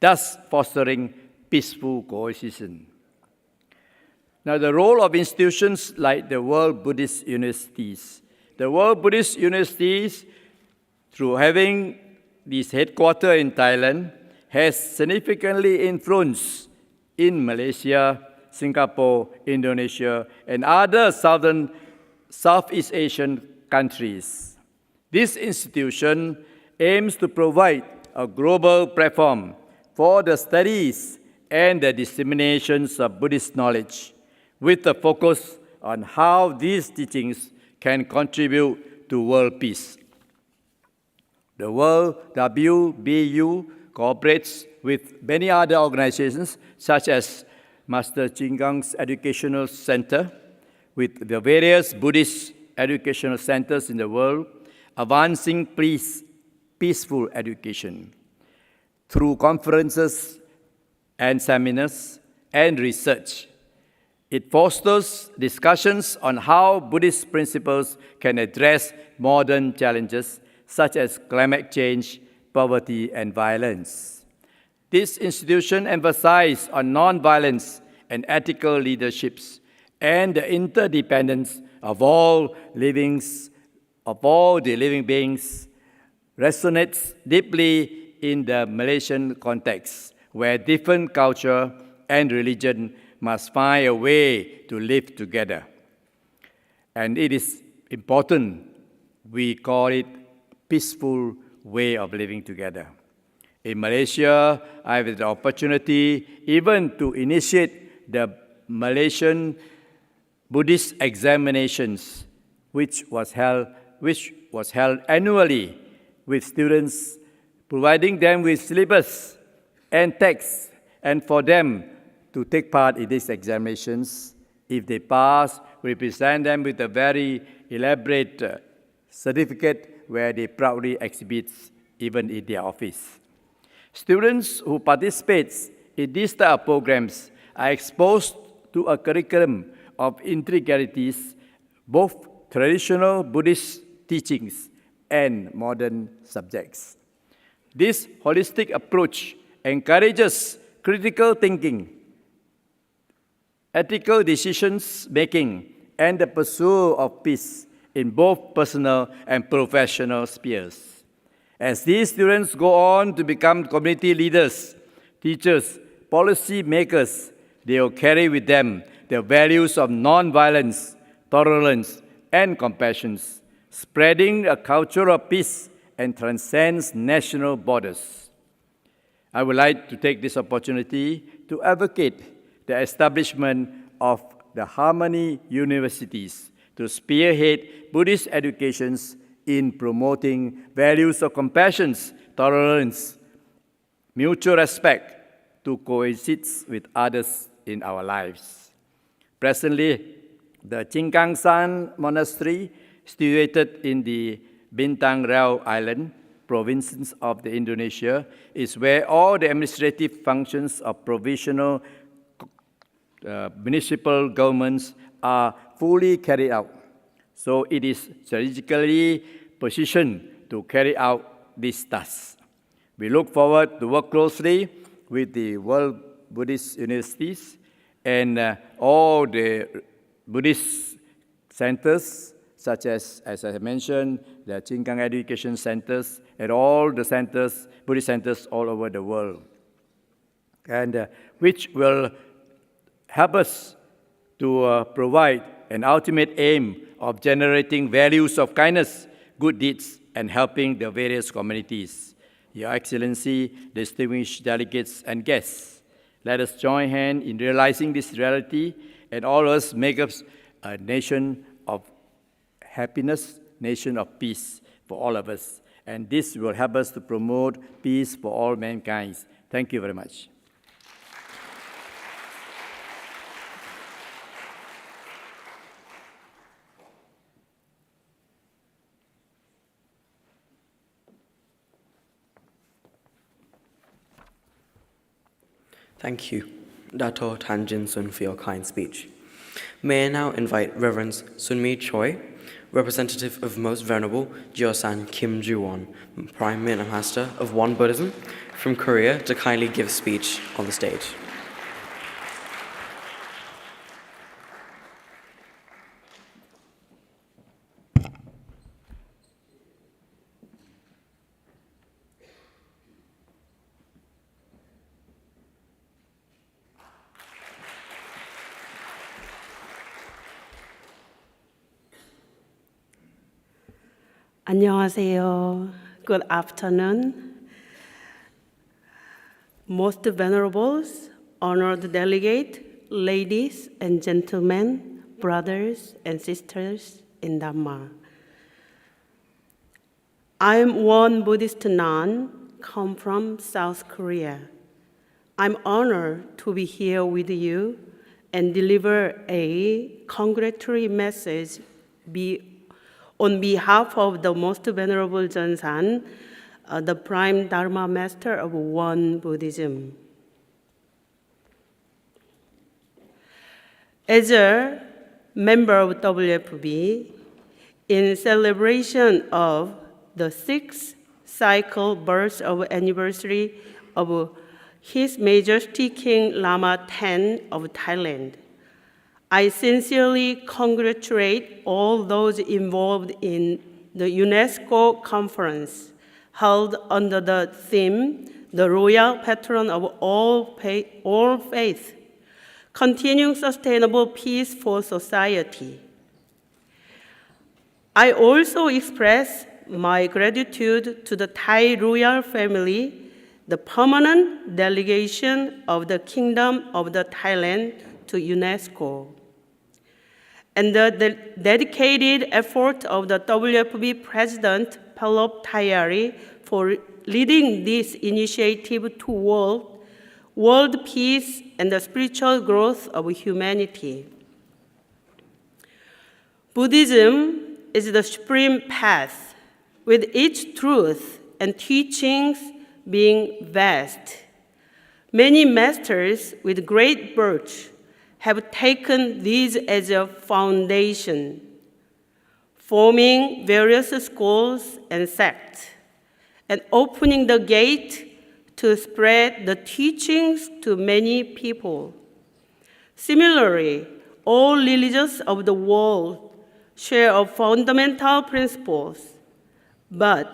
thus fostering peaceful coexistence. Now, the role of institutions like the World Buddhist Universities. The World Buddhist Universities, through having this headquarters in Thailand, has significantly influenced in Malaysia, Singapore, Indonesia, and other Southeast Asian countries. This institution aims to provide a global platform for the studies and the disseminations of Buddhist knowledge, with a focus on how these teachings can contribute to world peace. The World WFBY cooperates with many other organizations, such as Master Chingang's Educational Center, with the various Buddhist educational centers in the world, advancing peaceful education. Through conferences and seminars and research, it fosters discussions on how Buddhist principles can address modern challenges such as climate change, poverty, and violence. This institution emphasizes on nonviolence and ethical leaderships and the interdependence of all the living beings, resonates deeply in the Malaysian context, where different culture and religion must find a way to live together. And it is important we call it peaceful way of living together. In Malaysia, I had the opportunity even to initiate the Malaysian Buddhist examinations, which was held annually with students, providing them with syllabus and texts, and for them to take part in these examinations. If they pass, we present them with a very elaborate certificate where they proudly exhibit even in their office. Students who participate in these type of programs are exposed to a curriculum of integrities, both traditional Buddhist teachings and modern subjects. This holistic approach encourages critical thinking, ethical decisions making, and the pursuit of peace in both personal and professional spheres. As these students go on to become community leaders, teachers, policy makers, they will carry with them the values of nonviolence, tolerance, and compassion, spreading a culture of peace and transcends national borders. I would like to take this opportunity to advocate the establishment of the Harmony Universities to spearhead Buddhist educations in promoting values of compassion, tolerance, mutual respect to coexist with others in our lives. Presently, the Chinkangsan Monastery, situated in the Bintang Riau Island, provinces of the Indonesia, is where all the administrative functions of provisional municipal governments are fully carried out. So it is strategically positioned to carry out these tasks. We look forward to work closely with the World Buddhist Universities and all the Buddhist centers, such as I mentioned, the Chinkang Education Centers, and all the centers, Buddhist centers all over the world, and which will help us to provide an ultimate aim of generating values of kindness, good deeds, and helping the various communities. Your Excellency, distinguished delegates and guests, let us join hands in realizing this reality, and all of us make us a nation of happiness, nation of peace for all of us. And this will help us to promote peace for all mankind. Thank you very much. Thank you, Dato Tan Jin Sun, for your kind speech. May I now invite Reverend Sunmi Choi, representative of Most Venerable Josan Kim Ju-won, Prime Minister of One Buddhism from Korea, to kindly give speech on the stage. 안녕하세요. Good afternoon. Most venerables, honored delegate, ladies and gentlemen, brothers and sisters in Dhamma. I am one Buddhist nun, come from South Korea. I'm honored to be here with you and deliver a congratulatory message on behalf of the Most Venerable Jonsan, the Prime Dharma Master of One Buddhism. As a member of WFBY, in celebration of the 6th cycle birth of anniversary of His Majesty King Lama X of Thailand, I sincerely congratulate all those involved in the UNESCO conference held under the theme, the Royal Patron of all faith, continuing sustainable peace for society. I also express my gratitude to the Thai royal family, the permanent delegation of the Kingdom of the Thailand to UNESCO, and the dedicated effort of the WFBY President Palop Thayari for leading this initiative toward world peace and the spiritual growth of humanity. Buddhism is the supreme path, with its truth and teachings being vast. Many masters with great birth have taken these as a foundation, forming various schools and sects, and opening the gate to spread the teachings to many people. Similarly, all religions of the world share a fundamental principles, but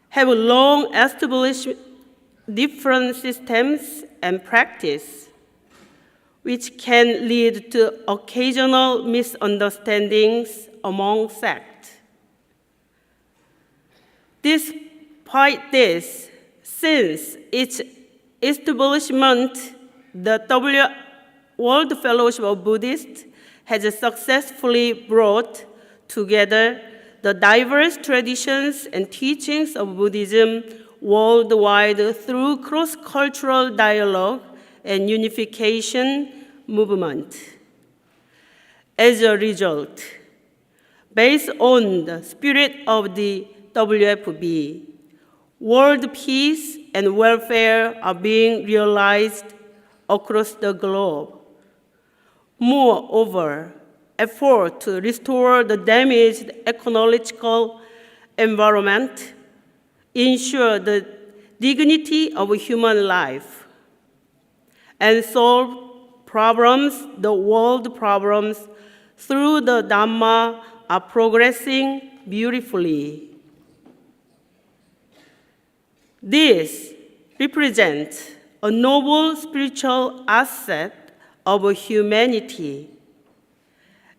have long established different systems and practice, which can lead to occasional misunderstandings among sects. Despite this, since its establishment, the World Fellowship of Buddhists has successfully brought together the diverse traditions and teachings of Buddhism worldwide through cross-cultural dialogue and unification movement. As a result, based on the spirit of the WFBY, world peace and welfare are being realized across the globe. Moreover, efforts to restore the damaged ecological environment ensure the dignity of human life and solve the world problems through the Dhamma are progressing beautifully. This represents a noble spiritual asset of humanity.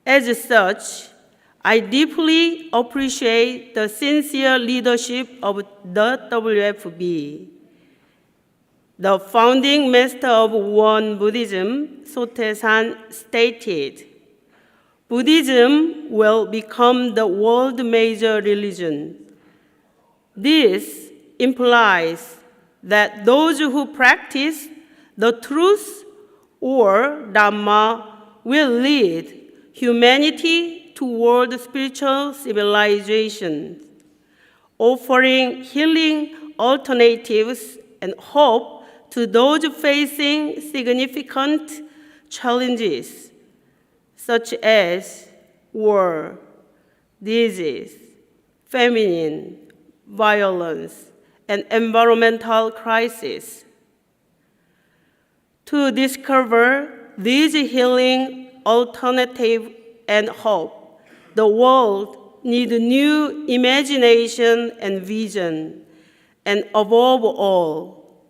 As such, I deeply appreciate the sincere leadership of the WFBY. The founding master of Won Buddhism, Sotaesan, stated, Buddhism will become the world major religion. This implies that those who practice the truth or Dhamma will lead humanity toward spiritual civilization, offering healing alternatives and hope to those facing significant challenges, such as war, disease, famine, violence, and environmental crisis. To discover these healing alternatives and hope, the world needs new imagination and vision, and above all,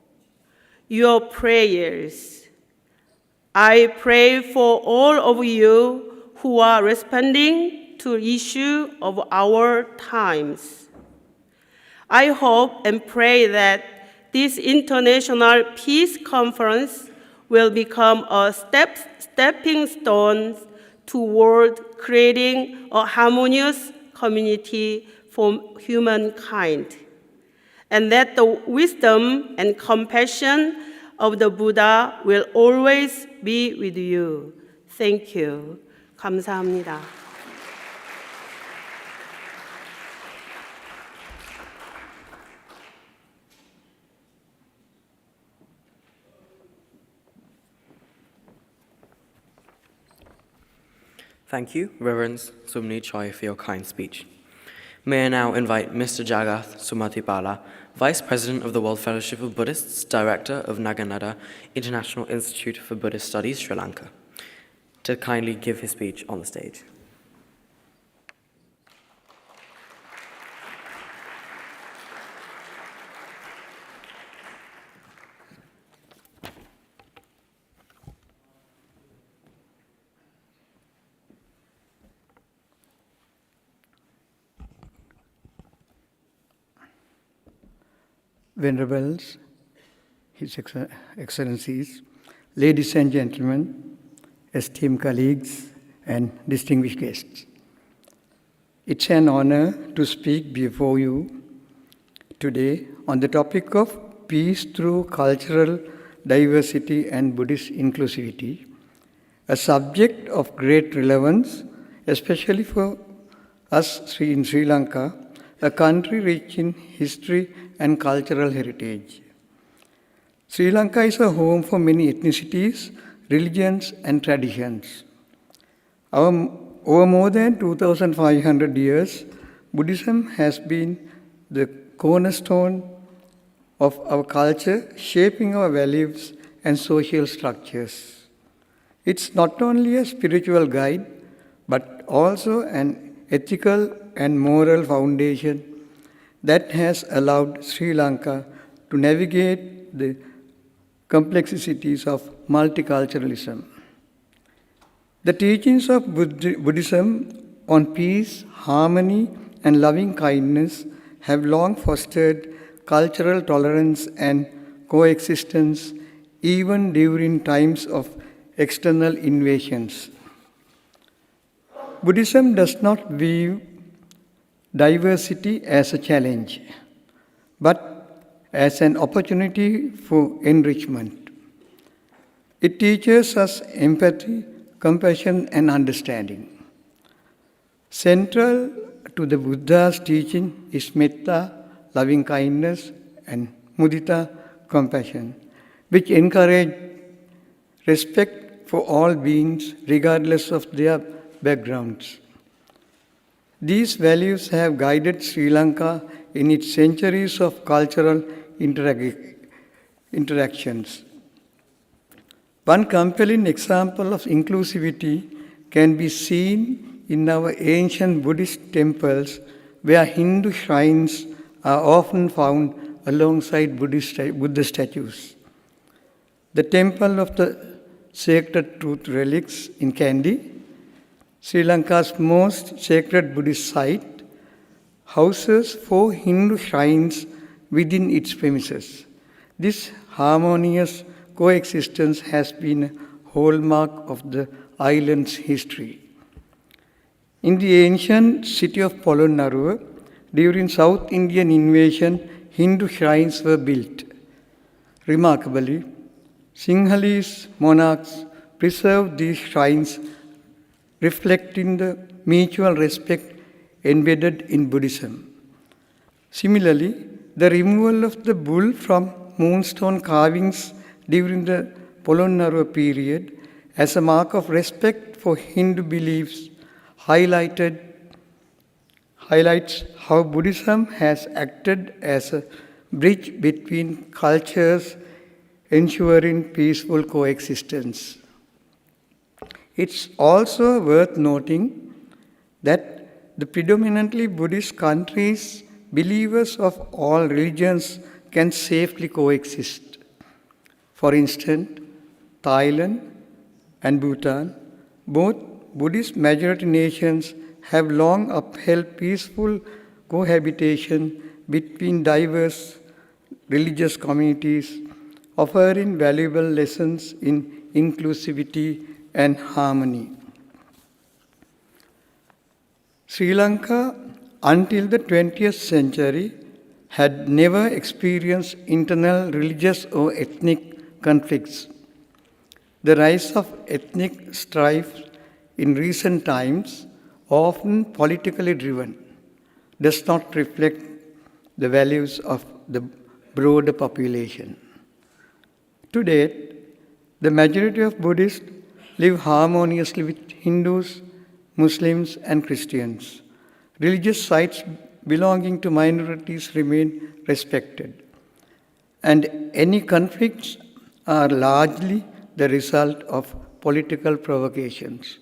your prayers. I pray for all of you who are responding to the issue of our times. I hope and pray that this International Peace Conference will become a stepping stone toward creating a harmonious community for humankind, and that the wisdom and compassion of the Buddha will always be with you. Thank you. 감사합니다. Thank you, Reverend Sumni Choi, for your kind speech. May I now invite Mr. Jagath Sumatipala, Vice President of the World Fellowship of Buddhists, Director of Naganada International Institute for Buddhist Studies, Sri Lanka, to kindly give his speech on the stage. Venerables, His Excellencies, ladies and gentlemen, esteemed colleagues, and distinguished guests. It's an honor to speak before you today on the topic of peace through cultural diversity and Buddhist inclusivity, a subject of great relevance, especially for us in Sri Lanka, a country rich in history and cultural heritage. Sri Lanka is a home for many ethnicities, religions, and traditions. Over more than 2,500 years, Buddhism has been the cornerstone of our culture, shaping our values and social structures. It's not only a spiritual guide, but also an ethical and moral foundation that has allowed Sri Lanka to navigate the complexities of multiculturalism. The teachings of Buddhism on peace, harmony, and loving kindness have long fostered cultural tolerance and coexistence even during times of external invasions. Buddhism does not view diversity as a challenge, but as an opportunity for enrichment. It teaches us empathy, compassion, and understanding. Central to the Buddha's teaching is metta, loving kindness, and mudita, compassion, which encourage respect for all beings regardless of their backgrounds. These values have guided Sri Lanka in its centuries of cultural interactions. One compelling example of inclusivity can be seen in our ancient Buddhist temples, where Hindu shrines are often found alongside Buddha statues. The Temple of the Sacred Truth Relics in Kandy, Sri Lanka's most sacred Buddhist site, houses 4 Hindu shrines within its premises. This harmonious coexistence has been a hallmark of the island's history. In the ancient city of Polonnaruwa, during South Indian invasion, Hindu shrines were built. Remarkably, Sinhalese monarchs preserved these shrines, reflecting the mutual respect embedded in Buddhism. Similarly, the removal of the bull from moonstone carvings during the Polonnaruwa period as a mark of respect for Hindu beliefs highlights how Buddhism has acted as a bridge between cultures, ensuring peaceful coexistence. It's also worth noting that the predominantly Buddhist countries, believers of all religions can safely coexist. For instance, Thailand and Bhutan, both Buddhist majority nations, have long upheld peaceful cohabitation between diverse religious communities, offering valuable lessons in inclusivity and harmony. Sri Lanka, until the 20th century, had never experienced internal religious or ethnic conflicts. The rise of ethnic strife in recent times, often politically driven, does not reflect the values of the broader population. To date, the majority of Buddhists live harmoniously with Hindus, Muslims, and Christians. Religious sites belonging to minorities remain respected, and any conflicts are largely the result of political provocations.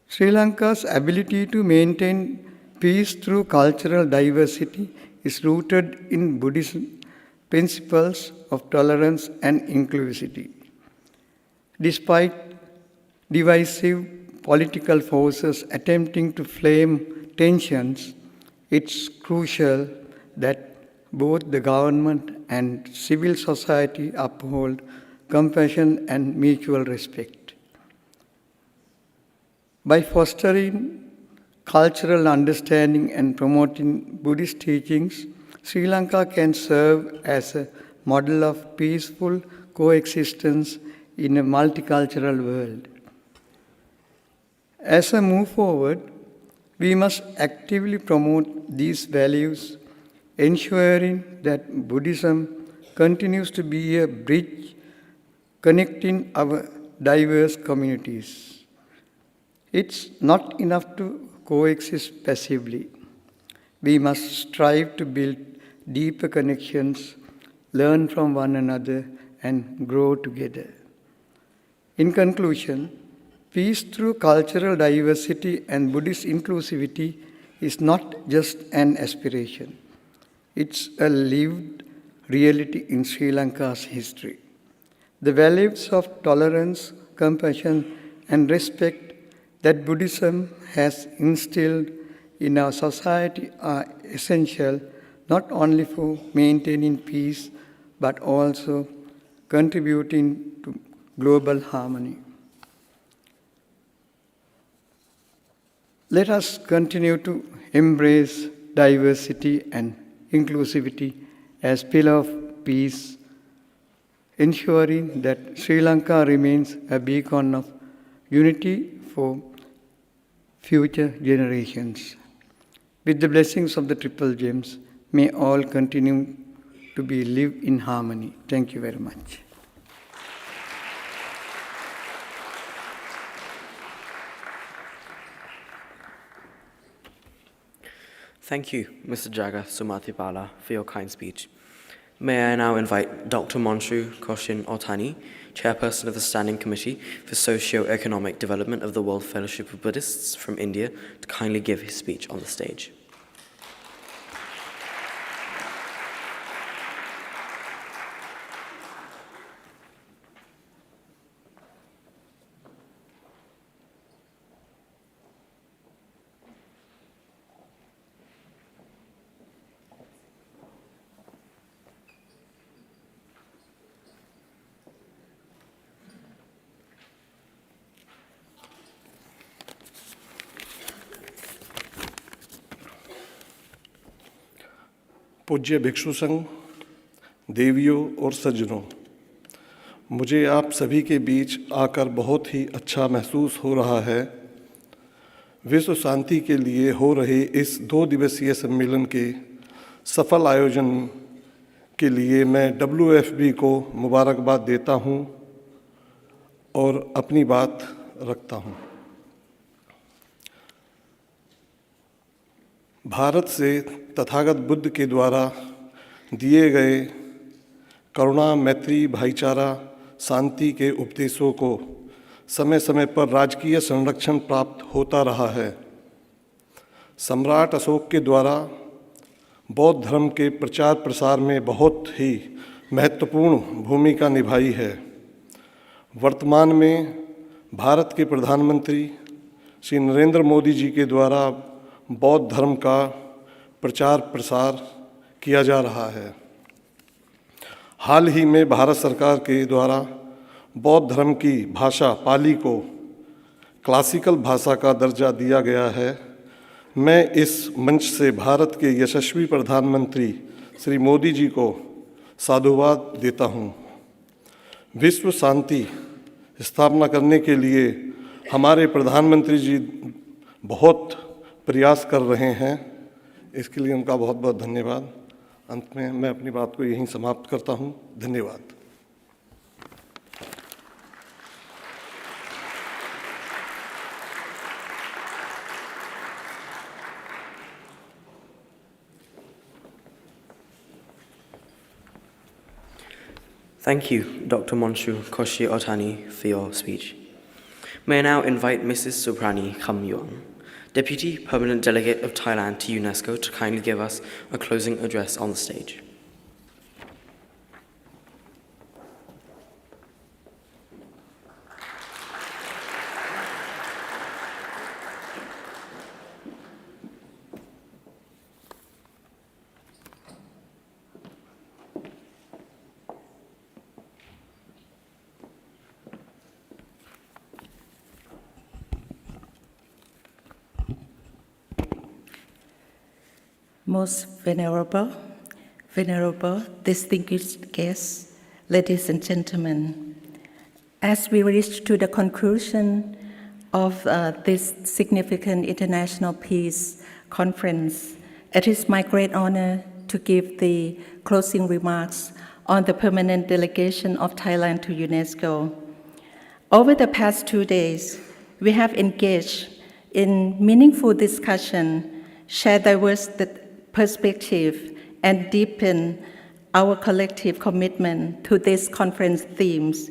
Sri Lanka's ability to maintain peace through cultural diversity is rooted in Buddhist principles of tolerance and inclusivity. Despite divisive political forces attempting to flame tensions, it's crucial that both the government and civil society uphold compassion and mutual respect. By fostering cultural understanding and promoting Buddhist teachings, Sri Lanka can serve as a model of peaceful coexistence in a multicultural world. As I move forward, We must actively promote these values, ensuring that Buddhism continues to be a bridge connecting our diverse communities. It's not enough to coexist passively. We must strive to build deeper connections, learn from one another, and grow together. In conclusion, peace through cultural diversity and Buddhist inclusivity is not just an aspiration. It's a lived reality in Sri Lanka's history. The values of tolerance, compassion, and respect that Buddhism has instilled in our society are essential not only for maintaining peace, but also contributing to global harmony. Let us continue to embrace diversity and inclusivity as pillar of peace, ensuring that Sri Lanka remains a beacon of unity for future generations. With the blessings of the Triple Gems, may all continue to be live in harmony. Thank you very much. Thank you, Mr. Jaga Sumathipala, for your kind speech. May I now invite Dr. Monshu Koshin Otani, Chairperson of the Standing Committee for Socio-Economic Development of the World Fellowship of Buddhists from India, to kindly give his speech on the stage. पूज्य भिक्षु संघ, देवियों और सज्जनों, मुझे आप सभी के बीच आकर बहुत ही अच्छा महसूस हो रहा है। विश्व शांति के लिए हो रहे इस 2 दिवसीय सम्मेलन के सफल आयोजन के लिए मैं WFBY को मुबारकबाद देता हूं और अपनी बात रखता हूं। भारत से तथागत बुद्ध के द्वारा दिए गए करुणा, मैत्री, भाईचारा, शांति के उपदेशों को समय समय पर राजकीय संरक्षण प्राप्त होता रहा है। सम्राट अशोक के द्वारा बौद्ध धर्म के प्रचार प्रसार में बहुत ही महत्वपूर्ण भूमिका निभाई है। वर्तमान में भारत के प्रधानमंत्री श्री नरेंद्र मोदी जी के द्वारा बौद्ध धर्म का प्रचार प्रसार किया जा रहा है। हाल ही में भारत सरकार के द्वारा बौद्ध धर्म की भाषा पाली को क्लासिकल भाषा का दर्जा दिया गया है। मैं इस मंच से भारत के यशस्वी प्रधानमंत्री श्री मोदी जी को साधुवाद देता हूँ। विश्व शांति स्थापना करने के लिए हमारे प्रधानमंत्री जी बहुत प्रयास कर रहे हैं, इसके लिए उनका बहुत बहुत धन्यवाद। अंत में मैं अपनी बात को यहीं समाप्त करता हूं। धन्यवाद। Thank you, Dr. Monshu Koshi Otani, for your speech. May I now invite Mrs. Subrani Khamyuang, Deputy Permanent Delegate of Thailand to UNESCO, to kindly give us a closing address on the stage. Most venerable, distinguished guests, ladies and gentlemen, as we reach to the conclusion of this significant international peace conference, it is my great honor to give the closing remarks on the permanent delegation of Thailand to UNESCO. Over the past 2 days, we have engaged in meaningful discussion, shared diverse perspectives, and deepened our collective commitment to these conference themes,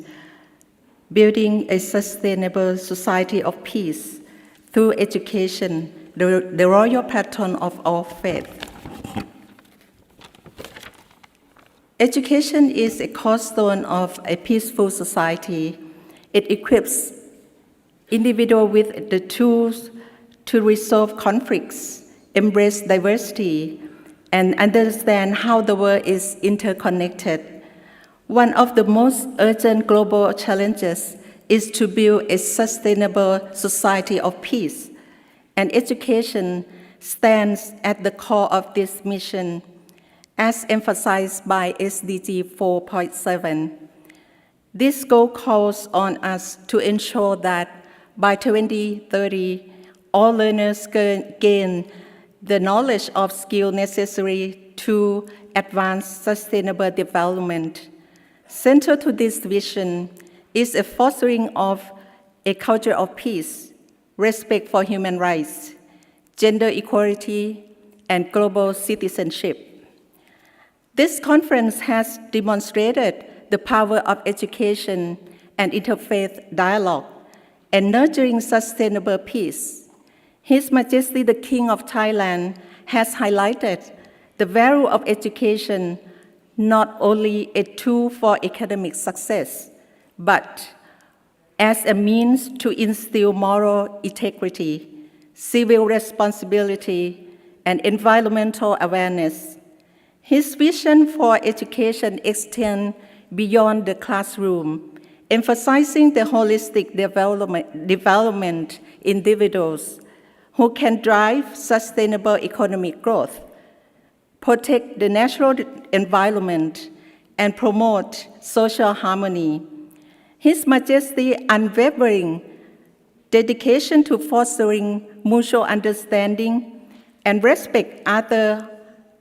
building a sustainable society of peace through education, the royal patron of all faith. Education is a cornerstone of a peaceful society. It equips individuals with the tools to resolve conflicts, embrace diversity, and understand how the world is interconnected. One of the most urgent global challenges is to build a sustainable society of peace, and education stands at the core of this mission, as emphasized by SDG 4.7. This goal calls on us to ensure that by 2030, all learners gain the knowledge of skills necessary to advance sustainable development. Central to this vision is a fostering of a culture of peace, respect for human rights, gender equality, and global citizenship. This conference has demonstrated the power of education and interfaith dialogue and nurturing sustainable peace. His Majesty the King of Thailand has highlighted the value of education, not only a tool for academic success, but as a means to instill moral integrity, civil responsibility, and environmental awareness. His vision for education extends beyond the classroom, emphasizing the holistic development individuals who can drive sustainable economic growth, protect the natural environment, and promote social harmony. His Majesty's unwavering dedication to fostering mutual understanding and respect other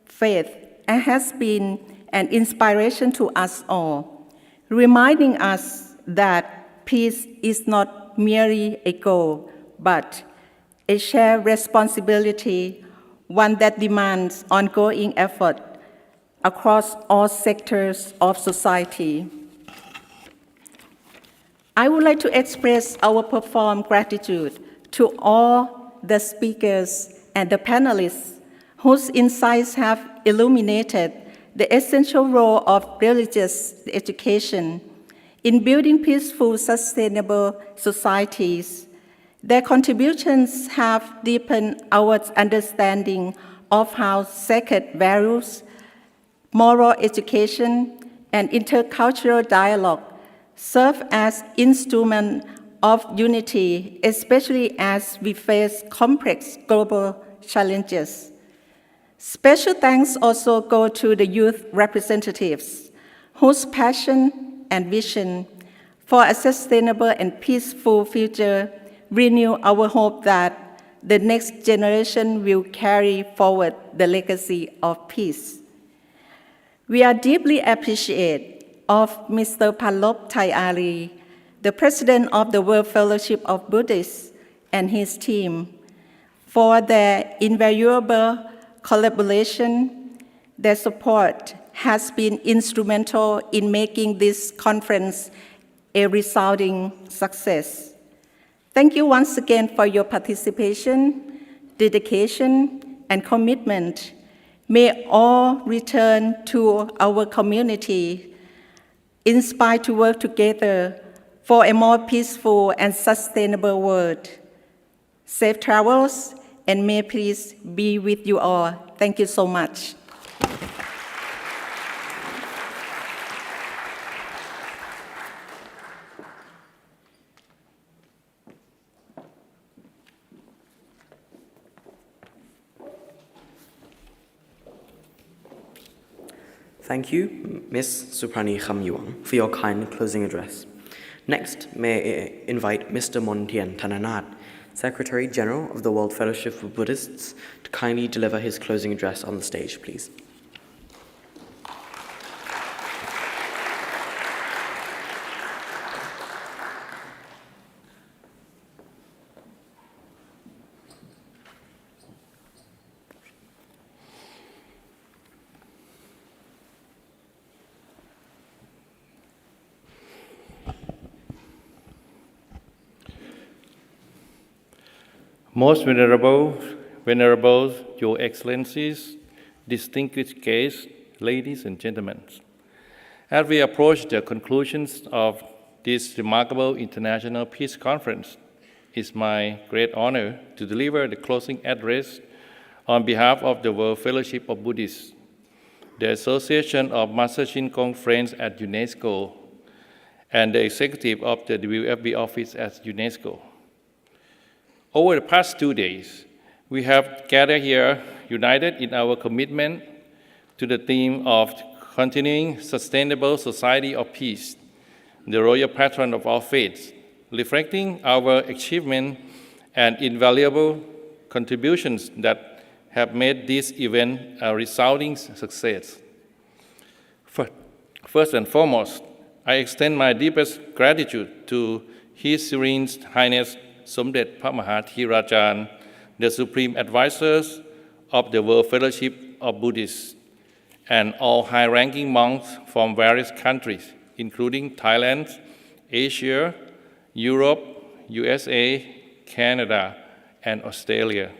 faiths has been an inspiration to us all, reminding us that peace is not merely a goal, but a shared responsibility, one that demands ongoing effort across all sectors of society. I would like to express our profound gratitude to all the speakers and the panelists whose insights have illuminated the essential role of religious education in building peaceful, sustainable societies. Their contributions have deepened our understanding of how sacred values, moral education, and intercultural dialogue serve as instruments of unity, especially as we face complex global challenges. Special thanks also go to the youth representatives, whose passion and vision for a sustainable and peaceful future renew our hope that the next generation will carry forward the legacy of peace. We are deeply appreciative of Mr. Pallop Thai-Ari, the President of the World Fellowship of Buddhists, and his team, for their invaluable collaboration. Their support has been instrumental in making this conference a resounding success. Thank you once again for your participation, dedication, and commitment. May all return to our community inspired to work together for a more peaceful and sustainable world. Safe travels, and may peace be with you all. Thank you so much. Thank you, Ms. Suprani Khamyuang, for your kind closing address. Next, may I invite Mr. Montian Tananat, Secretary General of the World Fellowship of Buddhists, to kindly deliver his closing address on the stage, please. Most venerable, Your Excellencies, distinguished guests, ladies and gentlemen. As we approach the conclusions of this remarkable international peace conference, it's my great honor to deliver the closing address on behalf of the World Fellowship of Buddhists, the Association of Master Shin Kong Friends at UNESCO, and the executive of the WFBY office at UNESCO. Over the past 2 days, we have gathered here united in our commitment to the theme of continuing sustainable society of peace, the royal patron of all faiths, reflecting our achievement and invaluable contributions that have made this event a resounding success. First and foremost, I extend my deepest gratitude to His Serene Highness Somdet Pha Mahathirajaan, the Supreme Advisors of the World Fellowship of Buddhists, and all high-ranking monks from various countries, including Thailand, Asia, Europe, USA, Canada, and Australia.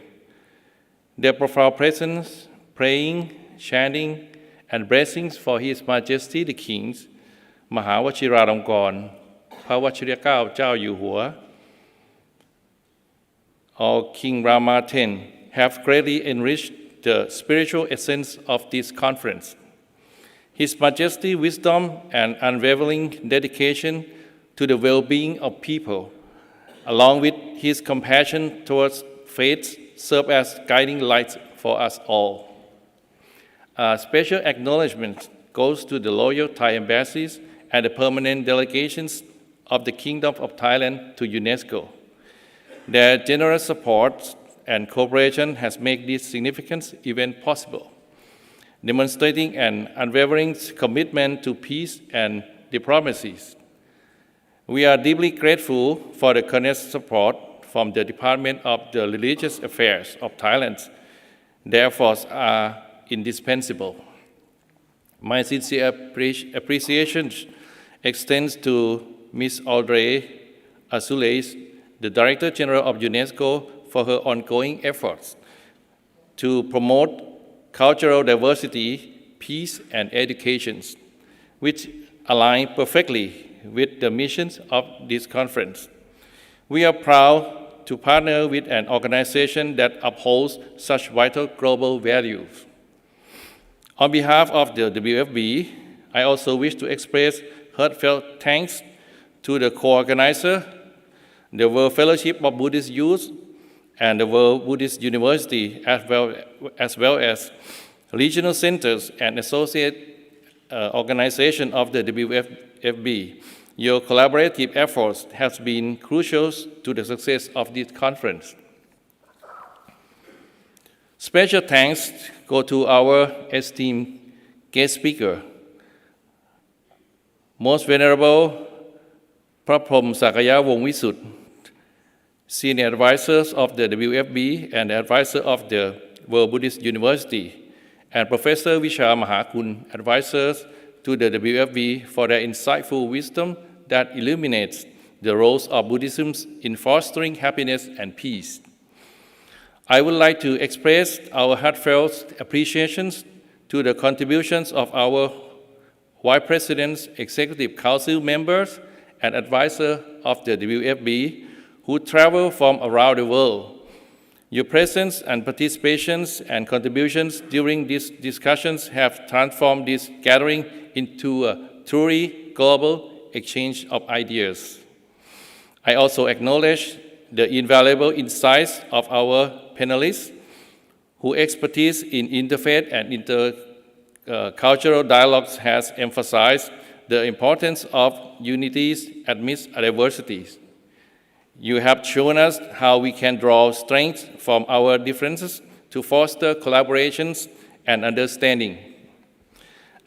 Their profound presence, praying, chanting, and blessings for His Majesty the Kings, มหาวชิราลงกรณ์พระวชิรเกล้าเจ้าอยู่หัว or King Rama X have greatly enriched the spiritual essence of this conference. His Majesty's wisdom and unwavering dedication to the well-being of people, along with his compassion towards faith, serve as guiding lights for us all. A special acknowledgement goes to the loyal Thai embassies and the permanent delegations of the Kingdom of Thailand to UNESCO. Their generous support and cooperation has made this significant event possible, demonstrating an unwavering commitment to peace and diplomacy. We are deeply grateful for the continuous support from the Department of the Religious Affairs of Thailand. Their efforts are indispensable. My sincere appreciation extends to Ms. Audrey Azoulay, the Director General of UNESCO, for her ongoing efforts to promote cultural diversity, peace, and education, which align perfectly with the missions of this conference. We are proud to partner with an organization that upholds such vital global values. On behalf of the WFBY, I also wish to express heartfelt thanks to the co-organizer, the World Fellowship of Buddhist Youth, and the World Buddhist University, as well as regional centers and associate organizations of the WFBY. Your collaborative efforts have been crucial to the success of this conference. Special thanks go to our esteemed guest speaker, Most Venerable พระพรหมสักยะวงศ์วิสุทธิ์ Senior Advisors of the WFBY and Advisor of the World Buddhist University, and Professor Visha Mahakun, Advisors to the WFBY for their insightful wisdom that illuminates the roles of Buddhism in fostering happiness and peace. I would like to express our heartfelt appreciation to the contributions of our Vice Presidents, Executive Council members, and advisors of the WFBY who travel from around the world. Your presence and participations and contributions during these discussions have transformed this gathering into a truly global exchange of ideas. I also acknowledge the invaluable insights of our panelists, whose expertise in interfaith and intercultural dialogues has emphasized the importance of unities amidst diversities. You have shown us how we can draw strength from our differences to foster collaborations and understanding.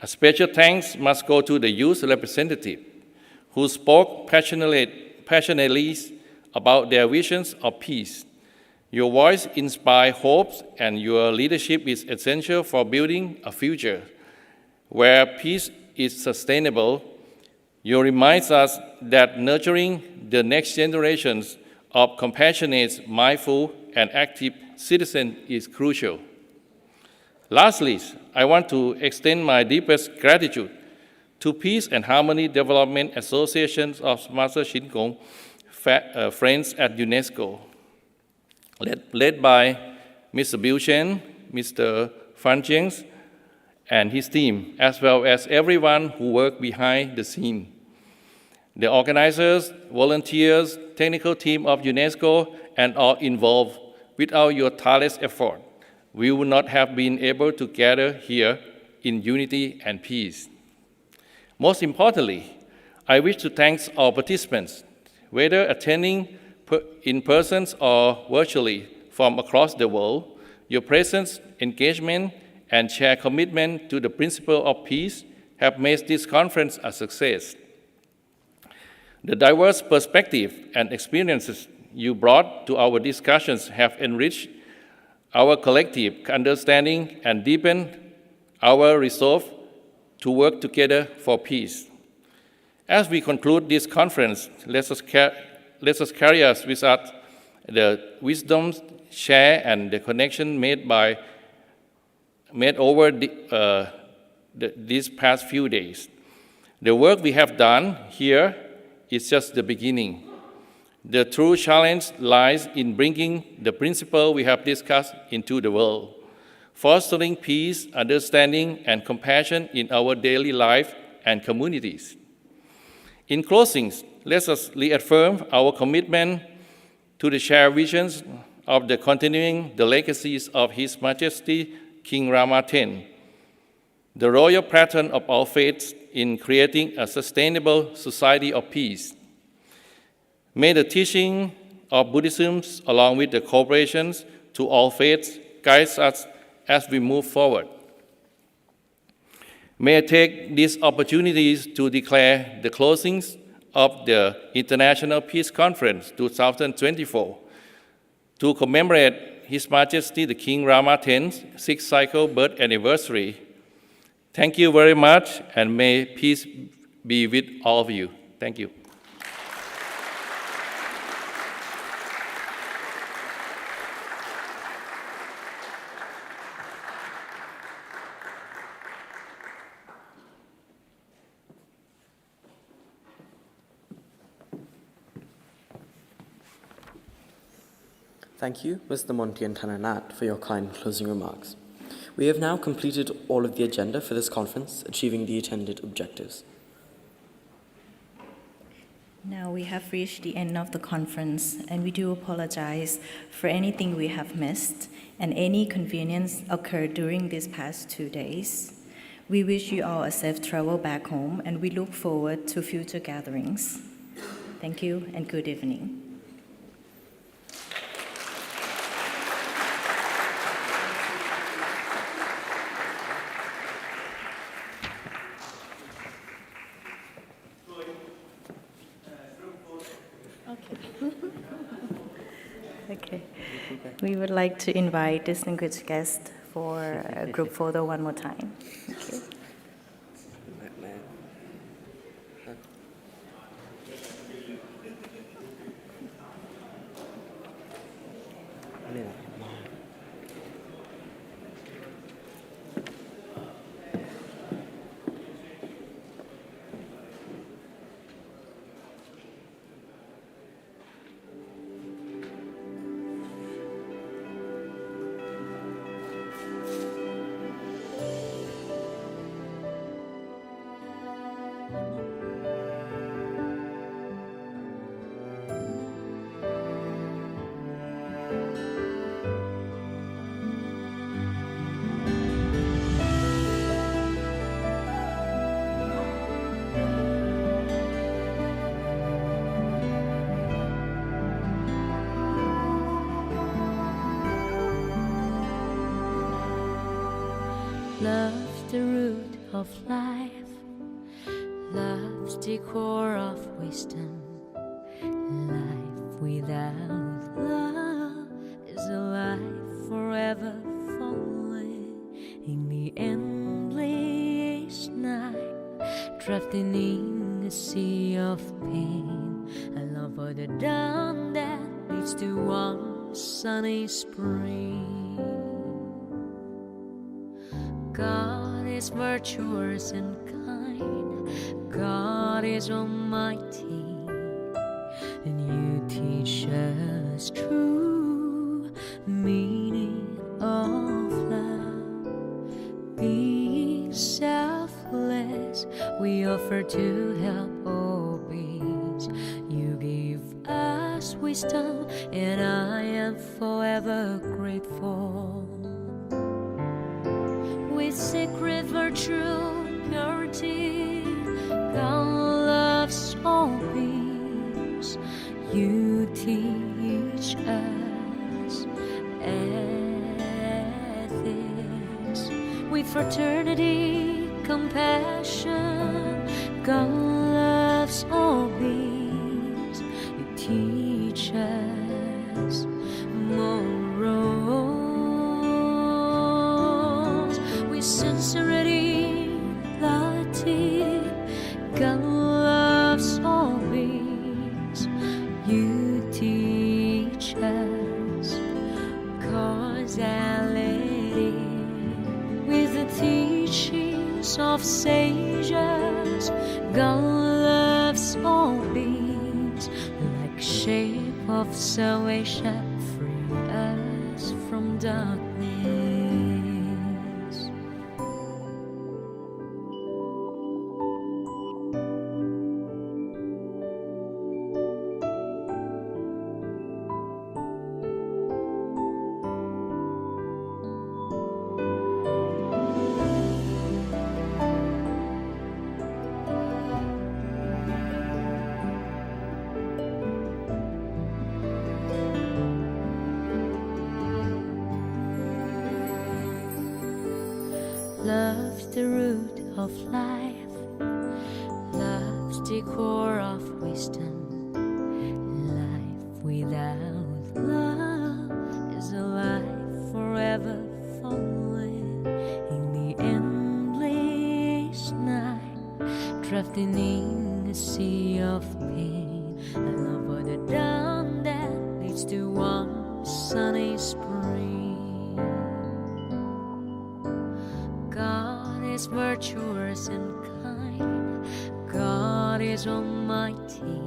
A special thanks must go to the youth representative, who spoke passionately about their visions of peace. Your voice inspires hopes, and your leadership is essential for building a future where peace is sustainable. You remind us that nurturing the next generations of compassionate, mindful, and active citizens is crucial. Lastly, I want to extend my deepest gratitude to Peace and Harmony Development Associations of Master Shin Kong Friends at UNESCO, led by Mr. Bill Chen, Mr. Fan Jiang, and his team, as well as everyone who worked behind the scene. The organizers, volunteers, technical team of UNESCO, and all involved. Without your tireless effort, we would not have been able to gather here in unity and peace. Most importantly, I wish to thank all participants, whether attending in person or virtually from across the world. Your presence, engagement, and shared commitment to the principle of peace have made this conference a success. The diverse perspectives and experiences you brought to our discussions have enriched our collective understanding and deepened our resolve to work together for peace. As we conclude this conference, let us carry us with us the wisdom shared and the connection made over these past few days. The work we have done here is just the beginning. The true challenge lies in bringing the principle we have discussed into the world, fostering peace, understanding, and compassion in our daily life and communities. In closing, let us reaffirm our commitment to the shared visions of continuing the legacies of His Majesty King Rama X, the royal patron of all faiths, in creating a sustainable society of peace. May the teaching of Buddhism, along with the cooperation to all faiths, guide us as we move forward. May I take these opportunities to declare the closing of the International Peace Conference 2024 to commemorate His Majesty the King Rama X's 6th cycle birth anniversary. Thank you very much, and may peace be with all of you. Thank you. Thank you, Mr. Monty and Tananat, for your kind closing remarks. We have now completed all of the agenda for this conference, achieving the intended objectives. Now we have reached the end of the conference, and we do apologize for anything we have missed and any inconvenience occurred during these past 2 days. We wish you all a safe travel back home, and we look forward to future gatherings. Thank you and good evening. Okay. We would like to invite distinguished guests for a group photo one more time. Thank you. Love's the root of life. Love's the core of wisdom. Life without love is a life forever falling in the endless night, drifting in a sea of pain. A love for the dawn that leads to one sunny spring. God is virtuous and kind. God is almighty, and you teach us true meaning of love. Being selfless, we offer to help all beings. You give us wisdom, and I am forever grateful. With sacred virtue, purity, God loves all beings. You teach us ethics. With fraternity, compassion, God loves all beings. You teach us morals. With sincerity, loyalty, God loves all beings. You teach us causality. With the teachings of sages, God loves all beings. Like shape of salvation, free us from darkness. Love's the root of life. Love's the core of wisdom. Life without love is a life forever falling in the endless night, drifting in a sea of pain. A love for the dawn that leads to one sunny spring. God is virtuous and kind. God is almighty,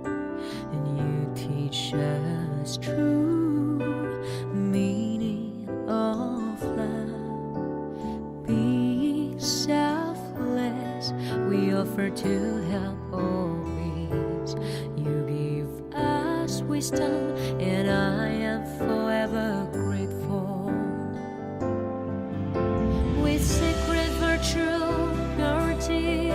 and you teach us true meaning of love. Being selfless, we offer to help all beings. You give us wisdom, and I am forever grateful. With sacred virtue, purity,